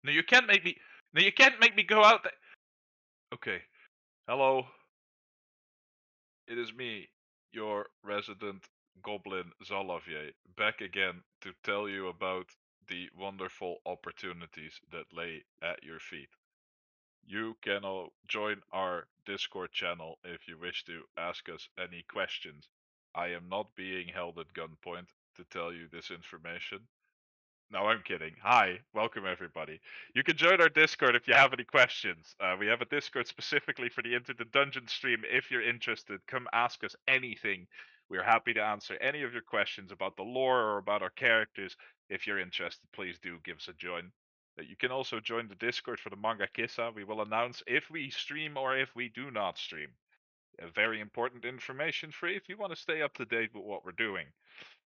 No, you can't make me. No, you can't make me go out there. Okay. Hello. It is me, your resident goblin Zalavier, back again to tell you about the wonderful opportunities that lay at your feet. You can all join our Discord channel if you wish to ask us any questions. I am not being held at gunpoint to tell you this information. No, I'm kidding. Hi, welcome everybody. You can join our Discord if you have any questions. We have a Discord specifically for the Into the Dungeon stream. If you're interested, come ask us anything. We're happy to answer any of your questions about the lore or about our characters. If you're interested, please do give us a join. You can also join the Discord for the Manga Kissa. We will announce if we stream or if we do not stream. Very important information for if you want to stay up to date with what we're doing.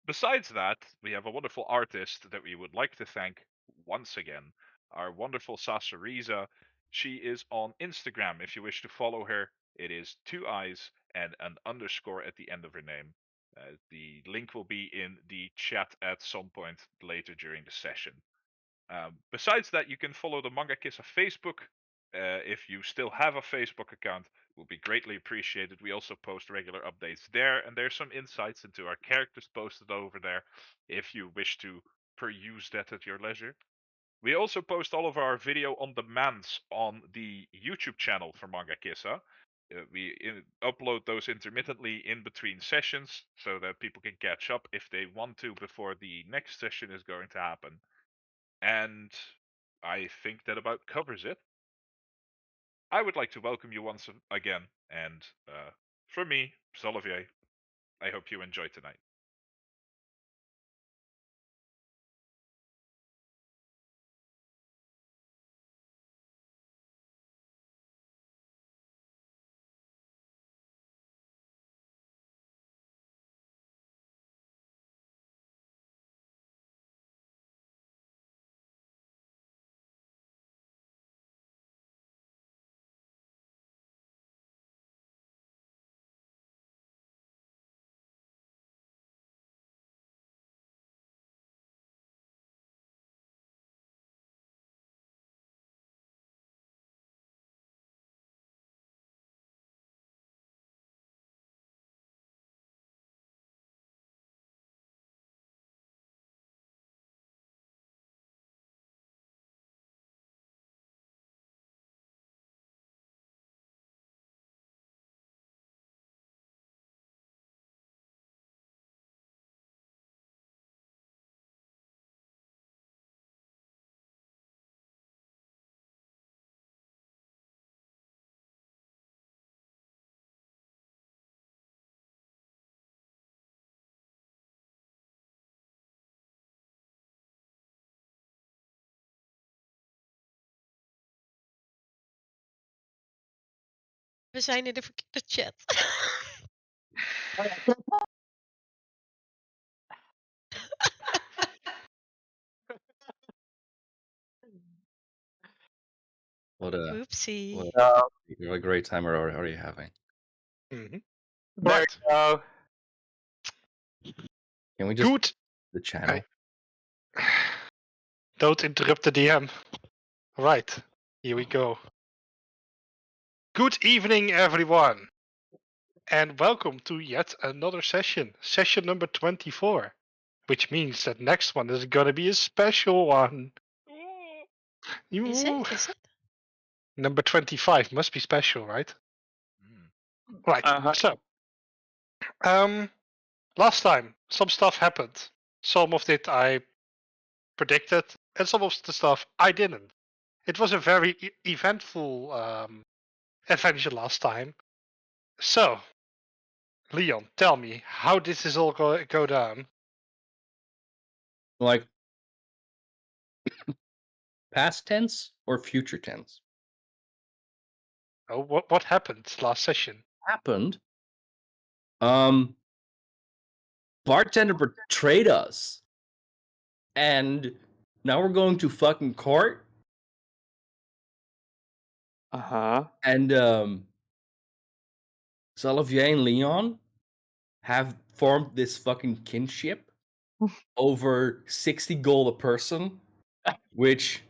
Besides that, we have a wonderful artist that we would like to thank once again, our wonderful Sasariza. She is on Instagram. If you wish to follow her, it is 2 eyes and an underscore at the end of her name. The link will be in the chat at some point later during the session. Besides that, you can follow the Manga Kissa Facebook. If you still have a Facebook account, it will be greatly appreciated. We also post regular updates there, and there's some insights into our characters posted over there if you wish to peruse that at your leisure. We also post all of our video on demands on the YouTube channel for Manga Kissa. We upload those intermittently in between sessions so that people can catch up if they want to before the next session is going to happen. And I think that about covers it. I would like to welcome you once again, and from me, Zalavier, I hope you enjoy tonight. We zijn in de verkeerde chat. What Oopsie. a great time are you having? Mm-hmm. There Right. you go. Can we just Good. the channel? Don't interrupt the DM. Right. Here we go. Good evening, everyone. And welcome to yet another session. Session number 24. Which means that next one is going to be a special one. Is it? Is it? Number 25 must be special, right? Right. So, last time some stuff happened. Some of it I predicted, and some of the stuff I didn't. It was a very eventful adventure last time. So, Leon, tell me, how did this all go down? Like past tense or future tense? Oh, what happened last session? Happened. Bartender betrayed us, and now we're going to fucking court. And Xalavier and Leon have formed this fucking kinship over 60 gold a person, which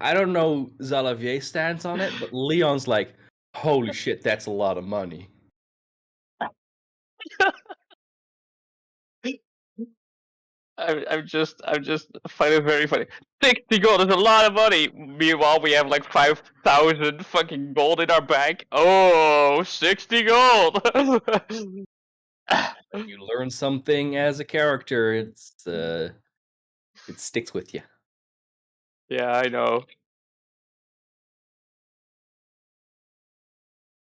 I don't know Zalavier's stance on it, but Leon's like, holy shit, that's a lot of money. I'm just find it very funny. 60 gold is a lot of money. Meanwhile, we have like 5,000 fucking gold in our bank. Oh, 60 gold. You learn something as a character, it sticks with you. Yeah, I know.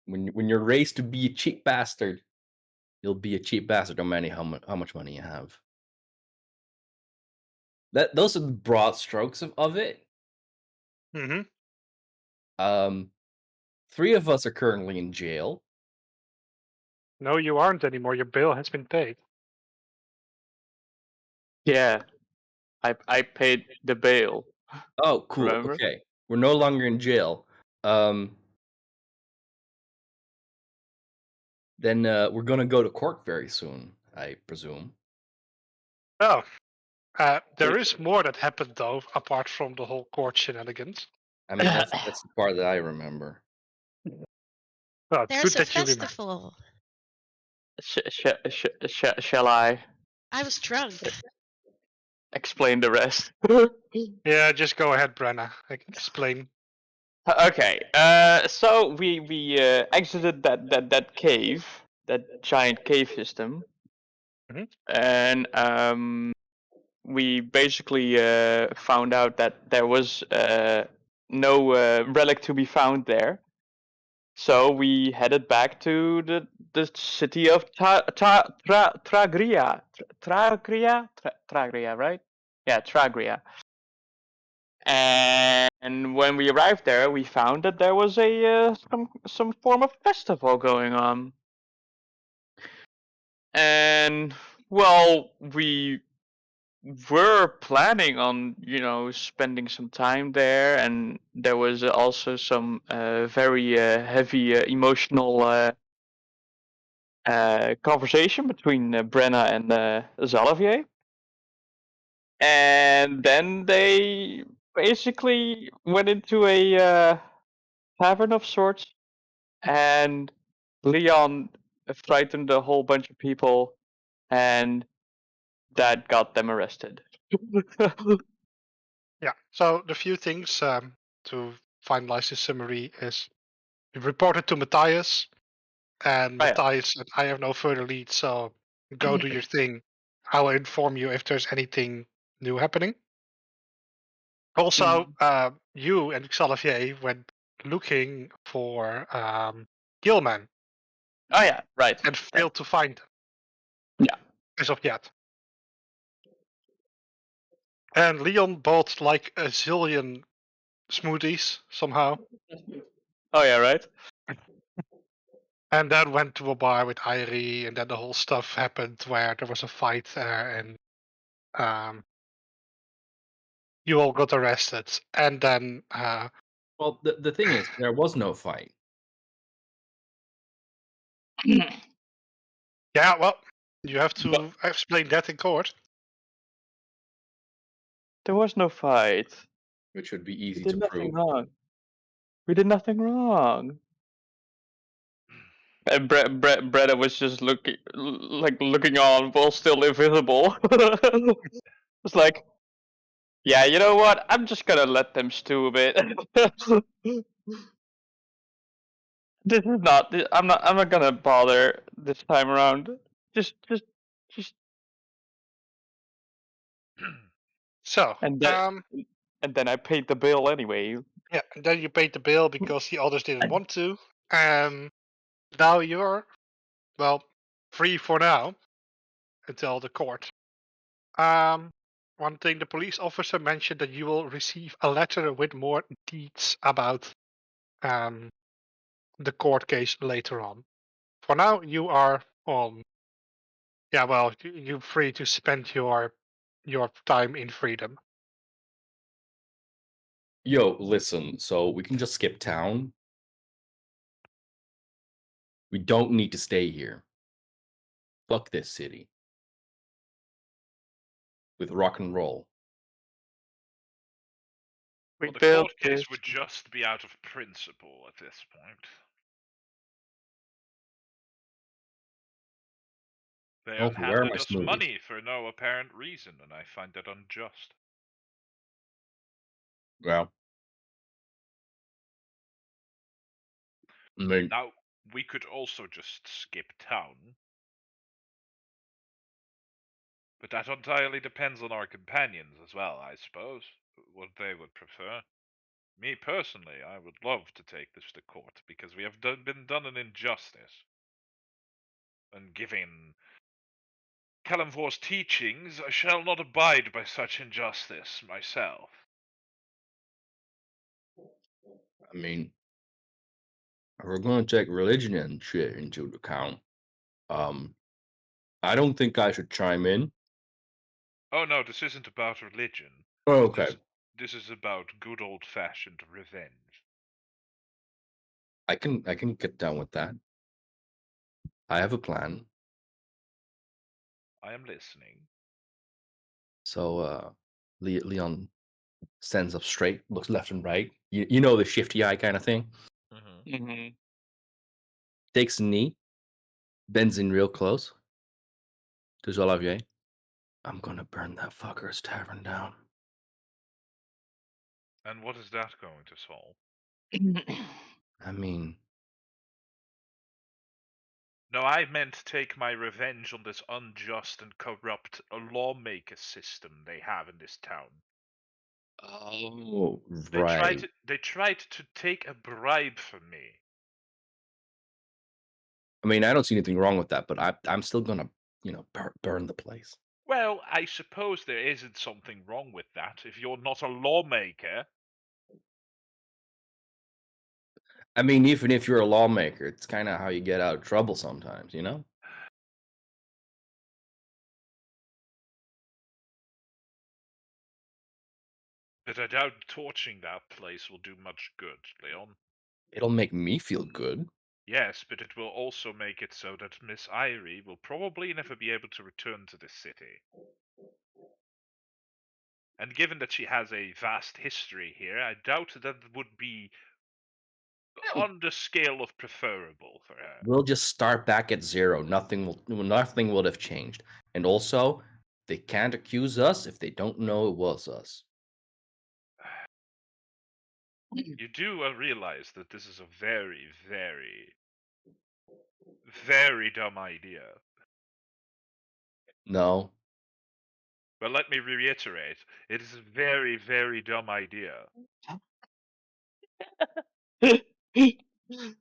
When you're raised to be a cheap bastard, you'll be a cheap bastard no matter how much money you have. Those are the broad strokes of it. Mm-hmm. 3 of us are currently in jail. No, you aren't anymore. Your bail has been paid. Yeah, I paid the bail. Oh, cool. Remember? Okay, we're no longer in jail. Then we're gonna go to court very soon, I presume. Oh, there is more that happened though, apart from the whole court shenanigans. I mean, that's the part that I remember. Well, it's There's good a that you remember. festival. Shall I I was drunk. explain the rest? Yeah, just go ahead, Brenna. I can explain. Okay, so we exited that cave, that giant cave system, Mhm. and we basically found out that there was no relic to be found there. So we headed back to the city of Tragria, Tragria, right? Yeah, Tragria. And when we arrived there, we found that there was a some form of festival going on. And well, we were planning on spending some time there, and there was also some very heavy emotional conversation between Brenna and Zalavier. And then they basically went into a tavern of sorts, and Leon frightened a whole bunch of people, and that got them arrested. Yeah. So the few things to finalize this summary is you reported to Matthias, and Oh, yeah. Matthias said, "I have no further lead, so go do your thing. I will inform you if there's anything new happening." Also, you and Xalavier went looking for Gilman Oh yeah, right. and failed to find them Yeah. as of yet. And Leon bought like a zillion smoothies somehow, Oh yeah, right. and then went to a bar with Irie, and then the whole stuff happened where there was a fight there, and you all got arrested. And then, Well, the thing is, there was no fight. yeah, well, you have to But explain that in court. there was no fight. Which would be We easy did to nothing prove. wrong. We did nothing wrong. And Bretta was just looking on while still invisible. It's like, yeah, you know what? I'm just gonna let them stew a bit. This is not. I'm not. I'm not gonna bother this time around. Just. So, And then I paid the bill anyway. yeah, and then you paid the bill because the others didn't want to. And now you're, well, free for now until the court. One thing, the police officer mentioned that you will receive a letter with more deeds about the court case later on. For now, you are on. Yeah, well, you're free to spend your time in freedom. Yo, listen, so we can just skip town. We don't need to stay here. Fuck this city. With rock and roll. We Well, the built court case this. would just be out of principle at this point. They Oh, have where are handed my us smoothies? money for no apparent reason, and I find that unjust. Well, I mean, Now, we could also just skip town. But that entirely depends on our companions as well, I suppose, what they would prefer. Me personally, I would love to take this to court because we have been done an injustice. And given Kalimvor's teachings, I shall not abide by such injustice myself. I mean, if we're going to take religion and shit into account, I don't think I should chime in. Oh no, this isn't about religion. Oh, This okay, is, this is about good old-fashioned revenge. I can get down with that. I have a plan. I am listening. So, Leon stands up straight, looks left and right. You know the shifty eye kind of thing. Mm-hmm. Mm-hmm. Takes a knee, bends in real close to Jolivier. I'm gonna burn that fucker's tavern down. And what is that going to solve? I mean, No, I meant take my revenge on this unjust and corrupt lawmaker system they have in this town. oh, They right. tried to take a bribe from me. I mean, I don't see anything wrong with that, but I'm still gonna, burn the place. Well, I suppose there isn't something wrong with that if you're not a lawmaker. I mean, even if you're a lawmaker, it's kind of how you get out of trouble sometimes, you know? But I doubt torching that place will do much good, Leon. It'll make me feel good. Yes, but it will also make it so that Miss Irie will probably never be able to return to this city. And given that she has a vast history here, I doubt that would be on the scale of preferable for her. We'll just start back at zero. Nothing will have changed. And also, they can't accuse us if they don't know it was us. You do realize that this is a very, very, very dumb idea. No. But let me reiterate, it is a very, very dumb idea.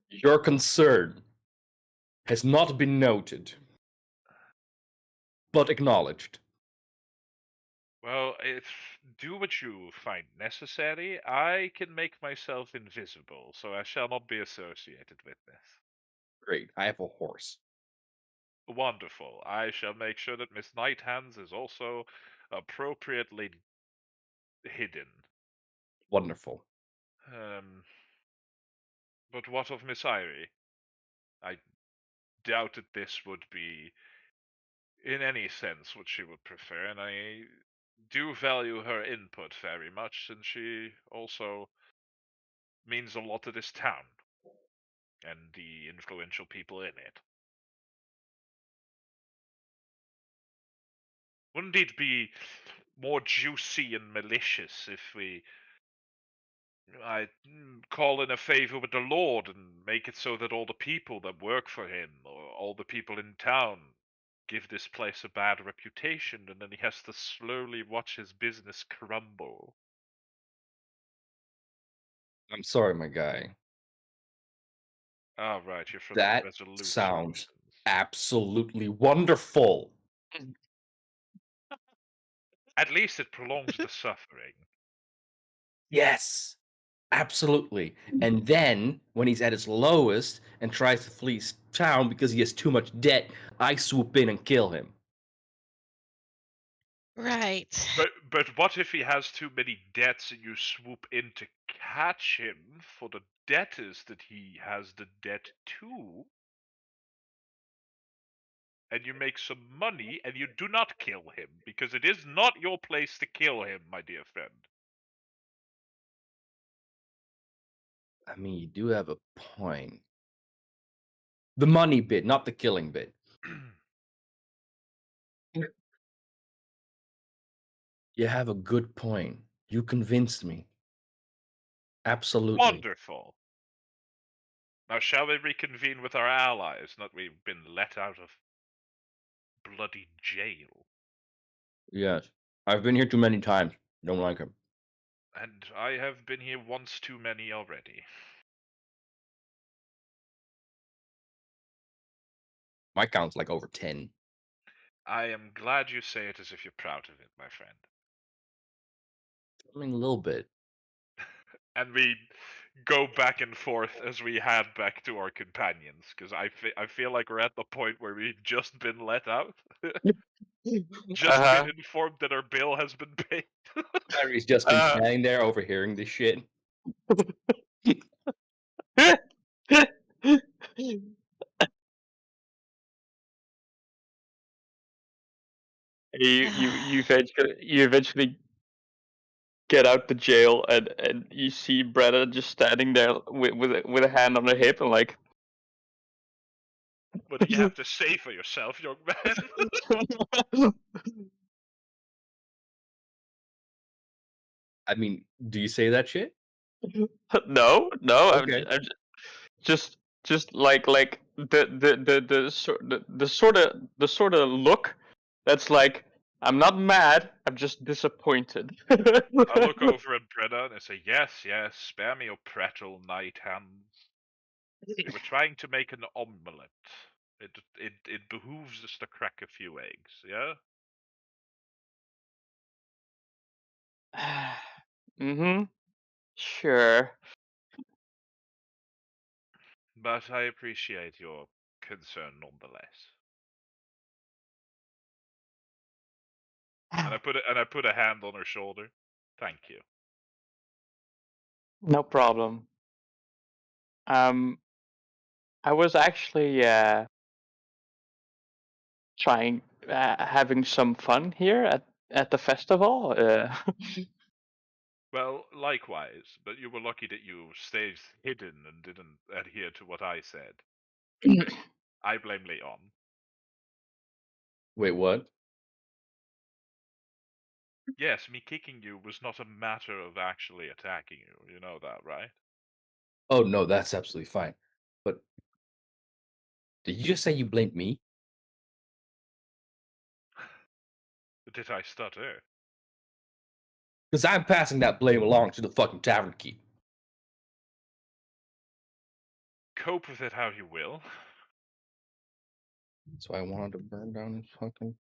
Your concern has not been noted, but acknowledged. Well, do what you find necessary. I can make myself invisible, so I shall not be associated with this. Great. I have a horse. Wonderful. I shall make sure that Miss Nighthands is also appropriately hidden. Wonderful. But what of Miss Irie? I doubt that this would be, in any sense, what she would prefer, and I do value her input very much, since she also means a lot to this town and the influential people in it. Wouldn't it be more juicy and malicious if I call in a favor with the Lord and make it so that all the people that work for him, or all the people in town, give this place a bad reputation, and then he has to slowly watch his business crumble? I'm sorry, my guy. Ah, right, you're from the That Resolute sounds Factions. absolutely wonderful. At least it prolongs the suffering. Yes, absolutely. And then, when he's at his lowest and tries to flee town because he has too much debt, I swoop in and kill him. Right. But what if he has too many debts and you swoop in to catch him for the debtors that he has the debt to? And you make some money and you do not kill him, because it is not your place to kill him, my dear friend. I mean, you do have a point. The money bit, not the killing bit. You have a good point. You convinced me. Absolutely. Wonderful. Now, shall we reconvene with our allies, now that we've been let out of bloody jail? Yes. I've been here too many times. Don't like him. And I have been here once too many already. My count's like over 10. I am glad you say it as if you're proud of it, my friend. I mean, a little bit. And we go back and forth as we head back to our companions, because I feel like we're at the point where we've just been let out. Just been informed that our bill has been paid. Harry's just been standing there overhearing this shit. you eventually get out the jail and you see Bretta just standing there with a hand on her hip and like. What do you have to say for yourself, young man? I mean, do you say that shit? No, Okay. I'm just like the sort of look that's like I'm not mad, I'm just disappointed. I look over at Brenna and I say, yes, spare me your prattle, knight hands. We were trying to make an omelette. It behooves us to crack a few eggs, yeah? Mm-hmm. Sure. But I appreciate your concern nonetheless. And I put a hand on her shoulder. Thank you. No problem. I was actually trying having some fun here at the festival. Well, likewise, but you were lucky that you stayed hidden and didn't adhere to what I said. I blame Leon. Wait, what? Yes, me kicking you was not a matter of actually attacking you. You know that, right? Oh, no, that's absolutely fine. But did you just say you blamed me? Did I stutter? Because I'm passing that blame along to the fucking tavern keep. Cope with it how you will. So I wanted to burn down his fucking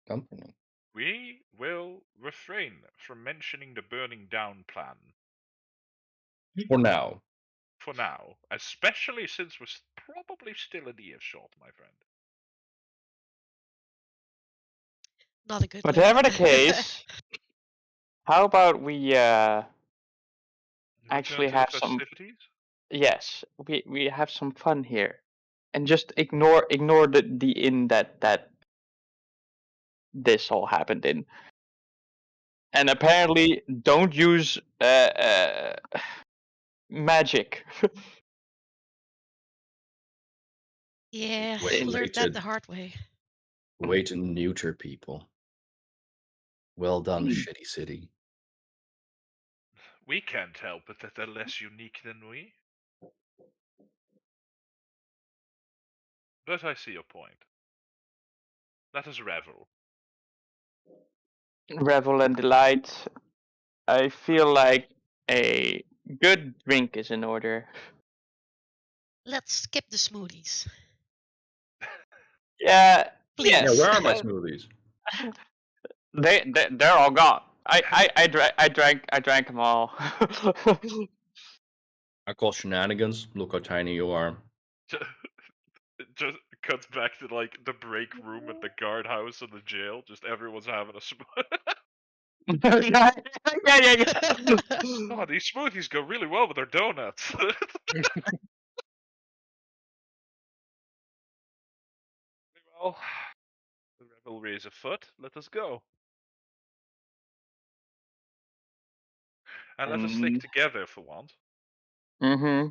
company. We will refrain from mentioning the burning down plan. For now. For now. Especially since we're probably still in earshot, my friend. Not a good Whatever plan. the case, how about we Return actually to the have some? festivities? Yes, we have some fun here, and just ignore the inn that this all happened in, and apparently don't use magic. Yeah, Wait, learned that the hard way. way to neuter people. Well done, Hmm. shitty city. We can't help it that they're less unique than we. But I see your point. Let us revel. Revel and delight. I feel like a good drink is in order. Let's skip the smoothies, Yeah, please. Yeah, yes. where are my smoothies? They're all gone. I drank them all. I call shenanigans. Look how tiny you are. It just cuts back to like the break room at the guardhouse of the jail. Just everyone's having a Yeah. Oh, these smoothies go really well with their donuts. Well, the revelry is afoot. Let us go. And let us stick And together for once. Mm-hmm.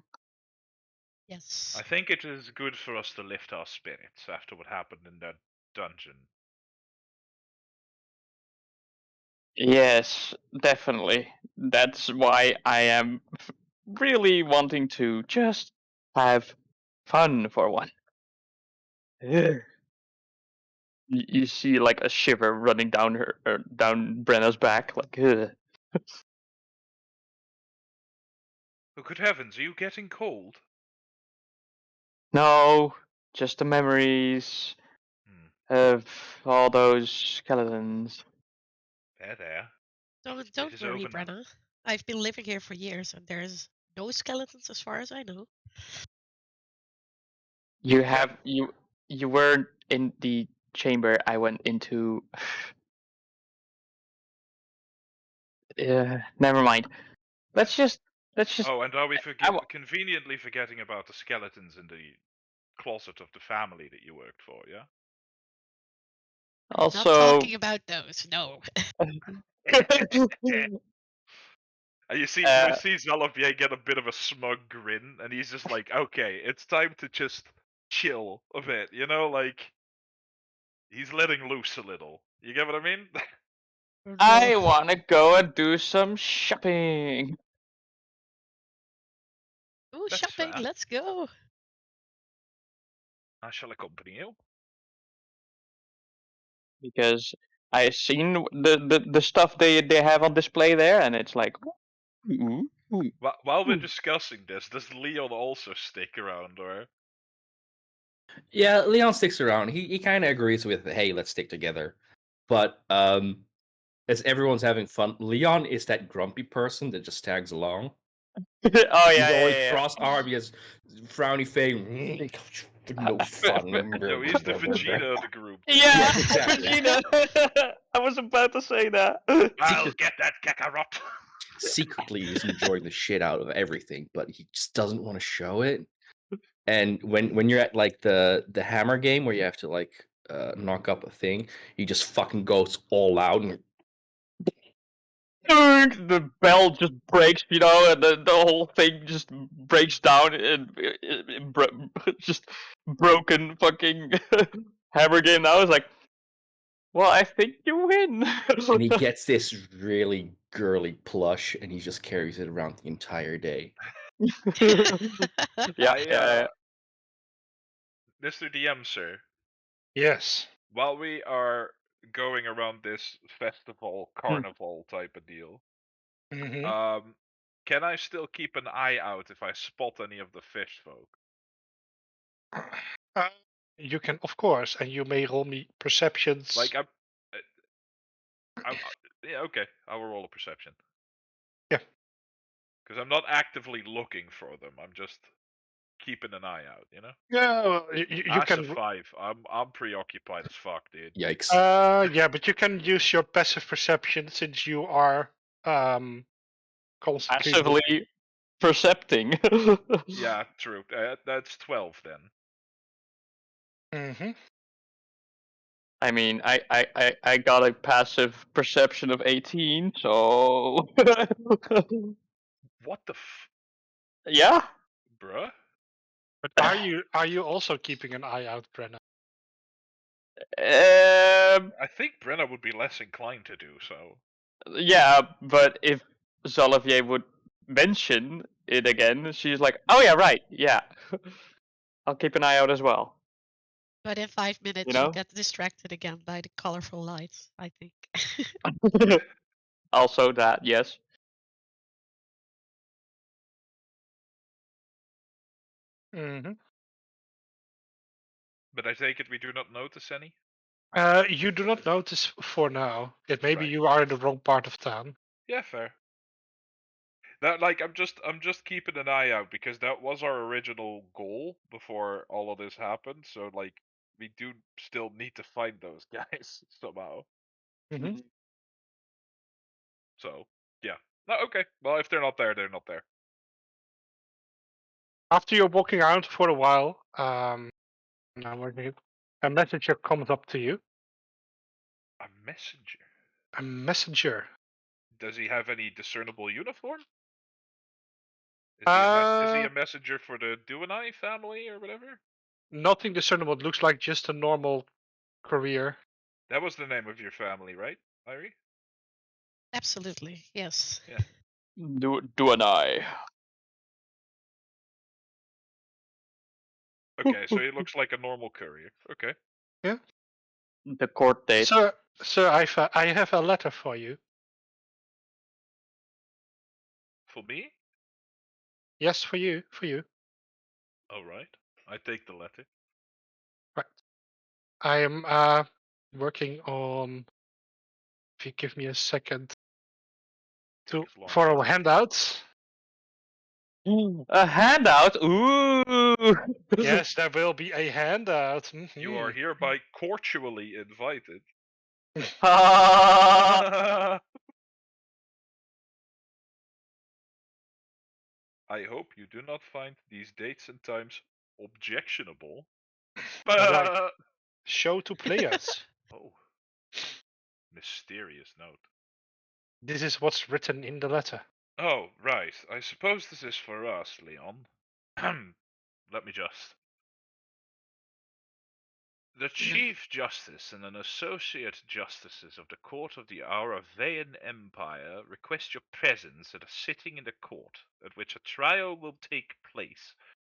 Yes. I think it is good for us to lift our spirits after what happened in that dungeon. Yes, definitely. That's why I am really wanting to just have fun for one. Ugh. You see like a shiver running down down Brenna's back, like. Ugh. Oh, good heavens, are you getting cold? No, just the memories Hmm. of all those skeletons. There. Don't It don't is worry, over now. Brenna. I've been living here for years, and there's no skeletons as far as I know. You Yeah. have you weren't in the chamber I went into. Never mind. Let's just Oh, and are we I wa- conveniently forgetting about the skeletons in the closet of the family that you worked for, yeah? We're not also. talking about those. No. And you see uh, Xalavier get a bit of a smug grin, and he's just like, okay, it's time to just chill a bit, you know, like he's letting loose a little. You get what I mean? Oh, no. I wanna go and do some shopping Oh, That's shopping. fair. Let's go. I shall accompany you. because I seen the stuff they have on display there, and it's like. Ooh, ooh, While we're ooh. discussing this, does Leon also stick around, or? Yeah, Leon sticks around. He kind of agrees with, hey, let's stick together. But as everyone's having fun, Leon is that grumpy person that just tags along. Oh yeah, He's yeah, always yeah. cross-armed, he has frowny face. No fun. No, he's the Vegeta of the group, dude. Yeah, Yeah, exactly. Vegeta. I was about to say that. I'll get that Kakarot! Secretly, he's enjoying the shit out of everything, but he just doesn't want to show it. And when you're at like the hammer game where you have to like knock up a thing, he just fucking goes all out and The bell just breaks, you know, and the whole thing just breaks down and just broken fucking hammer game. I was like, well, I think you win. and he gets this really girly plush and he just carries it around the entire day. Yeah, I, Mr. DM, sir, Yes. while we are going around this festival, Hmm. carnival type of deal, Hmm. can I still keep an eye out if I spot any of the fish folk? You can, of course, and you may roll me perceptions. Like, yeah, okay, I will roll a perception. Yeah. Because I'm not actively looking for them. I'm just keeping an eye out, you know? Yeah, well, you That's a can. 5. I'm preoccupied as fuck, dude. Yikes. Yeah, but you can use your passive perception since you are constantly moving. passively percepting. Yeah, true. That's 12 then. Mm-hmm. I mean, I got a passive perception of 18, so What the yeah. bruh? But are you also keeping an eye out, Brenna? I think Brenna would be less inclined to do so. Yeah, but if Zalavier would mention it again, she's like, "Oh yeah, right, yeah, I'll keep an eye out as well." But in 5 minutes, You you'll know. get distracted again by the colorful lights, I think. Also, that yes. Mm-hmm. But I take it we do not notice any? You do not notice for now. It maybe Right. you are in the wrong part of town. Yeah, fair. That like I'm just keeping an eye out because that was our original goal before all of this happened. So like we do still need to find those guys somehow. Mm-hmm. So yeah. No, okay. Well, if they're not there, they're not there. After you're walking around for a while, now a messenger comes up to you. A messenger. A messenger. Does he have any discernible uniform? Is he a Uh, messenger for the Duanai family or whatever? Nothing discernible. It looks like just a normal courier. That was the name of your family, right, Irie? Absolutely, yes. Yeah. Do an eye. Okay, so he looks like a normal courier. Okay. The court date. Sir, I have a letter for you. For me? Yes, for you. For you. All right. I take the letter. Right. I am working on. If you give me a second Take as long for as our you need. handouts. A handout. Ooh. Yes, there will be a handout. You are hereby cordially invited. Ah. I hope you do not find these dates and times objectionable. Right. Show to players. Oh. Mysterious note. This is what's written in the letter. Oh, right. I suppose this is for us, Leon. Let me just. The Chief Justice and an Associate Justices of the Court of the Aravean Empire request your presence at a sitting in the court at which a trial will take place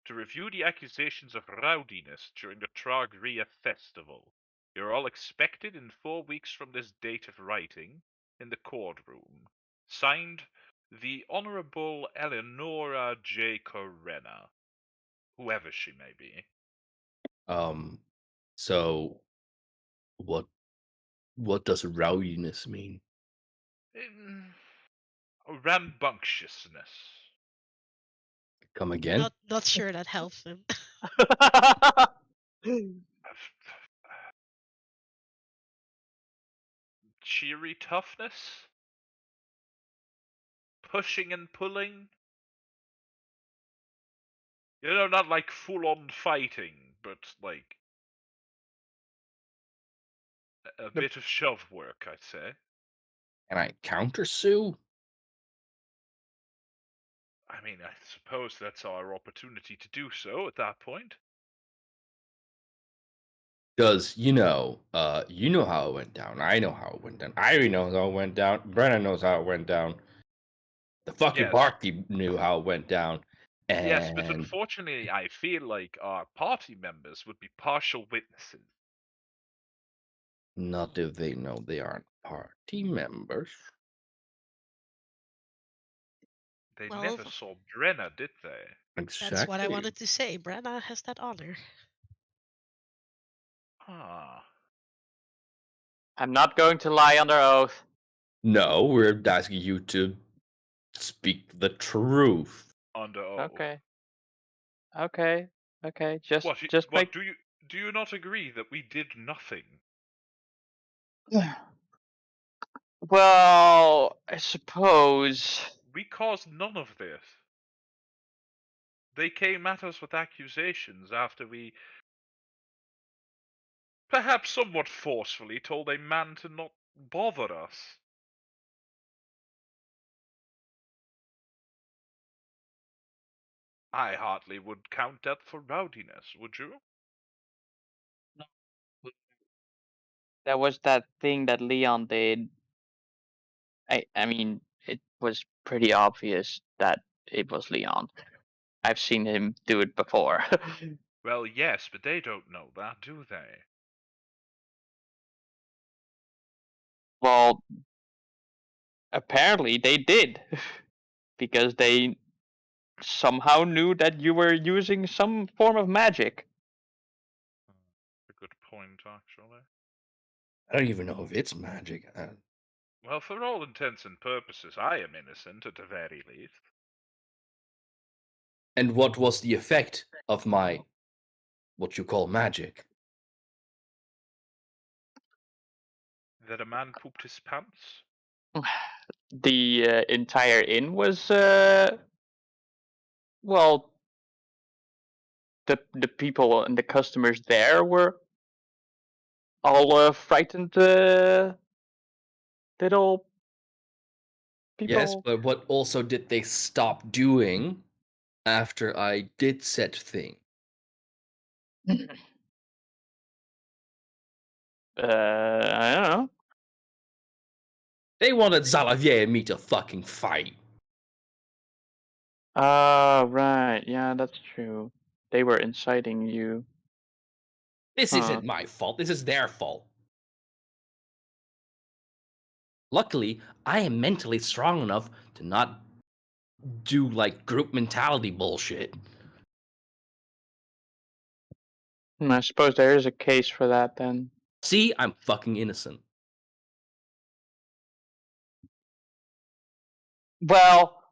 to review the accusations of rowdiness during the Tragria festival. You're all expected in 4 weeks from this date of writing in the courtroom. Signed, the Honorable Eleonora J. Corena, whoever she may be. So what does rowdiness mean? Rambunctiousness. Come again? Not sure that helps him. Cheery toughness? Pushing and pulling? You know, not like full on fighting, but like a bit of shove work, I'd say. Can I countersue? I mean, I suppose that's our opportunity to do so at that point. Because you know how it went down. I know how it went down. Irie knows how it went down. Brenna knows how it went down. The fucking Yes. party knew how it went down. And Yes, but unfortunately, I feel like our party members would be partial witnesses. not if they know they aren't party members. They Well, never saw Brenna, did they? Exactly. that's what I wanted to say. Brenna has that honor. Ah. I'm not going to lie under oath. No, we're asking you to speak the truth. Under oath. Okay. Just What? make. Do you not agree that we did nothing? Well, I suppose. We caused none of this. They came at us with accusations after we, perhaps somewhat forcefully, told a man to not bother us. I hardly would count that for rowdiness, would you? There was that thing that Leon did. I mean, it was pretty obvious that it was Leon. I've seen him do it before. Well, yes, but they don't know that, do they? Well, apparently they did. Because they somehow knew that you were using some form of magic. A good point, actually. I don't even know if it's magic. Well, for all intents and purposes, I am innocent at the very least. And what was the effect of my what you call magic? That a man pooped his pants? The entire inn was well, the people and the customers there were all frightened little people. Yes, but what also did they stop doing after I did said thing. I don't know. They wanted Xalavier and me to fucking fight. Oh, right. Yeah, that's true. They were inciting you. This Huh. isn't my fault. This is their fault. Luckily, I am mentally strong enough to not do like group mentality bullshit. I suppose there is a case for that then. See, I'm fucking innocent. Well,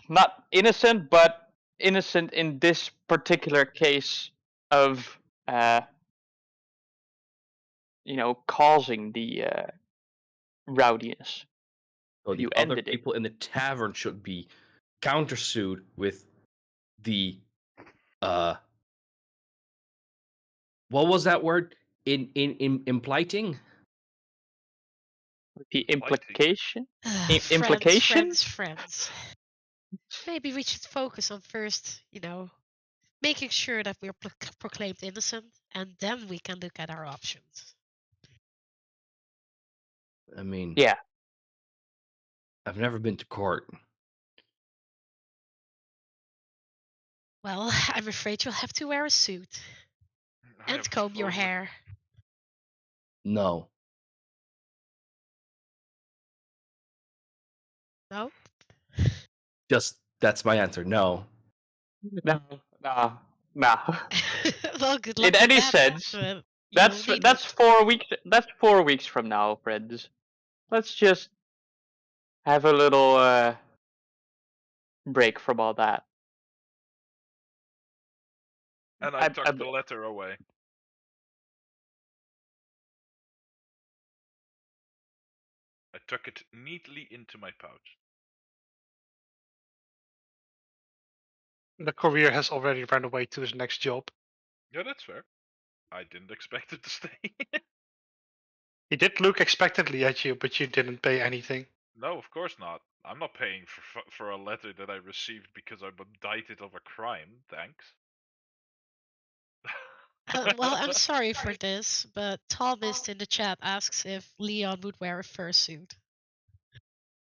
not innocent, but innocent in this particular case of, causing the rowdiness. So You the other ended it. people in the tavern should be countersued with the what was that word? In impliting? The Fighting. implication? Friends, Implication? friends. Maybe we should focus on first, making sure that we're proclaimed innocent, and then we can look at our options. I mean, Yeah. I've never been to court. Well, I'm afraid you'll have to wear a suit I and have comb your totally- hair. No. No? Just that's my answer. No. No. Nah. Well, good luck In with any that. sense, You'll that's need that's it. 4 weeks. That's 4 weeks from now, friends. Let's just have a little break from all that. And I tucked the letter away. I tuck it neatly into my pouch. The courier has already run away to his next job. Yeah, that's fair. I didn't expect it to stay. He did look expectantly at you, but you didn't pay anything. No, of course not. I'm not paying for a letter that I received because I'm indicted of a crime. Thanks. Well, I'm sorry for this, but Thomas in the chat asks if Leon would wear a fursuit.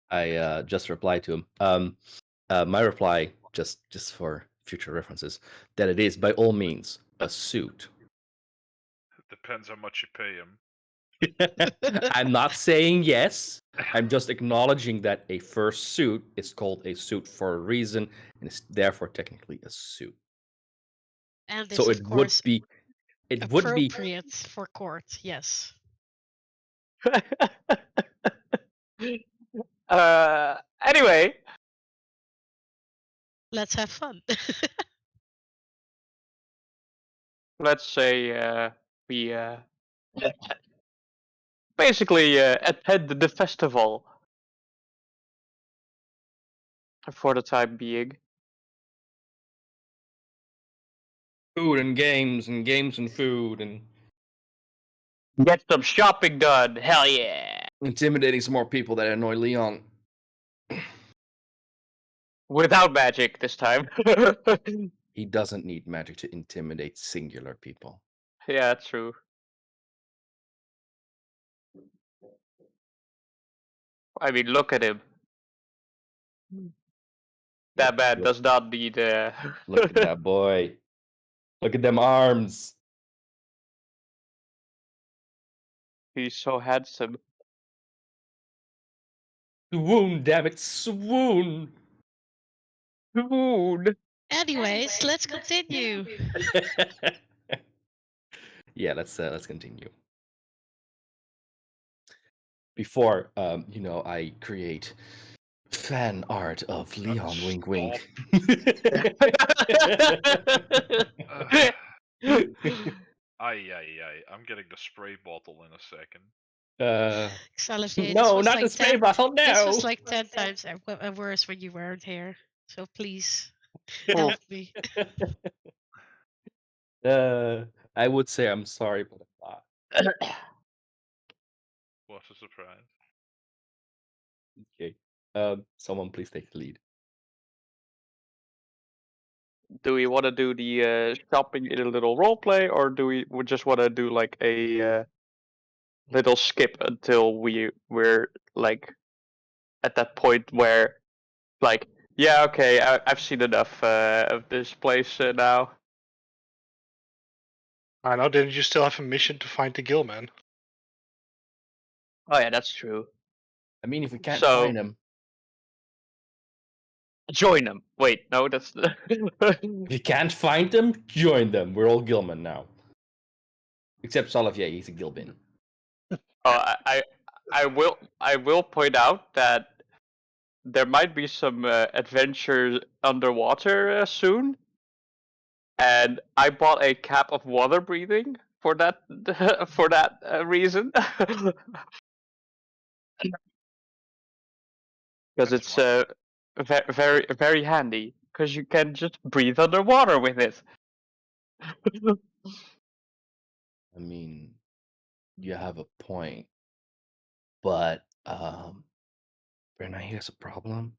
I just replied to him. My reply, just for future references, that it is by all means a suit. Depends how much you pay him. I'm not saying yes. I'm just acknowledging that a fursuit is called a suit for a reason, and is therefore technically a suit. And So it's, it of would course, be, it would be. appropriate for court, yes. Anyway, Let's have fun. let's say we basically attend the festival for the time being. Food and games and food and Get some shopping done. Hell yeah! intimidating some more people that annoy Leon. Without magic this time. He doesn't need magic to intimidate singular people. Yeah, true. I mean, look at him. That man does not need. Look at that boy. Look at them arms. He's so handsome. Swoon, damn it, swoon. Dude. Anyways, let's continue. Yeah, let's continue. Before I create fan art of Leon wink wink. Ay. I'm getting the spray bottle in a second. Xalavier, No, not the spray bottle, no. This was like 10 times worse when you weren't here. So please, help me. I would say I'm sorry, but I'm not. What a surprise. Okay. Someone please take the lead. do we want to do the shopping in a little role play, or do we just want to do like a little skip until we're like at that point where like, yeah, okay, I've seen enough of this place now. I know. Didn't you still have a mission to find the Gillman? Oh yeah, that's true. I mean, if we can't So- find him, Join them. Wait, no, that's if you can't find them, join them. We're all Gilman now. Except Solivier, he's a Gilbin. I will point out that there might be some adventures underwater soon, and I bought a cap of water breathing for that reason. Because That's it's smart. very very handy. Because you can just breathe underwater with it. I mean, you have a point. But, Brenna, here's a problem.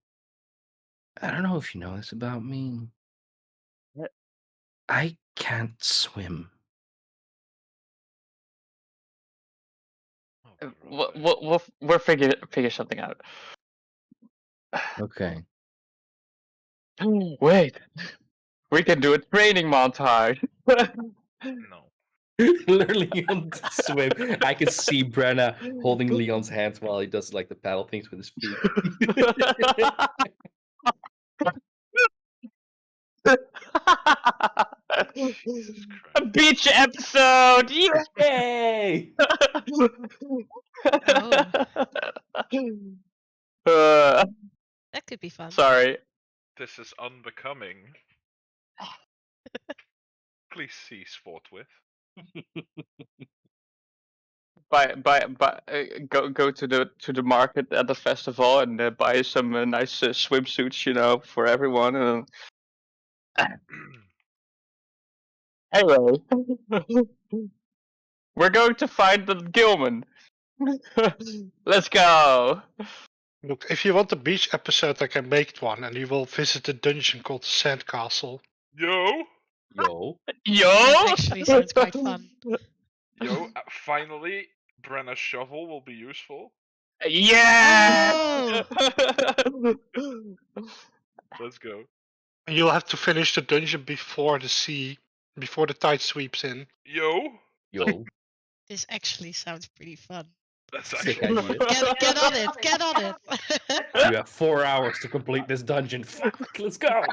I don't know if you know this about me. What? I can't swim. Oh, brother. We'll figure something out. Okay. Wait, we can do a training montage. No. Learn Leon to swim. I can see Brenna holding Leon's hands while he does like the paddle things with his feet. Jesus A Christ. beach episode! Yay! Oh. Uh, That could be fun. sorry. This is unbecoming. Please cease forthwith. Go to the market at the festival and buy some nice swimsuits, you know, for everyone. Anyway, we're going to find the Gilman. Let's go. Look, if you want a beach episode, I can make one, and you will visit a dungeon called the Sandcastle. Yo! Yo. Yo. That actually sounds quite fun. Yo, finally, Brenna's shovel will be useful. Yeah. Oh! Let's go. And you'll have to finish the dungeon before the tide sweeps in. Yo! Yo. This actually sounds pretty fun. That's Sick actually idea. Get on it! Get on it! You have 4 hours to complete this dungeon. Fuck, let's go.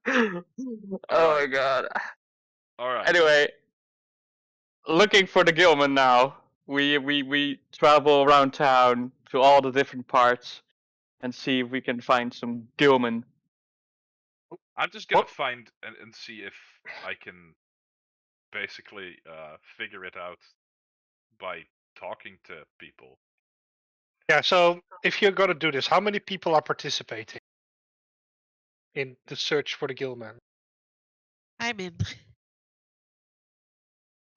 Oh my god. Alright. Anyway, looking for the Gilman now. We travel around town to all the different parts and see if we can find some Gilman. I'm just gonna What? find and see if I can basically figure it out by talking to people. Yeah, so if you're gonna do this, how many people are participating in the search for the Gillman? I'm in.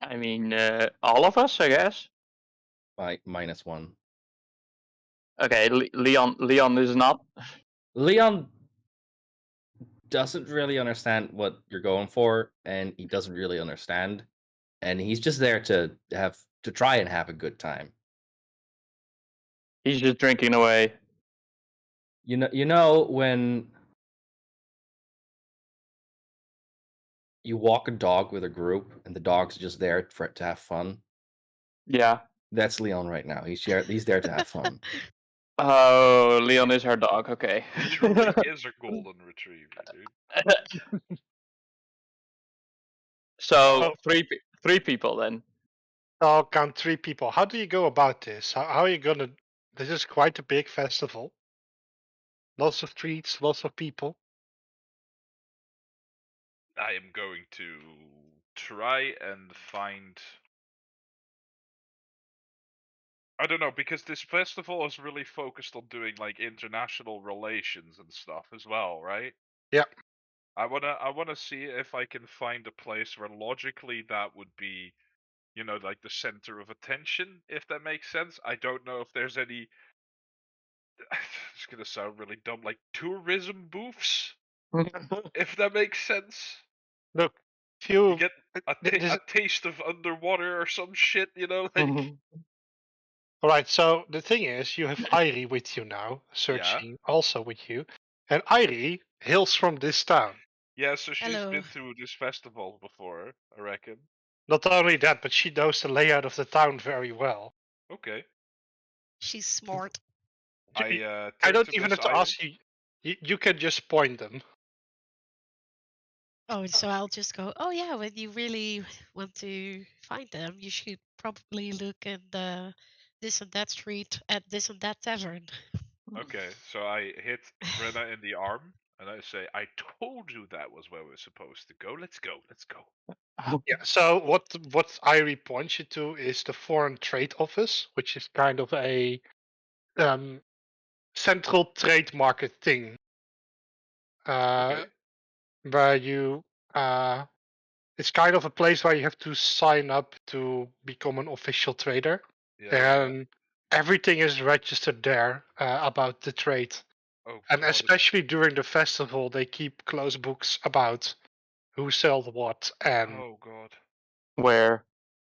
I mean, all of us, I guess. -1. Okay, Leon is not. Leon doesn't really understand what you're going for, and he doesn't really understand, and he's just there to try and have a good time. He's just drinking away. You know when you walk a dog with a group and the dog's just there for it to have fun? Yeah. That's Leon right now. He's there to have fun. Oh, Leon is her dog. Okay. He truly is a golden retriever, dude. So Oh. three people then. I'll count 3 people. How do you go about this? How are you gonna? This is quite a big festival. Lots of streets, lots of people. I am going to try and find. I don't know, because this festival is really focused on doing like international relations and stuff as well, right? Yeah. I wanna see if I can find a place where logically that would be, you know, like the center of attention, if that makes sense. I don't know if there's any. It's gonna sound really dumb, like tourism booths. If that makes sense. Look, if You you get a, th- this- a taste of underwater or some shit, you know? Like, all right. So the thing is, you have Irie with you now, searching also with you, and Irie hails from this town. yeah, so she's Hello. been to this festival before, I reckon. Not only that, but she knows the layout of the town very well. Okay. She's smart. I I turn don't to even Miss have to Irie. ask you. You can just point them. Oh, so I'll just go, oh yeah, when you really want to find them, you should probably look in the this and that street at this and that tavern. Okay, so I hit Brenna in the arm and I say, I told you that was where we're supposed to go. Let's go, let's go. Yeah. So what Irie points you to is the Foreign Trade Office, which is kind of a central trade market thing, Okay. where you it's kind of a place where you have to sign up to become an official trader, Yeah. and everything is registered there about the trade. Oh And god. especially during the festival, they keep close books about who sells what. And Oh god. Where?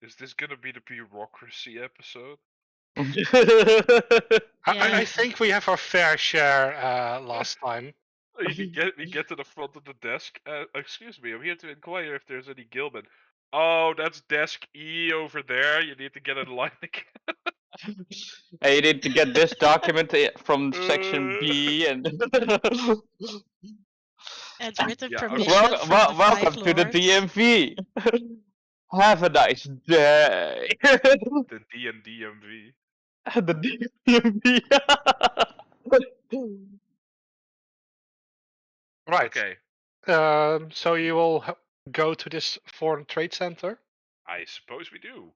Is this gonna be the bureaucracy episode? Yeah. I think we have our fair share last time. We get to the front of the desk. Excuse me, I'm here to inquire if there's any Gilman. Oh, that's desk E over there. You need to get in line again. Hey, you need to get this document from section B and And written Yeah, permission welcome, from the welcome Five to the Lords. DMV. Have a nice day. the D and DMV. The DMV. Right. Okay, So you will go to this foreign trade center. I suppose we do.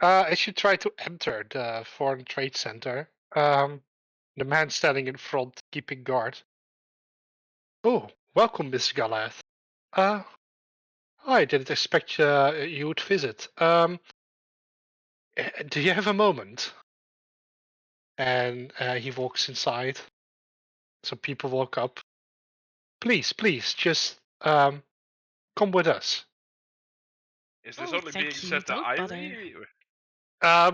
As you try to enter the foreign trade center, the man standing in front, keeping guard. Oh, welcome, Miss Galath. I didn't expect you would visit. Do you have a moment? And he walks inside. Some people walk up. Please, just come with us. Is this Oh, only thank being you. said to Don't bother. Irie?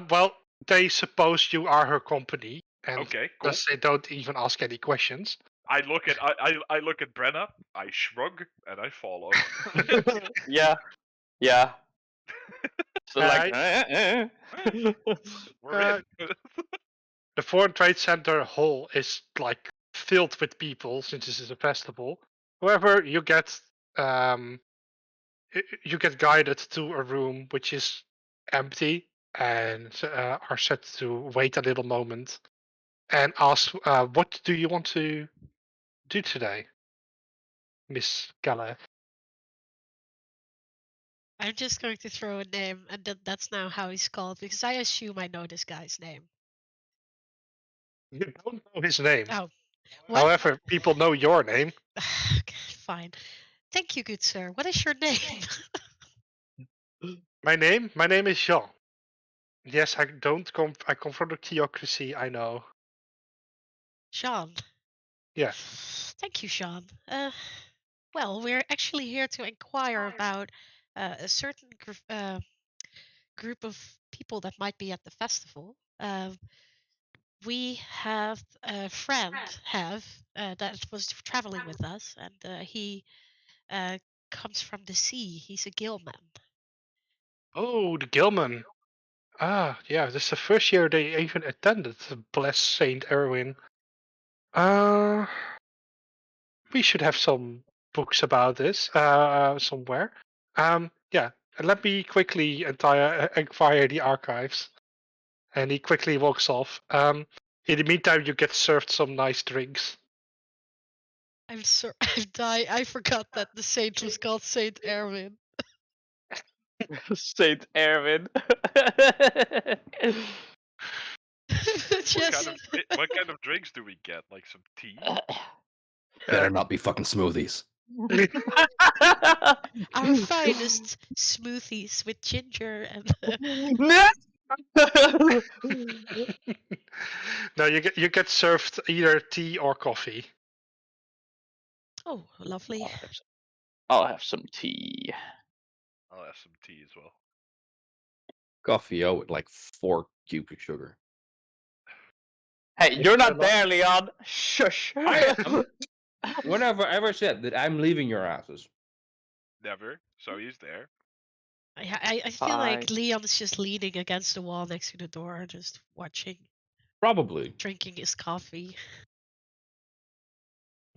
Well, they suppose you are her company, and Okay, cool. thus they don't even ask any questions. I look at I look at Brenna. I shrug and I follow. Yeah. So like, We're Uh, in. The Foreign Trade Center hall is like filled with people since this is a festival. However, you get guided to a room which is empty and are set to wait a little moment and ask, "What do you want to do today, Miss Gala?" I'm just going to throw a name, and that's now how he's called, because I assume I know this guy's name. You don't know his name. Oh, what? However, people know your name. Okay, fine. Thank you, good sir. What is your name? My name is Jean. Yes, I come from the theocracy. I know. Sean. Yeah. Thank you, Sean. Well, we're actually here to inquire about a certain group of people that might be at the festival. We have a friend that was traveling with us, and he comes from the sea. He's a gillman. Oh, the Gilman. Ah, yeah, this is the first year they even attended. Bless Saint Erwin. Uh, we should have some books about this somewhere. Yeah, let me quickly inquire the archives. And he quickly walks off. In the meantime, you get served some nice drinks. I'm sorry. I forgot that the saint was called Saint Erwin. Saint Erwin. Just What kind of drinks do we get? Like some tea? Better not be fucking smoothies. our finest smoothies with ginger and No, you get served either tea or coffee. Oh, lovely. I'll have some tea. I'll have some tea as well. Coffee, with like 4 cubes of sugar. Hey, you're not there, Leon. Shush. I am. When have I ever said that I'm leaving your asses? Never. So he's there. I feel like Leon's just leaning against the wall next to the door, just watching, Probably. drinking his coffee.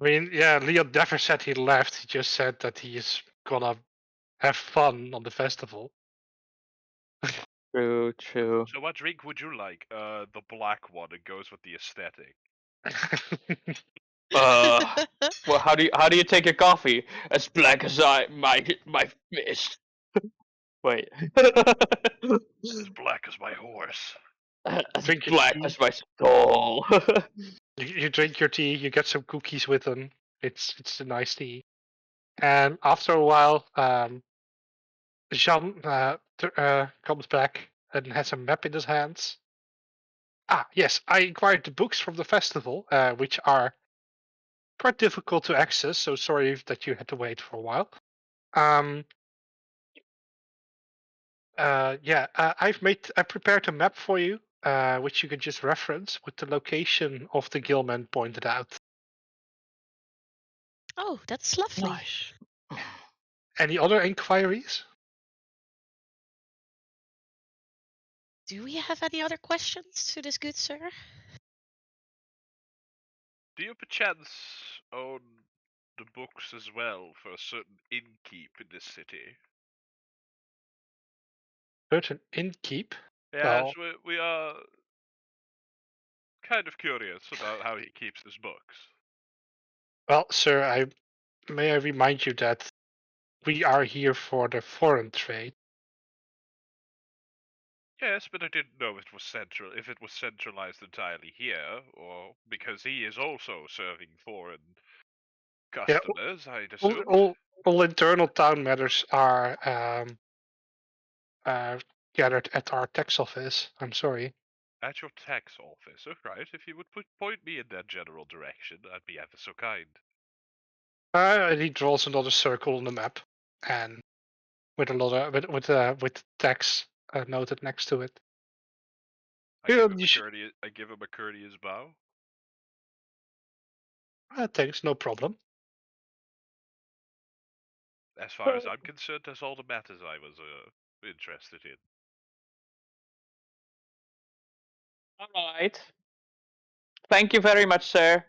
I mean, yeah, Leon never said he left. He just said that he is gonna have fun on the festival. True, true. So what drink would you like? The black one. It goes with the aesthetic. Well, how do you take your coffee? As black as my fist. Wait. As black as my horse. As Drink your black tea. as my soul. You drink your tea. You get some cookies with them. It's a nice tea. And after a while, Jean comes back and has a map in his hands. Ah, yes, I acquired the books from the festival, which are quite difficult to access. So sorry that you had to wait for a while. I prepared a map for you, which you can just reference with the location of the Gilman pointed out. Oh, that's lovely. Nice. Any other inquiries? Do we have any other questions to this good sir? Do you perchance own the books as well for a certain innkeep in this city? Certain innkeep? Yes, Well, we are kind of curious about how he keeps his books. well, sir, may I remind you that we are here for the foreign trade. Yes, but I didn't know if it was centralized entirely here, or because he is also serving foreign Yeah, customers, I'd assume. all internal town matters are gathered at our tax office. I'm sorry. At your tax office, right? If you would point me in that general direction, I'd be ever so kind. And he draws another circle on the map, and with a lot of with tax noted next to it. I Yeah, give him a courteous bow. thanks, no problem. As far as I'm concerned, that's all the matters I was interested in. All right. Thank you very much, sir.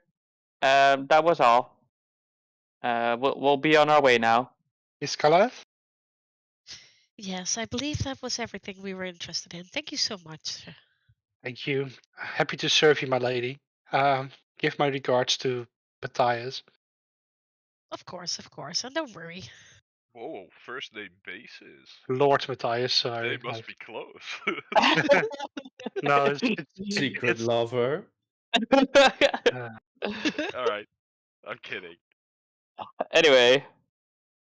That was all. We'll be on our way now. Miss Kalaev? Yes, I believe that was everything we were interested in. Thank you so much, sir. Thank you. Happy to serve you, my lady. Give my regards to Matthias. Of course, and don't worry. Whoa, first name basis. Lord Matthias, sorry. They must be close. No, Secret lover. Alright, I'm kidding. Anyway,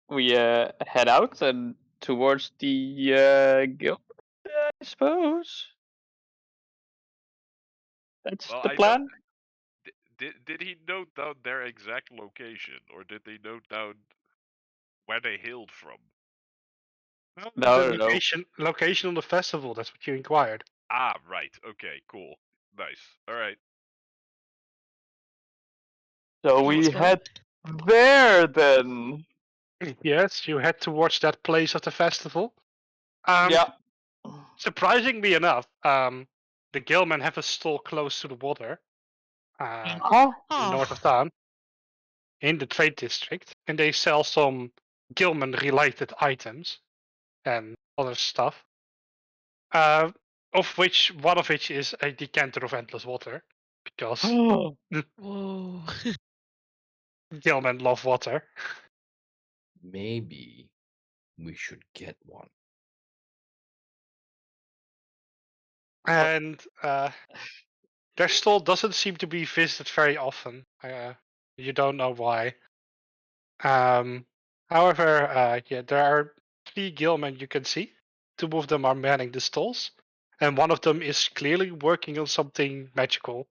we head out and towards the guild, I suppose. That's Well, the I plan. did he note down their exact location, or did they note down where they hailed from? No. Location on the festival, that's what you inquired. Ah, right. Okay, cool. Nice. Alright. So Let's we go. head there then. Yes, you head towards that place of the festival. Yeah. Surprisingly enough, the Gilmen have a stall close to the water, Huh? north of town, in the trade district, and they sell some Gilman-related items and other stuff. Of which one of which is a decanter of endless water, because Whoa. Gilmen love water. Maybe we should get one. And their stall doesn't seem to be visited very often. You don't know why. However, there are 3 Gilmen you can see. 2 of them are manning the stalls, and one of them is clearly working on something magical.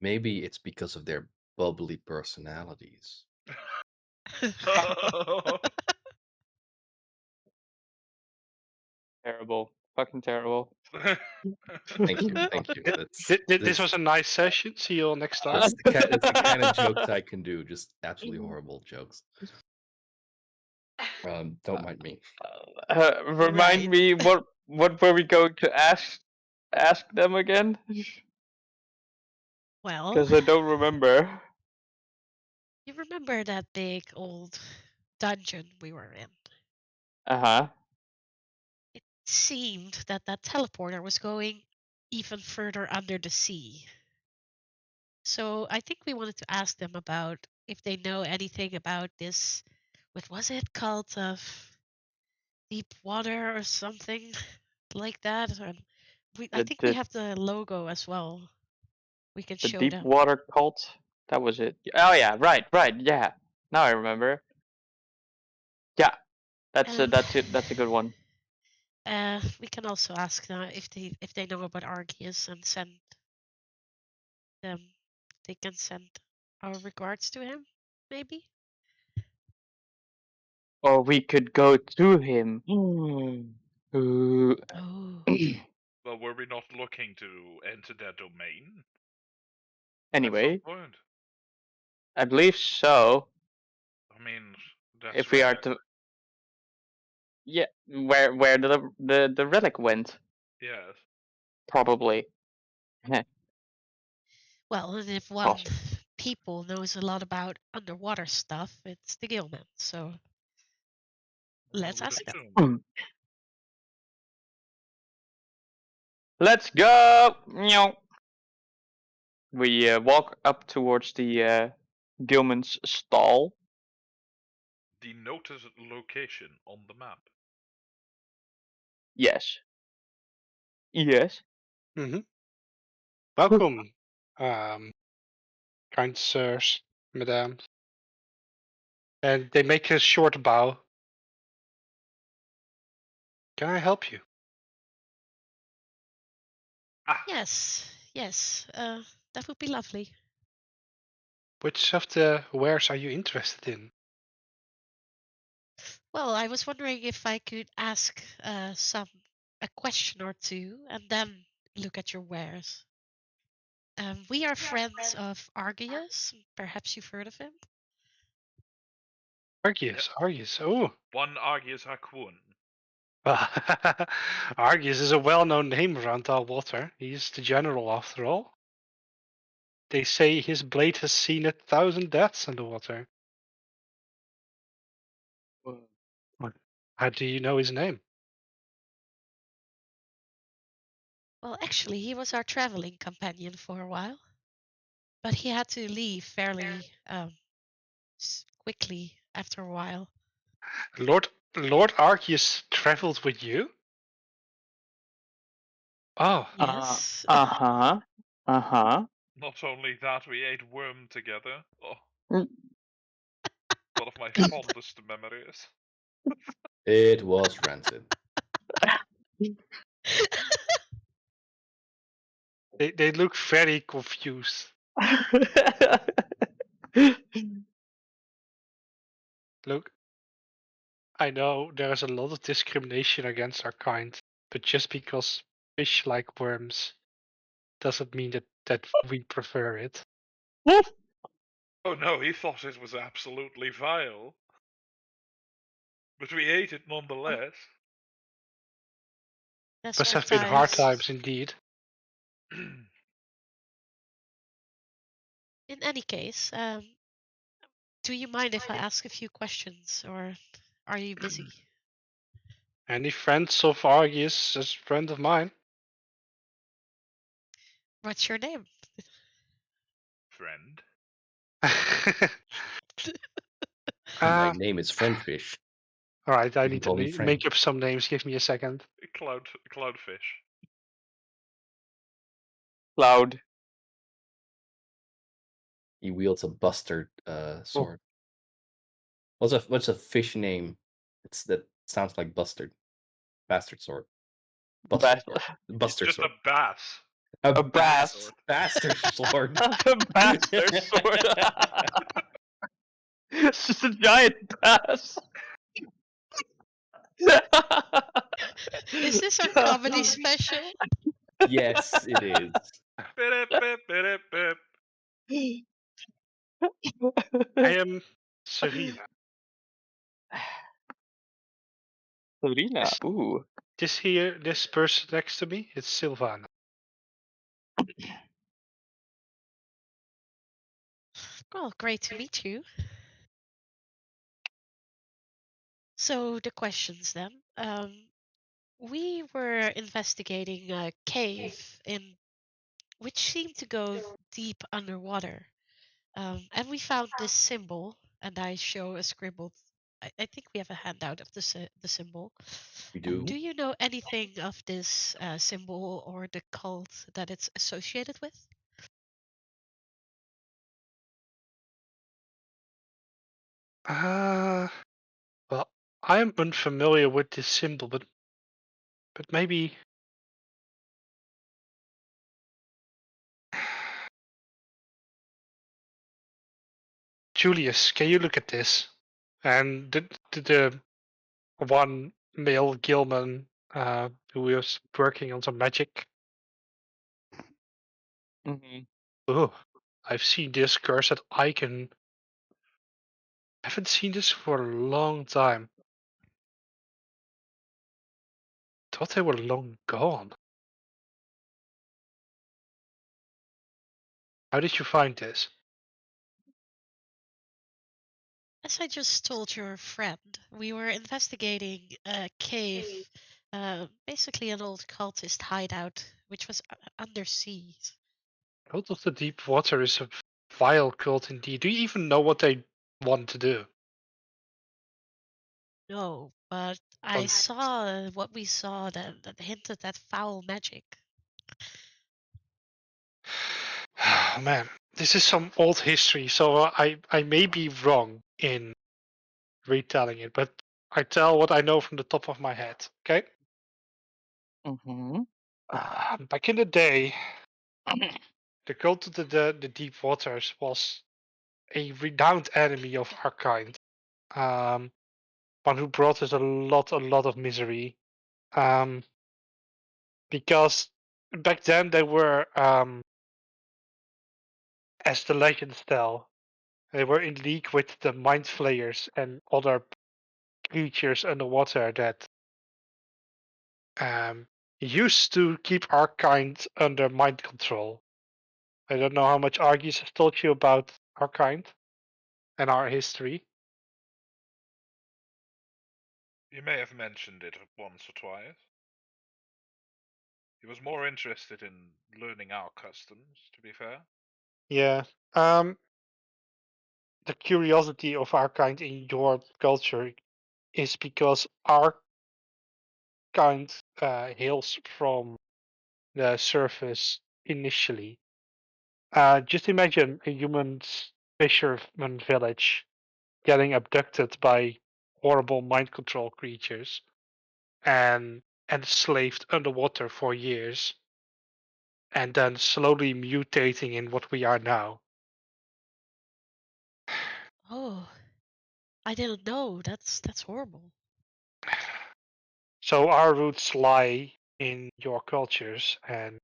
Maybe it's because of their bubbly personalities. Terrible. Fucking terrible. Thank you. This was a nice session. See you all next time. That's the kind of jokes I can do. Just absolutely horrible jokes. Don't mind me. Remind Right. me, what were we going to ask them again? Well, Because I don't remember. you remember that big old dungeon we were in? Uh-huh. It seemed that that teleporter was going even further under the sea. So I think we wanted to ask them about if they know anything about this. What was it called? Deep water or something like that. And I The think we the, have the logo as well. We can the show deep them. water cult. That was it. Oh yeah, right, yeah. Now I remember. Yeah, that's Um, a good one. we can also ask them if they know about Arceus and send them. They can send our regards to him, maybe. Or we could go to him. Ooh. Oh, Well, were we not looking to enter their domain at some Anyway, point? I believe so. I mean, that's If we where are to, yeah, where the relic went, yes. probably. well, and if one Possible. people knows a lot about underwater stuff, it's the Gilman. So I let's would ask them. assume. Let's go. Meow. We walk up towards the Gilman's stall. The noted location on the map. Yes. Yes. Welcome, kind sirs, madams. And they make a short bow. Can I help you? Ah, Yes, yes, that would be lovely. Which of the wares are you interested in? Well, I was wondering if I could ask a question or two and then look at your wares. We are friends of Argeus. Perhaps you've heard of him. Argus. Oh, one Arceus Hakun. Argus is a well-known name around our water. He's the general, after all. They say his blade has seen 1,000 deaths underwater. How do you know his name? Well, actually, he was our traveling companion for a while, but he had to leave fairly quickly after a while. Lord Arceus traveled with you? Oh, Yes. Uh-huh. Not only that, we ate worm together. Oh, Mm. one of my fondest memories. It was rancid. they look very confused. Look, I know there is a lot of discrimination against our kind, but just because fish like worms doesn't mean that we prefer it. Oh no, he thought it was absolutely vile. But we ate it nonetheless. That's Must have been hard sometimes. times indeed. In any case, do you mind if I ask a few questions, or are you busy? Any friends of Argus is a friend of mine. What's your name? Friend. My name is Friendfish. All right, I You can need to call me friend. make up some names. Give me a second. Cloudfish. Cloud. He wields a bustard sword. What's a fish name? That sounds like bastard. Bastard sword. Bustard Bast- sword. He's Bustard just sword. a bass. A bass. sword. bastard sword. A bastard sword. It's just a giant bass. Is this our comedy special? Yes, it is. Bip, bip, bip, bip. I am Serena. Serena. Yes. Ooh. This person next to me, it's Sylvana. Well, great to meet you. So the questions then. We were investigating a cave in which seemed to go deep underwater. And we found this symbol, and I show a scribbled. I think we have a handout of the symbol. We do. Do you know anything of this symbol or the cult that it's associated with? Well, I am unfamiliar with this symbol, but maybe. Julius, can you look at this? And the one male Gilman who was working on some magic. Mm-hmm. Oh, I've seen this cursed icon. I haven't seen this for a long time. Thought they were long gone. How did you find this? As I just told your friend, we were investigating a cave, basically an old cultist hideout, which was undersea. Cult of the Deep Water is a vile cult indeed. Do you even know what they want to do? No, but I saw what we saw that hinted at foul magic. Oh, man, this is some old history, so I may be wrong in retelling it, but I tell what I know from the top of my head. Okay. Mm-hmm. Back in the day, the cult of the Deep Waters was a renowned enemy of our kind. One who brought us a lot of misery. Um, because back then they were, as the legends tell, they were in league with the mind flayers and other creatures underwater that used to keep our kind under mind control. I don't know how much Argus has told you about our kind and our history. You may have mentioned it once or twice. He was more interested in learning our customs, to be fair. Yeah. The curiosity of our kind in your culture is because our kind hails from the surface initially. Just imagine a human fisherman village getting abducted by horrible mind control creatures and enslaved underwater for years, and then slowly mutating in what we are now. Oh, I didn't know. That's horrible. So our roots lie in your cultures and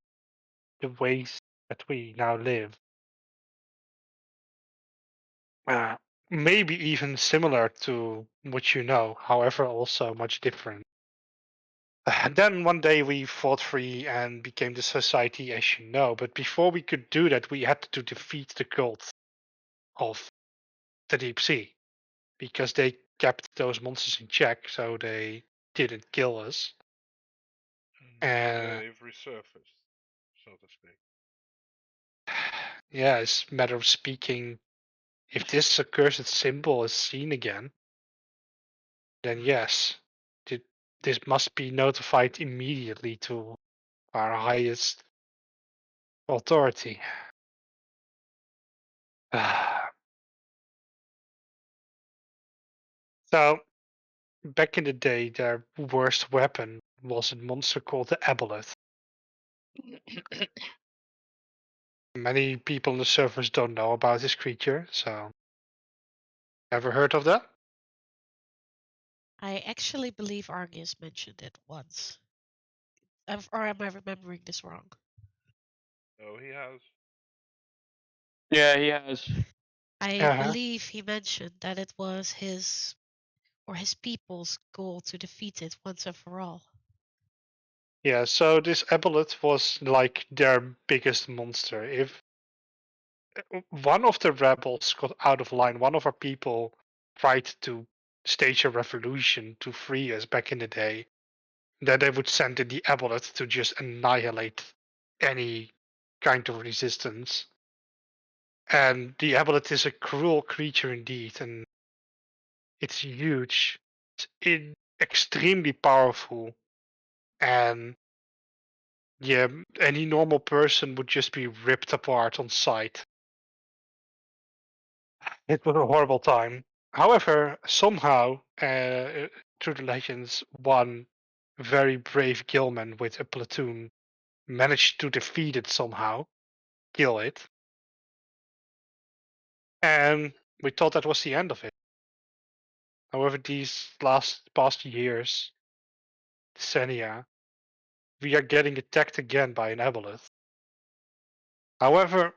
the ways that we now live. Uh, Maybe even similar to what you know, however, also much different. And then one day we fought free and became the society as you know. But before we could do that, we had to defeat the cult of the deep sea because they kept those monsters in check, so they didn't kill us. And They've resurfaced, so to speak. yeah, it's a matter of speaking. If this accursed symbol is seen again, then yes, this must be notified immediately to our highest authority. So, back in the day, their worst weapon was a monster called the aboleth. Many people on the servers don't know about this creature, so ever heard of that? I actually believe Argus mentioned it once. Or am I remembering this wrong? Oh, he has. Yeah, he has. I Uh-huh. believe he mentioned that it was his or his people's goal to defeat it once and for all. Yeah, so this aboleth was like their biggest monster. If one of the rebels got out of line, one of our people tried to stage a revolution to free us back in the day, then they would send in the aboleth to just annihilate any kind of resistance. And the aboleth is a cruel creature indeed, and it's huge. It's extremely powerful, and yeah, any normal person would just be ripped apart on sight. It was a horrible time. However, somehow, through the legends, one very brave gillman with a platoon managed to defeat it somehow, kill it, and we thought that was the end of it. However, these past years, decennia, we are getting attacked again by an aboleth. However,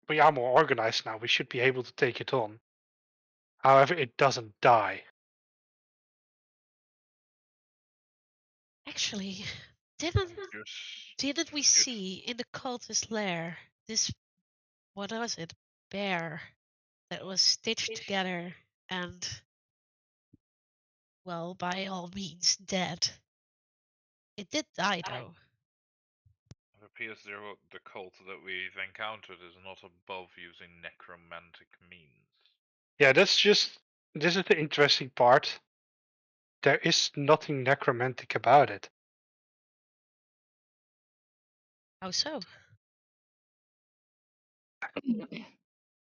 we are more organized now. We should be able to take it on. However, it doesn't die. Actually, didn't Just, didn't we just get see in the cultist lair this, what was it, bear that was stitched together and, well, by all means dead? It did die though. It appears the cult that we've encountered is not above using necromantic means. Yeah, this is the interesting part. There is nothing necromantic about it. How so?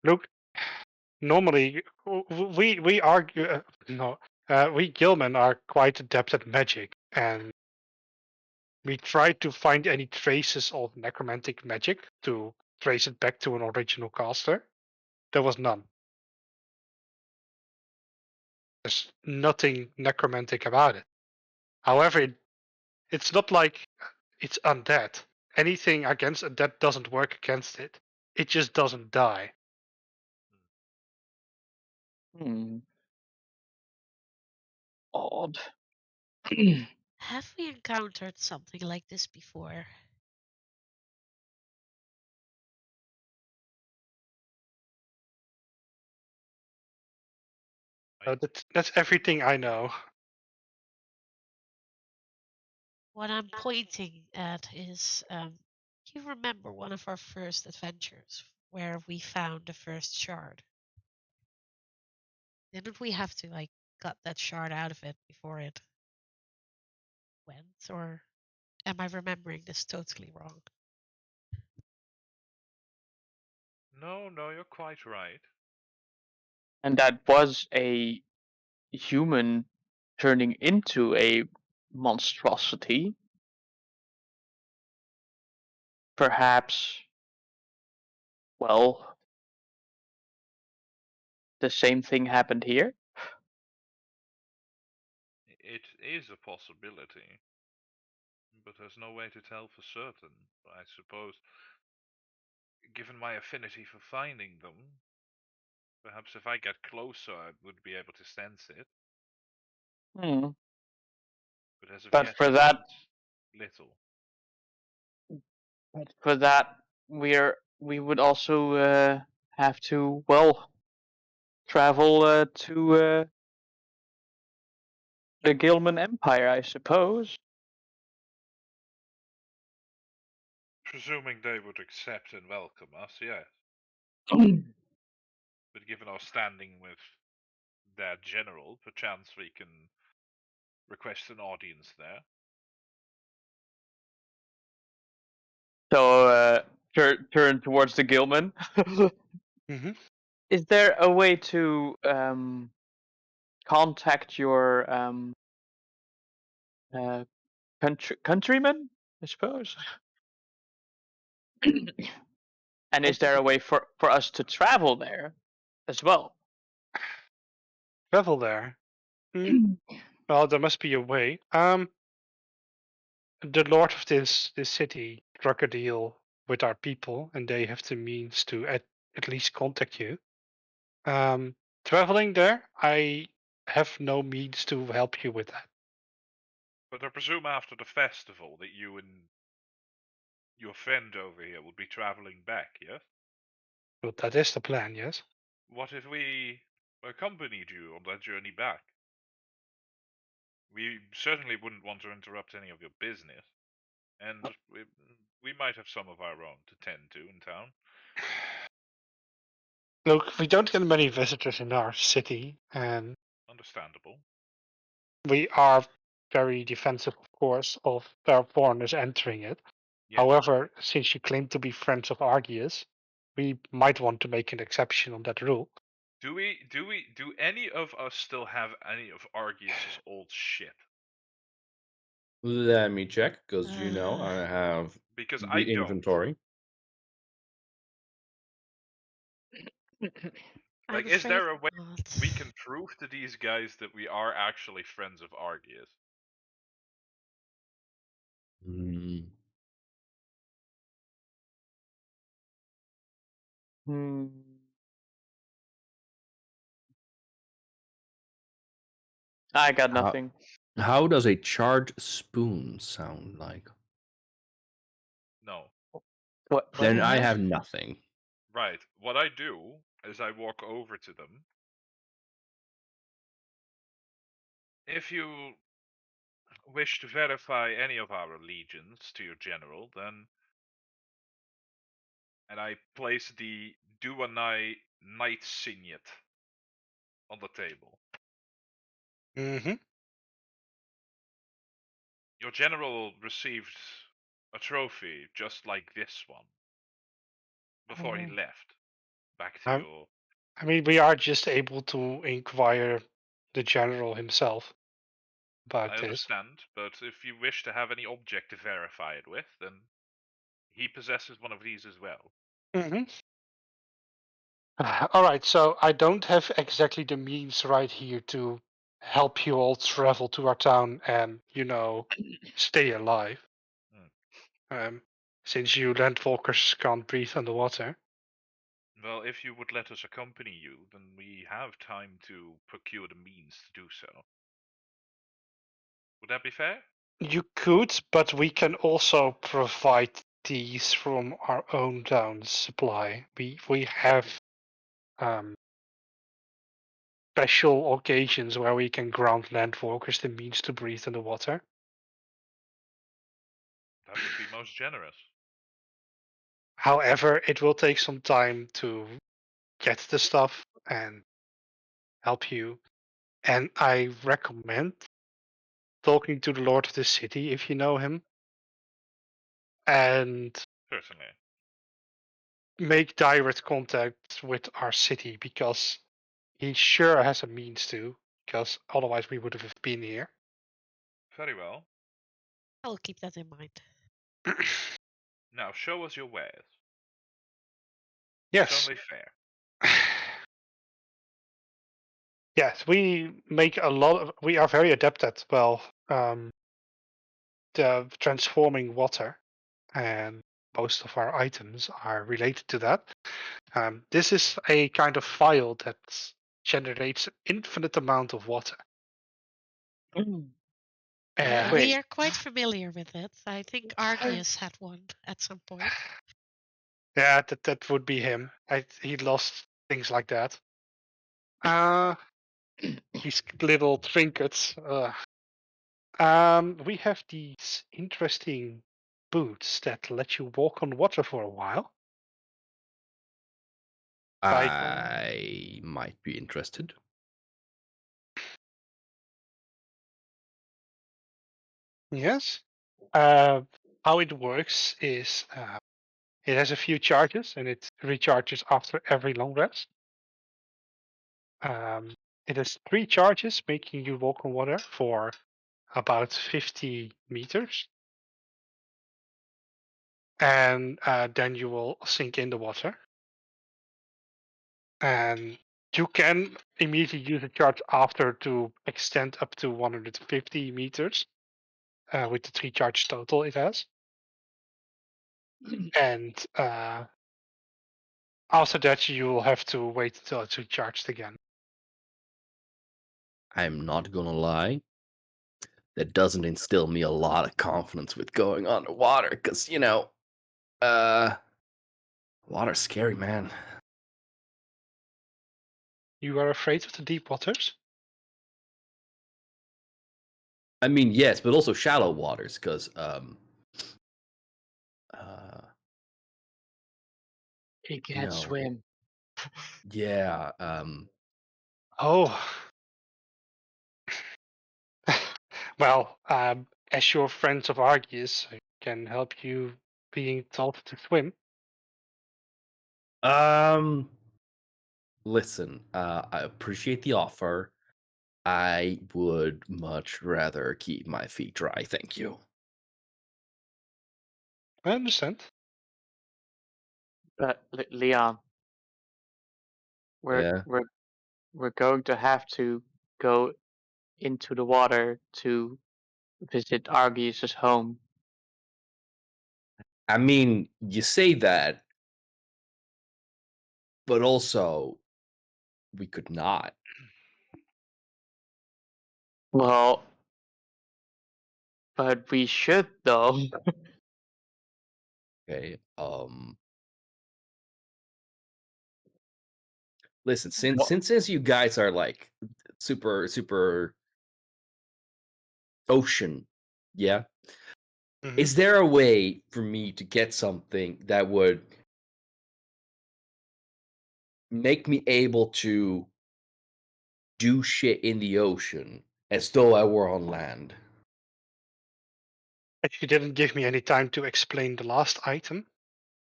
Look, normally we argue no we gillmen are quite adept at magic, and we tried to find any traces of necromantic magic to trace it back to an original caster. There was none. There's nothing necromantic about it. However, it's not like it's undead. Anything against undead doesn't work against it. It just doesn't die. Hmm. Odd. Have we encountered something like this before? That's everything I know. What I'm pointing at is, you remember one of our first adventures where we found the first shard? Didn't we have to like cut that shard out of it before it went? Or am I remembering this totally wrong? No, you're quite right. And that was a human turning into a monstrosity. Perhaps, well, the same thing happened here. It is a possibility, but there's no way to tell for certain. I suppose, given my affinity for finding them, perhaps if I get closer, I would be able to sense it. Hmm. But as of But yet, for we that, found little. we would also have to, well, travel to the Gilman Empire, I suppose. Presuming they would accept and welcome us, yes. But given our standing with their general, perchance we can request an audience there. So turn towards the Gilman. Hmm. Is there a way to contact your countrymen? I suppose. And is there a way for us to travel there as well? Travel there. Well, there must be a way. The lord of this city struck a deal with our people, and they have the means to at least contact you. Traveling there, I have no means to help you with that. But I presume after the festival that you and your friend over here will be traveling back, yes? But that is the plan, yes. What if we accompanied you on that journey back? We certainly wouldn't want to interrupt any of your business, and we might have some of our own to tend to in town. Look, we don't get many visitors in our city, and Understandable. we are very defensive, of course, of our foreigners entering it. Yes. However, since you claim to be friends of Argius, we might want to make an exception on that rule. Do any of us still have any of Argius's old shit? Let me check, because I have Because the I don't. inventory. I'm Is there a afraid way not. we can prove to these guys that we are actually friends of Argius? Hmm. I got nothing. How does a charred spoon sound like? No. What? Then I Yeah. have nothing. Right. What I do is I walk over to them. If you wish to verify any of our allegiance to your general, then... And I place the Duanai Knight Signet on the table. Mm-hmm. Your general received a trophy just like this one before he left. Back to your... I mean, we are just able to inquire the general himself about I this. understand, but if you wish to have any object to verify it with, then he possesses one of these as well. Mm-hmm. All right, so I don't have exactly the means right here to help you all travel to our town and, stay alive. Since you landwalkers can't breathe underwater. Well, if you would let us accompany you, then we have time to procure the means to do so. Would that be fair? You could, but we can also provide these from our own town supply. We have special occasions where we can grant landwalkers the means to breathe underwater. That would be most generous. However, it will take some time to get the stuff and help you. And I recommend talking to the Lord of the City if you know him. And Certainly. make direct contact with our city because he sure has a means to, because otherwise we would have been here. Very well. I'll keep that in mind. Now, show us your wares. Yes. It's only fair. Yes, we make a lot of. We are very adept at the transforming water, and most of our items are related to that. This is a kind of vial that generates an infinite amount of water. And We are quite familiar with it. I think Argius had one at some point. yeah, that would be him. He lost things like that. These little trinkets. We have these interesting boots that let you walk on water for a while. I might be interested. Yes. How it works is it has a few charges and it recharges after every long rest. It has 3 charges, making you walk on water for about 50 meters. and then you will sink in the water. And you can immediately use a charge after to extend up to 150 meters with the 3 charge total it has. And after that, you will have to wait until it's recharged again. I'm not gonna lie. That doesn't instill me a lot of confidence with going underwater, because water's scary, man. You are afraid of the deep waters? I mean, yes, but also shallow waters, because He you can't know, swim. yeah, Oh. Well, as your friends of Arceus, I can help you being taught to swim. listen, I appreciate the offer. I would much rather keep my feet dry, thank you. I understand. But Leon, we're Yeah. we're we're going to have to go into the water to visit Argius's home. I mean, you say that, but also we could not. Well, but we should though. Okay. Listen, What? since you guys are like super ocean, yeah. Mhm. Is there a way for me to get something that would make me able to do shit in the ocean as though I were on land? If you didn't give me any time to explain the last item,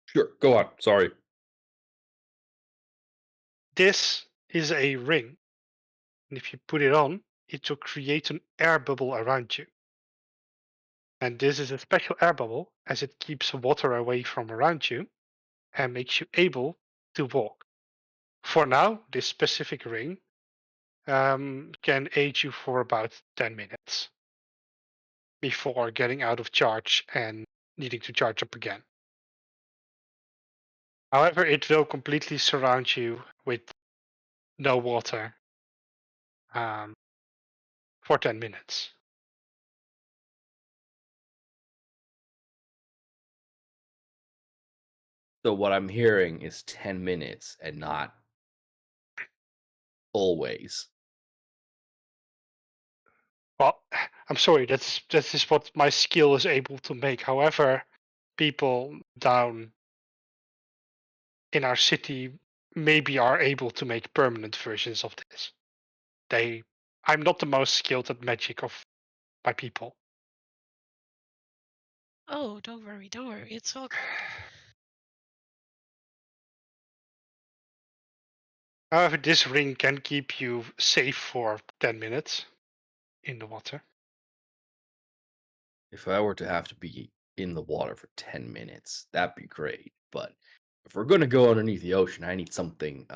Sure, go on. Sorry. this is a ring. And if you put it on, it will create an air bubble around you. And this is a special air bubble as it keeps water away from around you and makes you able to walk. For now, this specific ring can aid you for about 10 minutes before getting out of charge and needing to charge up again. However, it will completely surround you with no water um, for 10 minutes. So what I'm hearing is 10 minutes and not always. Well, I'm sorry, that is what my skill is able to make. However, people down in our city maybe are able to make permanent versions of this. I'm not the most skilled at magic of my people. Oh, don't worry, don't worry. It's all good. However, this ring can keep you safe for 10 minutes in the water. If I were to have to be in the water for 10 minutes, that'd be great. But if we're gonna go underneath the ocean, I need something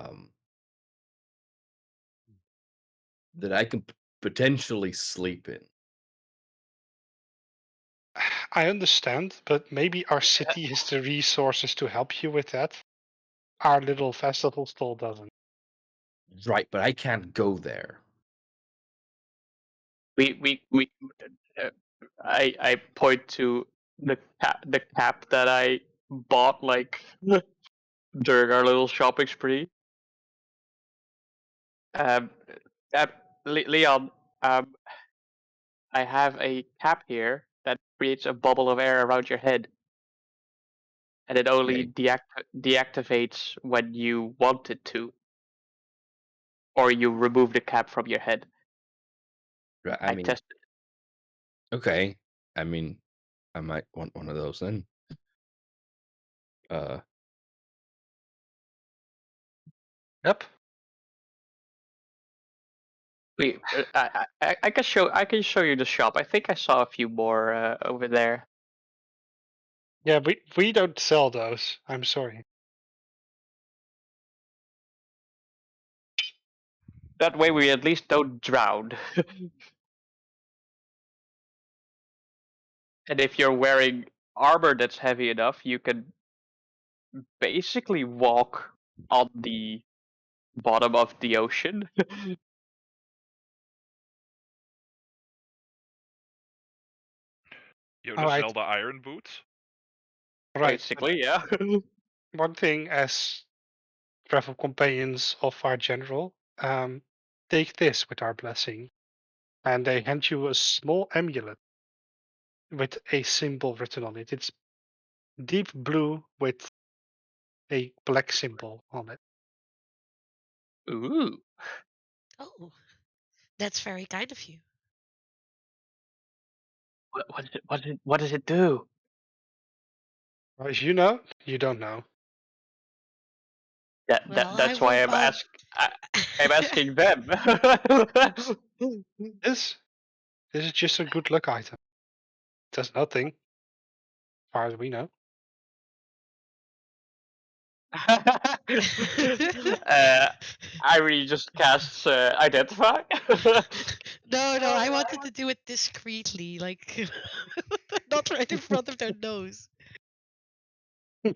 that I can potentially sleep in. I understand, but maybe our city has the resources to help you with that. Our little festival stall doesn't. Right, but I can't go there. We uh, I point to the cap that I bought like during our little shopping spree. Um, uh, Leon, um, I have a cap here that creates a bubble of air around your head, and it only Okay. deactivates when you want it to, or you remove the cap from your head. I I mean, tested. okay. I mean, I might want one of those then. Yep. I can show you the shop. I think I saw a few more over there. Yeah, we don't sell those. I'm sorry. That way we at least don't drown. And if you're wearing armor that's heavy enough, you can basically walk on the bottom of the ocean. You All just right, sell the iron boots? right. Basically, yeah. One thing as travel companions of our general, take this with our blessing, and they hand you a small amulet with a symbol written on it. It's deep blue with a black symbol on it. Ooh. Oh, that's very kind of you. What does it do? Well, as you know, you don't know. Well, I That's why will. I'm asking them. This this is just a good luck item. It does nothing, as far as we know. I really just cast identify. No, no, I wanted to do it discreetly, like not right in front of their nose.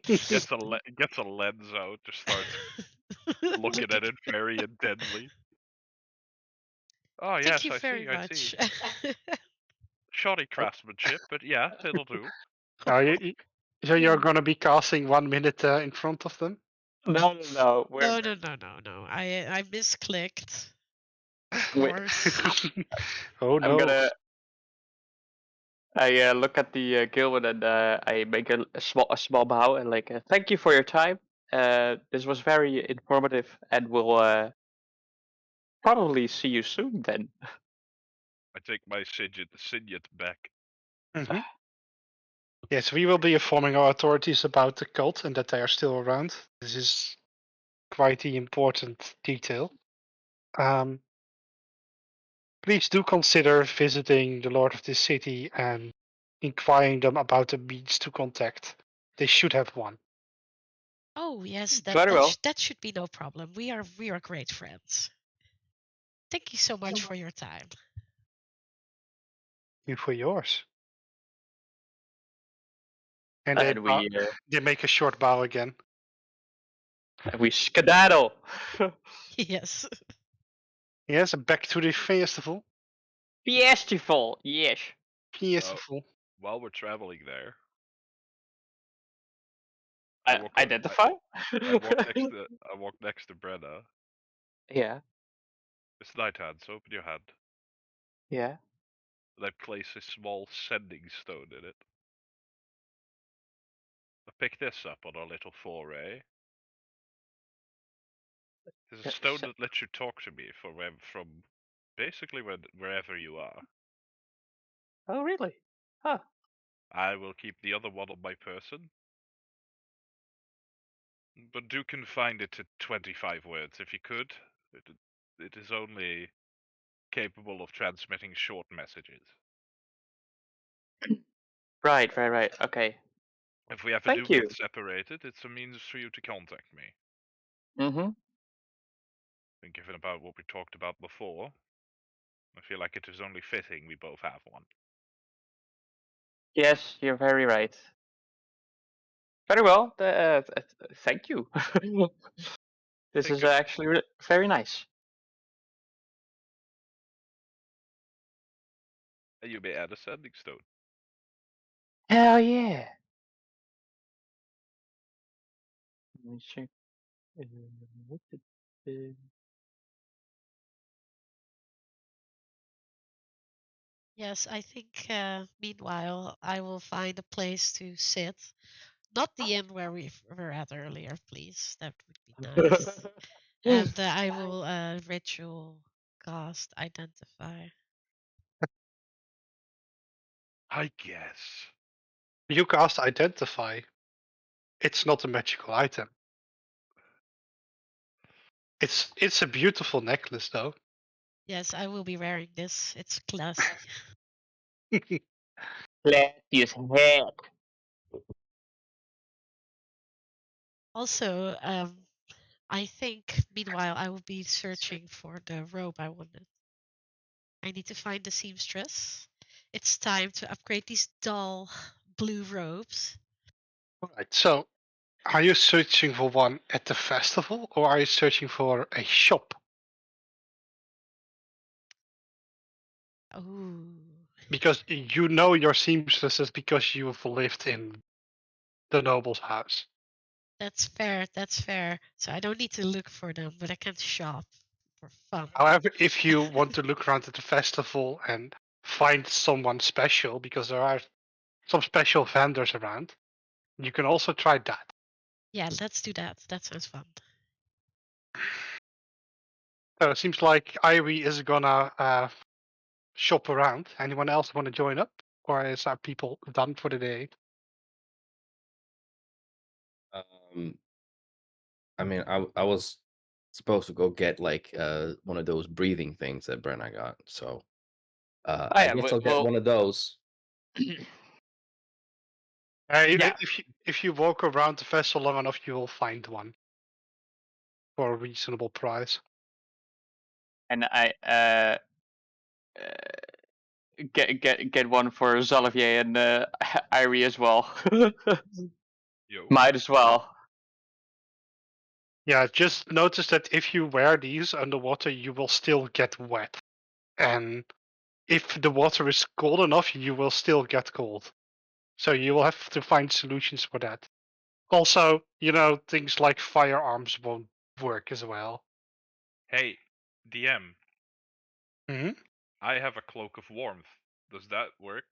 Gets a lens out, just starts looking at it very intently. Oh Thank yes, you I very see, I see. much. Shoddy craftsmanship, but yeah, it'll do. Now, so you're gonna be casting 1 minute in front of them. No. No, no, no, no, no. I misclicked. Of We- course. Oh I'm no! gonna. I look at the Gilman and I make a small bow and like thank you for your time. This was very informative, and we'll probably see you soon then. I take my signet back. Mhm. Yes, we will be informing our authorities about the cult and that they are still around. This is quite the important detail. Um, please do consider visiting the Lord of this city and inquiring them about the means to contact. They should have one. Oh yes, Very well. that should be no problem. We are great friends. Thank you so much for your time. You for yours. And And they make a short bow again. we skedaddle. Yes. Yes, and back to the festival. Festival, yes. Festival. While we're traveling there, I walk Identify. I walk next to Brenna. Yeah, It's night hand, so open your hand. yeah. And I place a small sending stone in it. I pick this up on our little foray. There's a stone that lets you talk to me from basically wherever you are. Oh, really? Huh. I will keep the other one on my person, but do confine it to 25 words if you could. It is only capable of transmitting short messages. Right. Okay. If we ever do Thank you. get separated, it's a means for you to contact me. Mm-hmm. And given about what we talked about before, I feel like it is only fitting we both have one. Yes, you're very right. Very well. Thank you. This Think is of, actually very nice. you may add a sending stone. Hell yeah. Let me check. What the- Yes, I think meanwhile I will find a place to sit. Not the inn where we were at earlier, please. That would be nice. And I will ritual cast identify. I guess. You cast identify. It's not a magical item. It's a beautiful necklace though. Yes, I will be wearing this. It's classy. Let's use head. Also, I think meanwhile I will be searching for the robe I wanted. I need to find the seamstress. It's time to upgrade these dull blue robes. Alright, so are you searching for one at the festival or are you searching for a shop? Oh, Because you know your seamstresses because you've lived in the noble's house. that's fair. That's fair. So I don't need to look for them, but I can shop for fun. However, if you want to look around at the festival and find someone special, because there are some special vendors around, you can also try that. Yeah, let's do that. That sounds fun. So it seems like Irie is gonna shop around. Anyone else want to join up, or is our people done for the day? Um, I mean, I was supposed to go get like one of those breathing things that Brenna got, so Oh, I yeah, guess I'll get one of those. Yeah. If you walk around the festival long enough, you will find one for a reasonable price. And I get one for Zalavier and Irie as well. Yo. Might as well. Yeah, just notice that if you wear these underwater, you will still get wet, and if the water is cold enough, you will still get cold. So you will have to find solutions for that. Also, things like firearms won't work as well. Hey, DM. Hmm. I have a cloak of warmth. Does that work?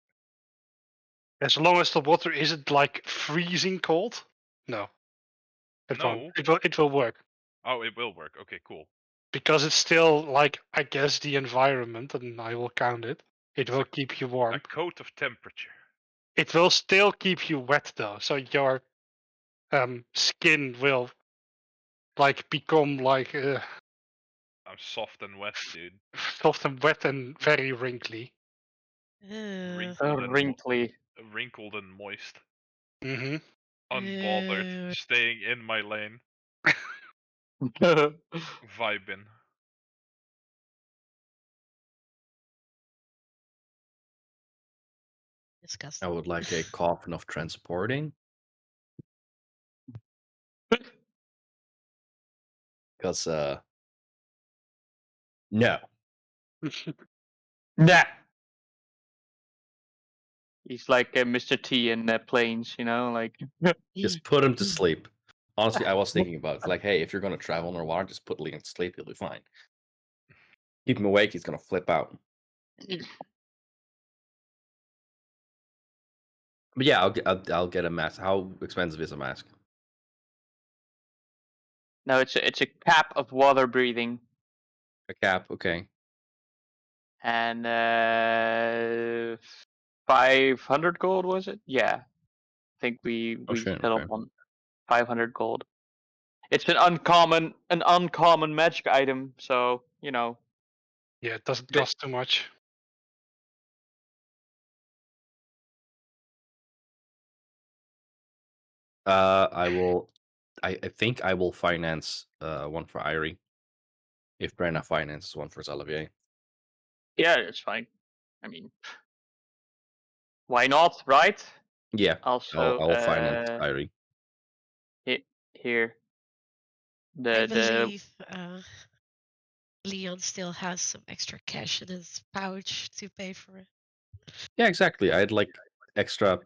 As long as the water isn't like freezing cold, no, it won't. No. It will work Oh, it will work. Okay, cool. because it's still like, I guess, the environment, and I will count it. It will a- keep you A warm. coat of temperature. It will still keep you wet though, so your skin will like become like I'm soft and wet, dude. soft and wet and very wrinkly. Wrinkled and Wrinkly. wrinkled and moist. Hmm. Unbothered, staying in my lane, vibing. Disgusting. I would like a coffin of transporting. Because no. Nah. He's like Mr. T in planes, like. Just put him to sleep. Honestly, I was thinking about it. Like, hey, if you're gonna travel underwater, just put Leon to sleep, he'll be fine. Keep him awake, he's gonna flip out. But yeah, I'll get a mask. How expensive is a mask? No, it's a cap of water breathing, A cap, okay. and 500 gold was it? Yeah, I think we Oh shit, settled okay. on 500 gold. It's an uncommon magic item, so Yeah, it doesn't Bit- cost too much. I think I will finance one for Irie. If Brenna finances one for Zalavier. yeah, it's fine. I mean, why not, right? Yeah, Also, I'll finance Irie. here I the believe Leon still has some extra cash in his pouch to pay for it. Yeah, exactly. I had like extra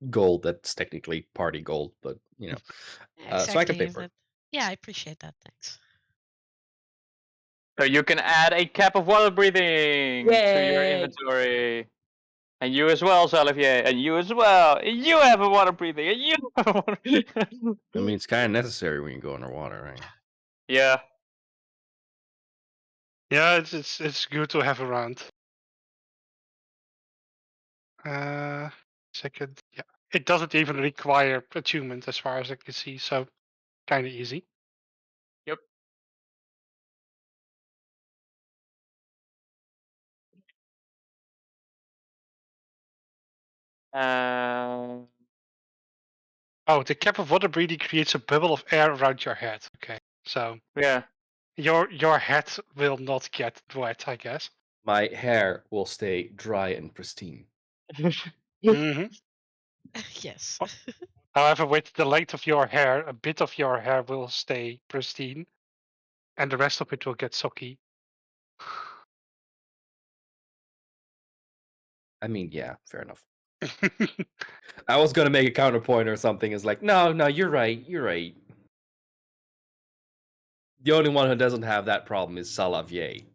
gold that's technically party gold, but Yeah, so I can exactly. pay for it. Yeah, I appreciate that. Thanks. So you can add a cap of water breathing to your Yay! inventory. And you as well, Xalavier. And you as well. And you have a water breathing. And you have a water breathing. I mean, it's kind of necessary when you go underwater, right? Yeah. Yeah, it's good to have around. Second, yeah, it doesn't even require attunement as far as I can see, so kind of easy. Yep. Uh, Oh, the cap of water breathing creates a bubble of air around your head. Okay, so Yeah. your head will not get wet, I guess. My hair will stay dry and pristine. hmm Yes. However, with the length of your hair, a bit of your hair will stay pristine, and the rest of it will get soggy. I mean, yeah, fair enough. I was gonna make a counterpoint or something. It's like, no, you're right. You're right. The only one who doesn't have that problem is Salavier.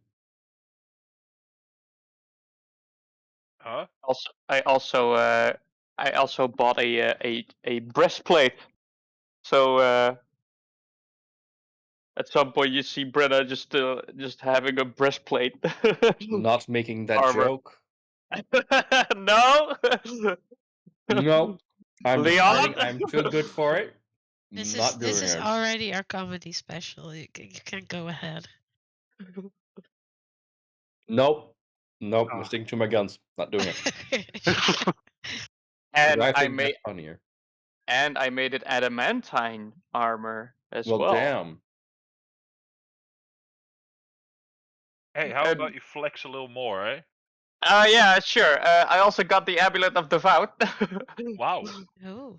Huh? I also bought a breastplate. So at some point you see Brenna just having a breastplate. Not making that Armor. joke. No. No, I'm Leon. deciding I'm too good for it. This Not is doing it. already our comedy special. You can go ahead. Nope. Nope. I'm Oh. sticking to my guns. Not doing it. And I I think made that's funnier. it adamantine armor as Well, well. damn. Hey, how And- about you flex a little more, eh? Yeah, sure. I also got the amulet of devout. Wow. Oh.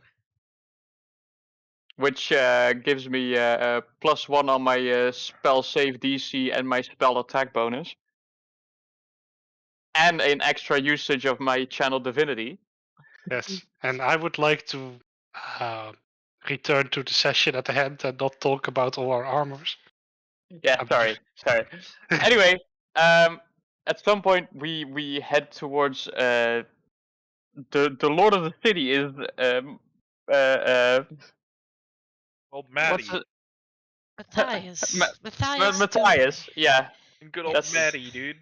Which gives me +1 on my spell save DC and my spell attack bonus. And an extra usage of my channel divinity. Yes, and I would like to return to the session at hand and not talk about all our armors. Yeah, sorry. Anyway, at some point we head towards the Lord of the City is Old what's Maddie. it? Matthias. Matthias, yeah, Good old That's- Maddie, dude.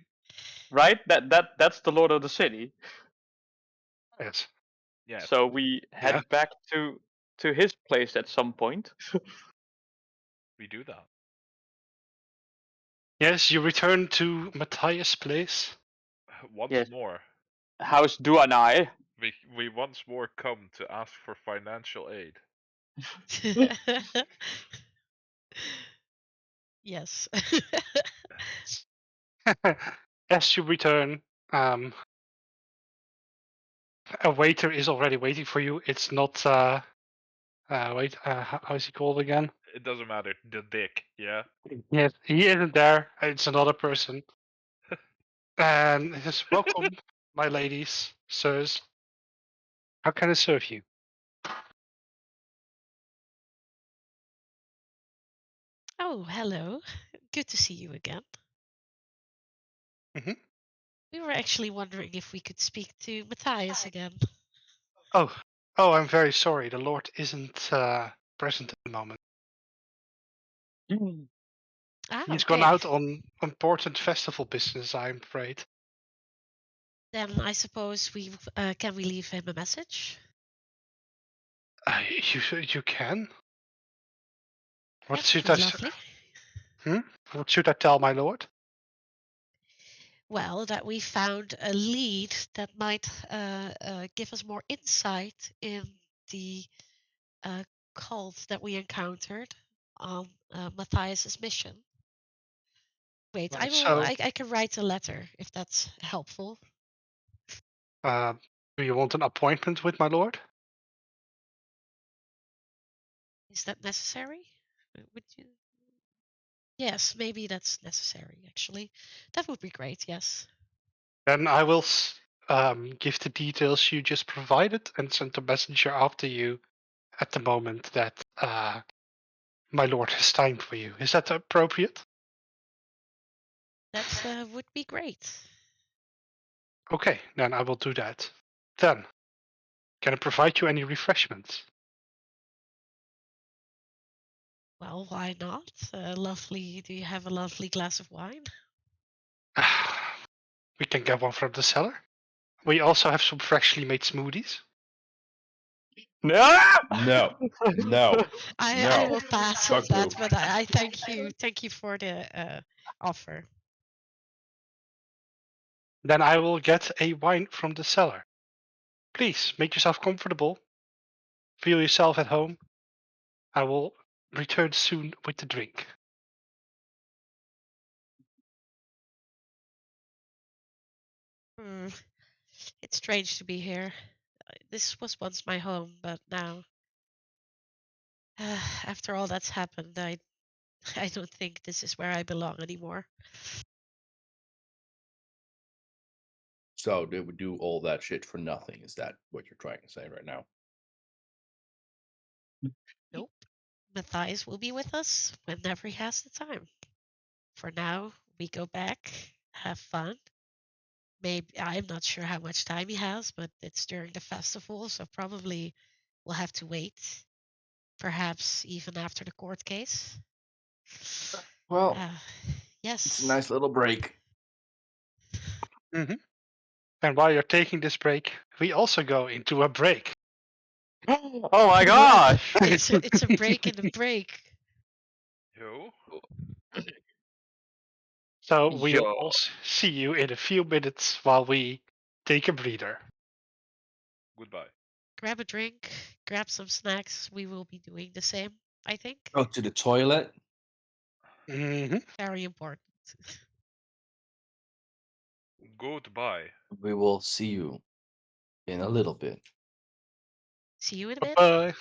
right. That's the Lord of the City. Yes. Yeah. So we head Yeah. back to his place at some point. We do that. Yes, you return to Matthias' place. Once Yes. more. House Duanai. We once more come to ask for financial aid. Yes. As you return, a waiter is already waiting for you. It's not how is he called again? It doesn't matter. The dick, yeah? Yes, he isn't there. It's another person. And he says, "Welcome, my ladies, sirs. How can I serve you?" Oh, hello. Good to see you again. Mhm. We were actually wondering if we could speak to Matthias again. Oh, I'm very sorry. The Lord isn't present at the moment. Ah, He's okay. gone out on important festival business, I'm afraid. Then I suppose can we leave him a message? You can. What That should would I be s- lovely. What should I tell my lord? Well, that we found a lead that might give us more insight in the cult that we encountered on Matthias's mission. Wait, Right, so, I can write a letter if that's helpful. do you want an appointment with my lord? Is that necessary? Would you? Yes, maybe that's necessary. Actually, that would be great. Yes. Then I will give the details you just provided and send a messenger after you at the moment that my lord has time for you. Is that appropriate? That would be great. Okay, then I will do that. Then, can I provide you any refreshments? Well, why not? Lovely. Do you have a lovely glass of wine? We can get one from the cellar. We also have some freshly made smoothies. No. No. No. I No. will pass on Fuck that, you. but I thank you. Thank you for the offer. Then I will get a wine from the cellar. Please make yourself comfortable. feel yourself at home. I will return soon with the drink. Hmm. It's strange to be here. This was once my home, but now, after all that's happened, I don't think this is where I belong anymore. So they would do all that shit for nothing. Is that what you're trying to say right now? Nope. Matthias will be with us whenever he has the time. For now, we go back, have fun. Maybe I'm not sure how much time he has, but it's during the festival, so probably we'll have to wait. Perhaps even after the court case. Well, Uh, it's a yes. nice little break. Mm-hmm. And while you're taking this break, we also go into a break. Oh my gosh! It's a break in the break. Yo. So we'll Yo. also see you in a few minutes while we take a breather. Goodbye. Grab a drink, grab some snacks. We will be doing the same, I think. Go to the toilet. Mm-hmm. Very important. Goodbye. We will see you in a little bit. See you in a bit. Bye.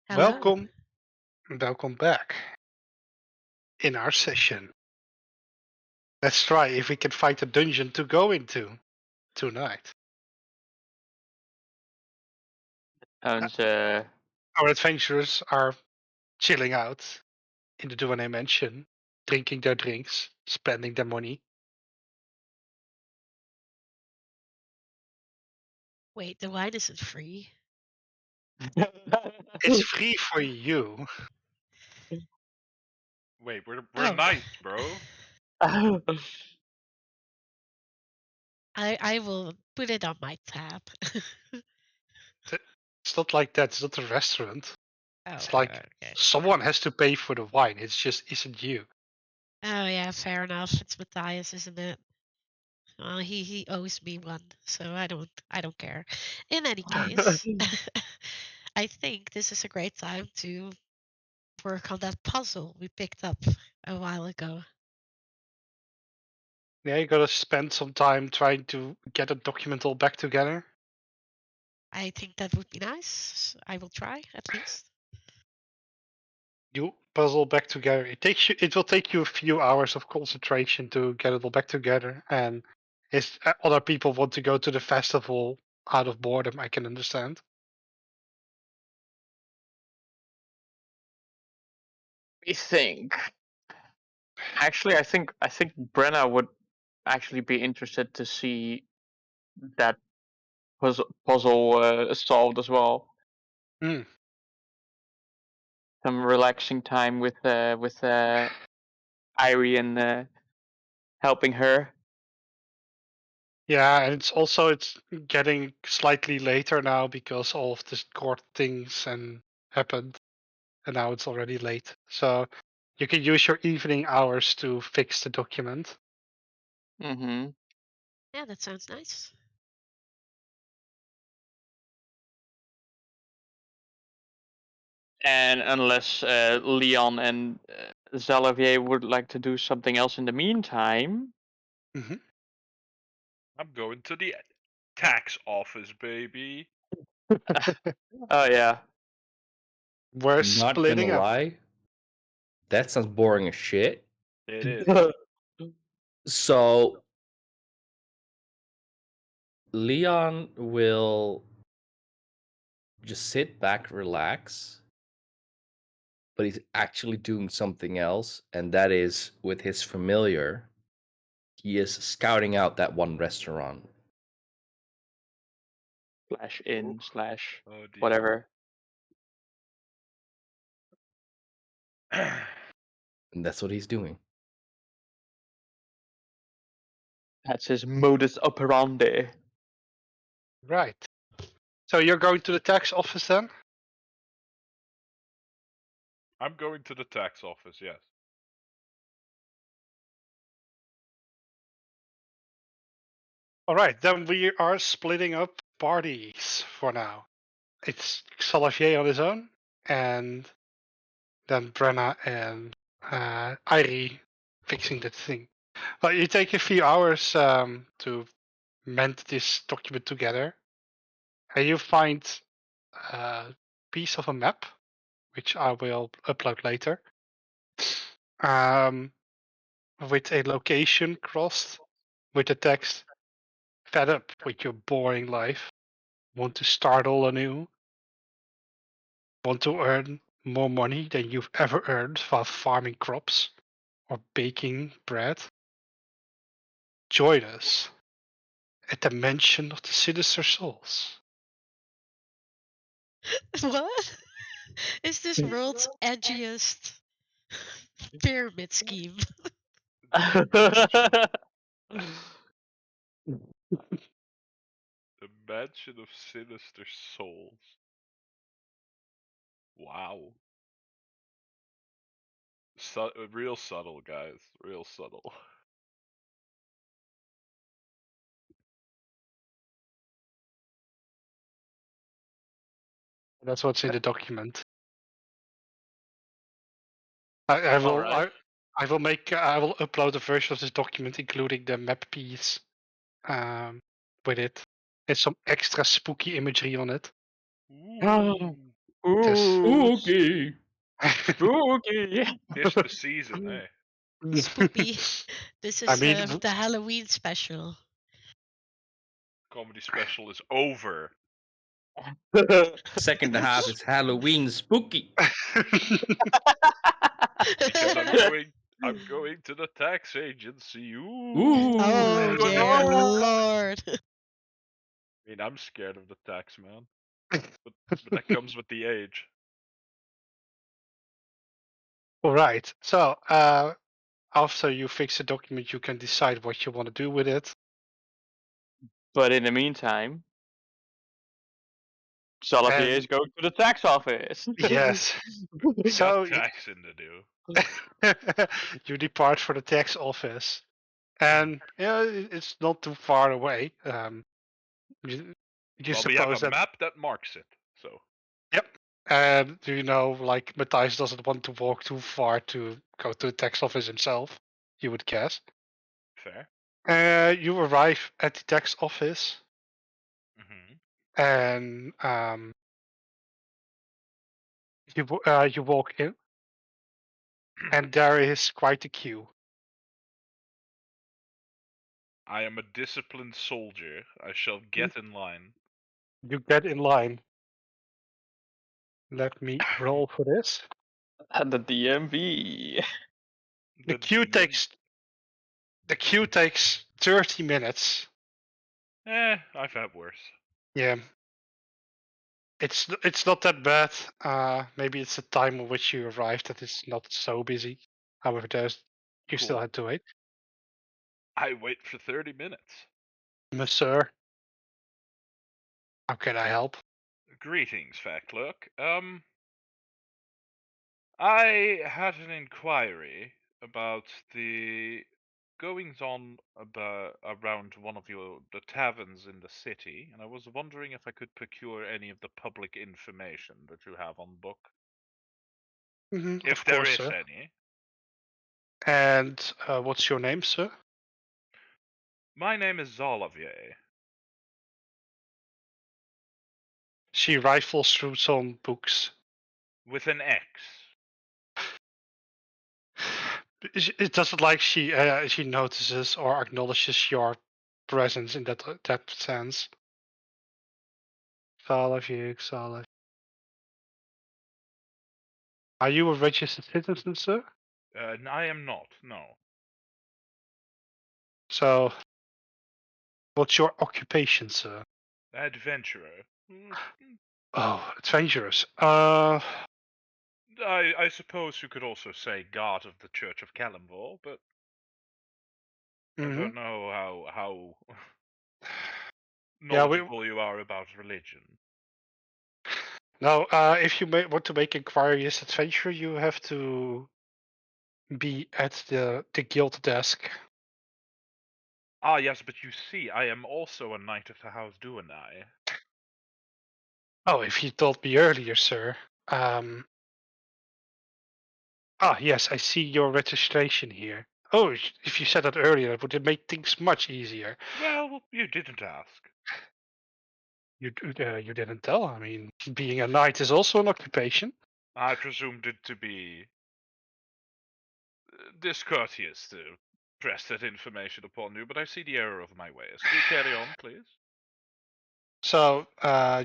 Hello. Welcome back in our session. Let's try if we can find a dungeon to go into tonight. Sounds Our adventurers are chilling out in the Duane mansion, drinking their drinks, spending their money. Wait, the wine isn't free. It's free for you. Wait, we're Oh. knights, bro. I will put it on my tab. It's not like that. It's not a restaurant. Oh, It's like okay. someone has to pay for the wine. It just isn't you. Oh yeah, fair enough. It's Matthias, isn't it? Well, he owes me one, so I don't care. In any case, I think this is a great time to work on that puzzle we picked up a while ago. Yeah, you gotta spend some time trying to get a document all back together. I think that would be nice. I will try at least. You puzzle back together. It will take you a few hours of concentration to get it all back together. And if other people want to go to the festival out of boredom, I can understand. We think. Actually, I think Brenna would actually be interested to see that puzzle solved as well. Hmm. Some relaxing time with Irie and helping her. Yeah, and it's getting slightly later now because all of the court things and happened, and now it's already late. So you can use your evening hours to fix the document. Mm-hmm. Yeah, that sounds nice. And unless Leon and Xalavier would like to do something else in the meantime. Hmm. I'm going to the tax office, baby. Oh yeah. We're Not gonna splitting up. lie, that sounds boring as shit. It is. So Leon will just sit back, relax, but he's actually doing something else, and that is with his familiar. He is scouting out that one restaurant. Slash in Oh, slash oh dear. whatever. And that's what he's doing. That's his modus operandi. Right. So you're going to the tax office then? I'm going to the tax office, yes. All right, then we are splitting up parties for now. It's Salavier on his own, and then Brenna and Irie fixing that thing. Well, you take a few hours to mend this document together, and you find a piece of a map, which I will upload later, with a location crossed with the text, "Fed up with your boring life. Want to start all anew? Want to earn more money than you've ever earned while farming crops or baking bread? Join us at the mansion of the sinister souls." What? Is this world's edgiest pyramid scheme? The Mansion of Sinister Souls. Wow. Real subtle, guys. Real subtle. That's what's in the document. I will Alright. I will make I will upload a version of this document including the map piece with it. It's some extra spooky imagery on it. Ooh. Ooh, Spooky. spooky. Tis the season, eh? Spoopy. This I is mean, the Halloween special. Comedy special is over. Second half is Halloween spooky. Because I'm going to the tax agency. Ooh. Oh Ooh. dear Lord. I mean, I'm scared of the tax man. But that comes with the age. All right. So after you fix the document, you can decide what you want to do with it. But in the meantime, Xalavier And- is going to the tax office. Yes. We So got taxing to do. you depart for the tax office, and yeah, it's not too far away. You, you Well, we have suppose a that. map that marks it. So Yep. And do you know, like Matthias doesn't want to walk too far to go to the tax office himself? You would guess. fair. You arrive at the tax office, Hmm. and you walk in, and there is quite a queue. I am a disciplined soldier. I shall get in line. You get in line. Let me roll for this. And the DMV. The queue takes 30 minutes. I've had worse. Yeah. It's not that bad. Maybe it's the time on which you arrived that is not so busy. However, you still Cool. had to wait. I wait for 30 minutes. Monsieur, how can I help? Greetings, Fat Clerk. I had an inquiry about the goings on around one of the taverns in the city, and I was wondering if I could procure any of the public information that you have on book, if Of there course, is sir. any. And what's your name, sir? My name is Zalavier. She rifles through some books. With an X. It doesn't like she notices or acknowledges your presence in that sense. Salav. Are you a registered citizen, sir? I am not, no. So, what's your occupation, sir? Adventurer. Oh, adventurous. I suppose you could also say guard of the Church of Kalimvor, but I mhm. don't know how Yeah, knowledgeable you are about religion. now, if you want to make inquiry as adventurer, you have to be at the guild desk. Ah, yes, but you see, I am also a knight of the House Duenai. Oh, if you told me earlier, sir. Yes, I see your registration here. Oh, if you said that earlier, it would have made things much easier. Well, you didn't ask. You didn't tell. I mean, being a knight is also an occupation. I presumed it to be discourteous to press that information upon you, but I see the error of my ways. Do carry on, please. So,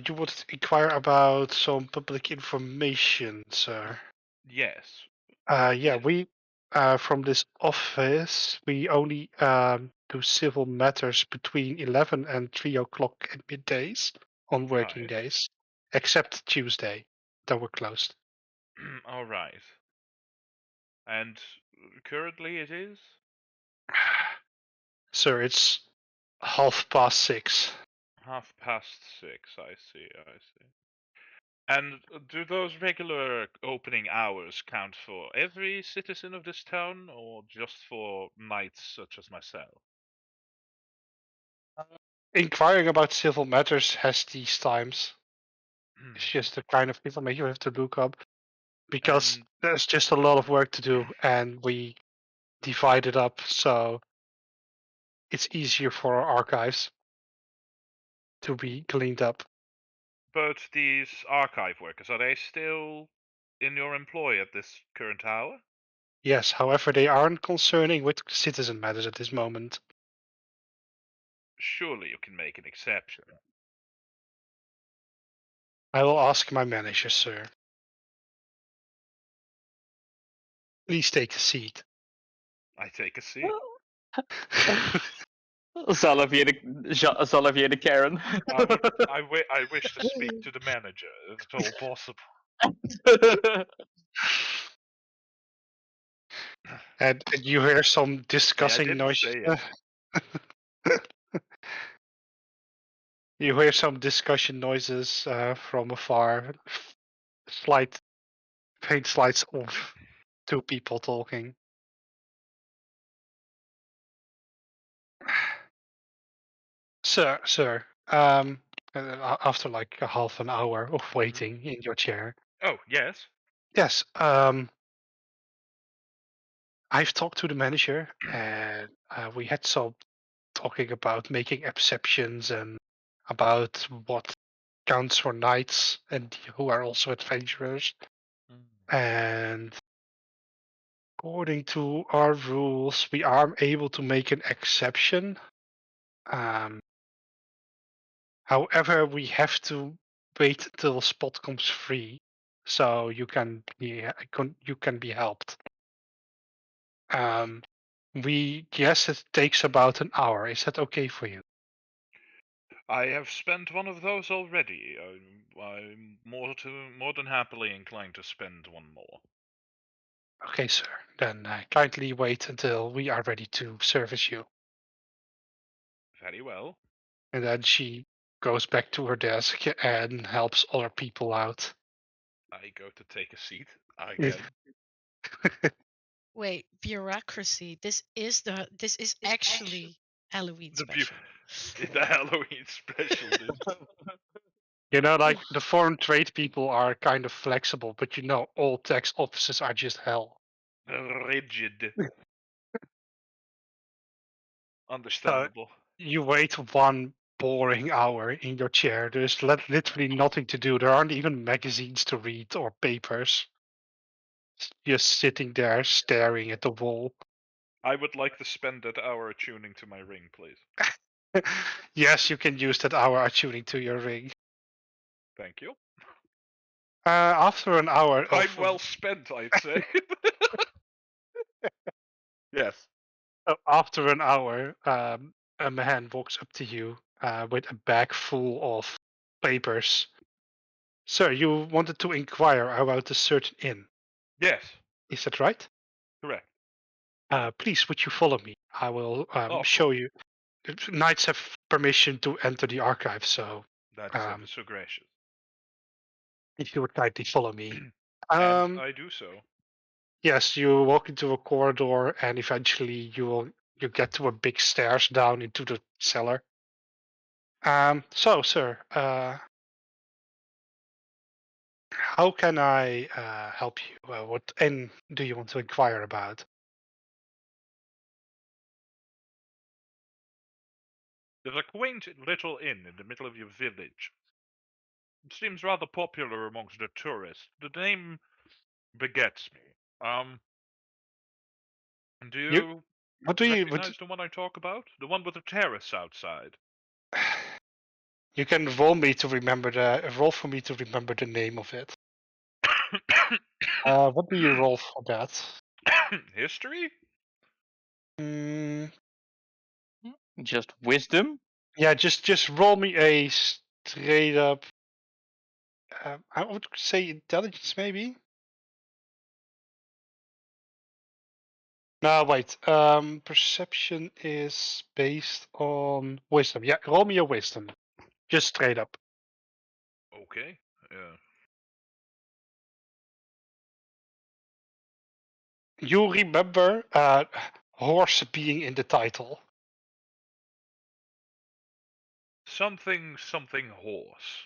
you would inquire about some public information, sir. Yes. Yeah, Yes. we from this office we only do civil matters between 11 and 3 o'clock at middays on working Right. days, except Tuesday, that we're closed. All right. And currently it is? Sir, it's 6:30. 6:30. I see. And do those regular opening hours count for every citizen of this town, or just for knights such as myself? Inquiring about civil matters has these times. It's just the kind of information you have to look up because And there's just a lot of work to do, and we divide it up so it's easier for our archives to be cleaned up. But these archive workers, are they still in your employ at this current hour? Yes, however, they aren't concerning with citizen matters at this moment. Surely you can make an exception. I will ask my manager, sir. Please take a seat. I take a seat. Xavier the Karen. I wish to speak to the manager, if at all possible. And you hear some Hey, I discussing didn't noise. say it. You hear some discussion noises from afar. Faint slides of two people talking. Sir. After like a half an hour of waiting in your chair. Oh, yes. Yes. I've talked to the manager, and we had some talking about making exceptions and about what counts for knights and who are also adventurers. And according to our rules, we are able to make an exception. However, we have to wait till the spot comes free, so you can be helped. Yes, it takes about an hour. Is that okay for you? I have spent one of those already. I'm more than happily inclined to spend one more. Okay, sir. Then kindly wait until we are ready to service you. Very well. And then she goes back to her desk and helps other people out. I go to take a seat again. Wait, bureaucracy. This is actually Halloween The bu- special. the Halloween special. Like the foreign trade people are kind of flexible, but all tax offices are just hell. Rigid. So Understandable. you wait one boring hour in your chair. There's literally nothing to do. There aren't even magazines to read or papers. Just sitting there staring at the wall. I would like to spend that hour tuning to my ring, please. Yes, you can use that hour tuning to your ring. Thank you. After an hour Time of well spent, I'd say. Yes. after an hour, a man walks up to you with a bag full of papers. Sir, you wanted to inquire about a certain inn. Yes. Is that right? Correct. Please, would you follow me? I will Of show course. you. Knights have permission to enter the archive, so That is ever so gracious. if you would kindly follow me. And I do so. Yes, you walk into a corridor, and eventually you get to a big stairs down into the cellar. So, sir, how can I help you? What inn do you want to inquire about? There's a quaint little inn in the middle of your village. It seems rather popular amongst the tourists. The name begets me. Do you What do you? recognize the one I talk about? The one with the terrace outside. You can roll for me to remember the name of it. What do you roll for that? History? Mm, Just wisdom. yeah, just roll me a straight up. I would say intelligence, maybe. No, wait. Perception is based on wisdom. Yeah, roll me a wisdom. Just straight up. Okay. Yeah. You remember horse being in the title. Something horse.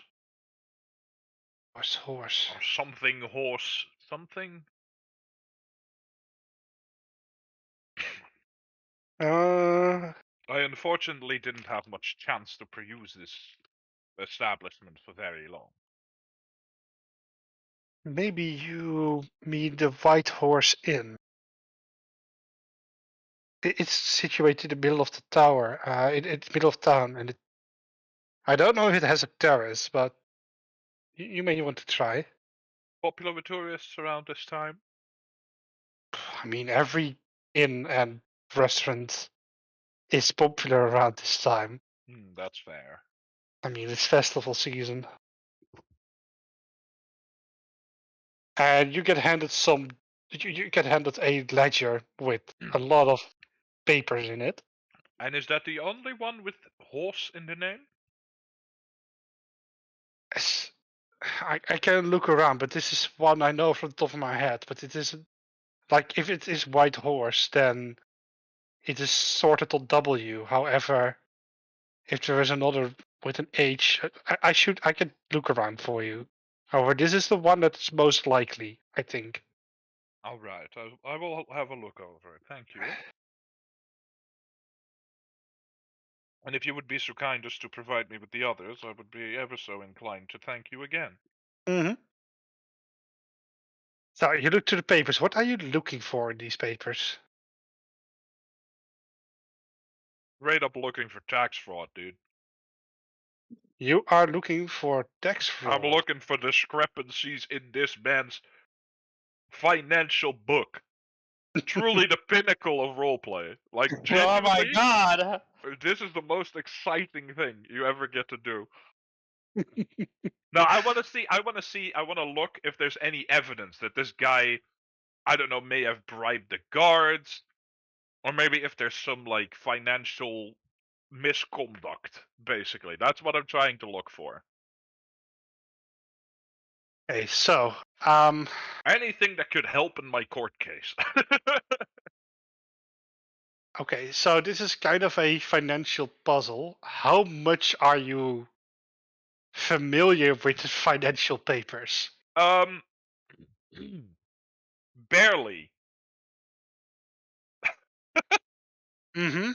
Horse. Or something horse something? Uh, I unfortunately didn't have much chance to peruse this establishment for very long. Maybe you mean the White Horse Inn. It's situated in the middle of the tower, in the middle of town, and I don't know if it has a terrace, but you may want to try. Popular with tourists around this time? I mean, every inn and restaurant is popular around this time. That's fair. I mean, it's festival season. And you get handed you get handed a ledger with a lot of papers in it. And is that the only one with horse in the name? I can look around, but this is one I know from the top of my head. But it isn't like if it is White Horse, then it is sorted on W. However, if there is another with an H, I can look around for you. However, this is the one that's most likely, I think. All right, I will have a look over it. Thank you. And if you would be so kind as to provide me with the others, I would be ever so inclined to thank you again. Mm-hmm. So you look to the papers. What are you looking for in these papers? Straight up looking for tax fraud, dude. You are looking for tax fraud. I'm looking for discrepancies in this man's financial book. Truly the pinnacle of roleplay. Like, Oh genuinely, my god! this is the most exciting thing you ever get to do. No, I want to look if there's any evidence that this guy, I don't know, may have bribed the guards, or maybe if there's some, like, financial misconduct, basically. That's what I'm trying to look for. Okay, so Anything that could help in my court case. okay, so this is kind of a financial puzzle. How much are you familiar with the financial papers? Barely. Mm-hmm.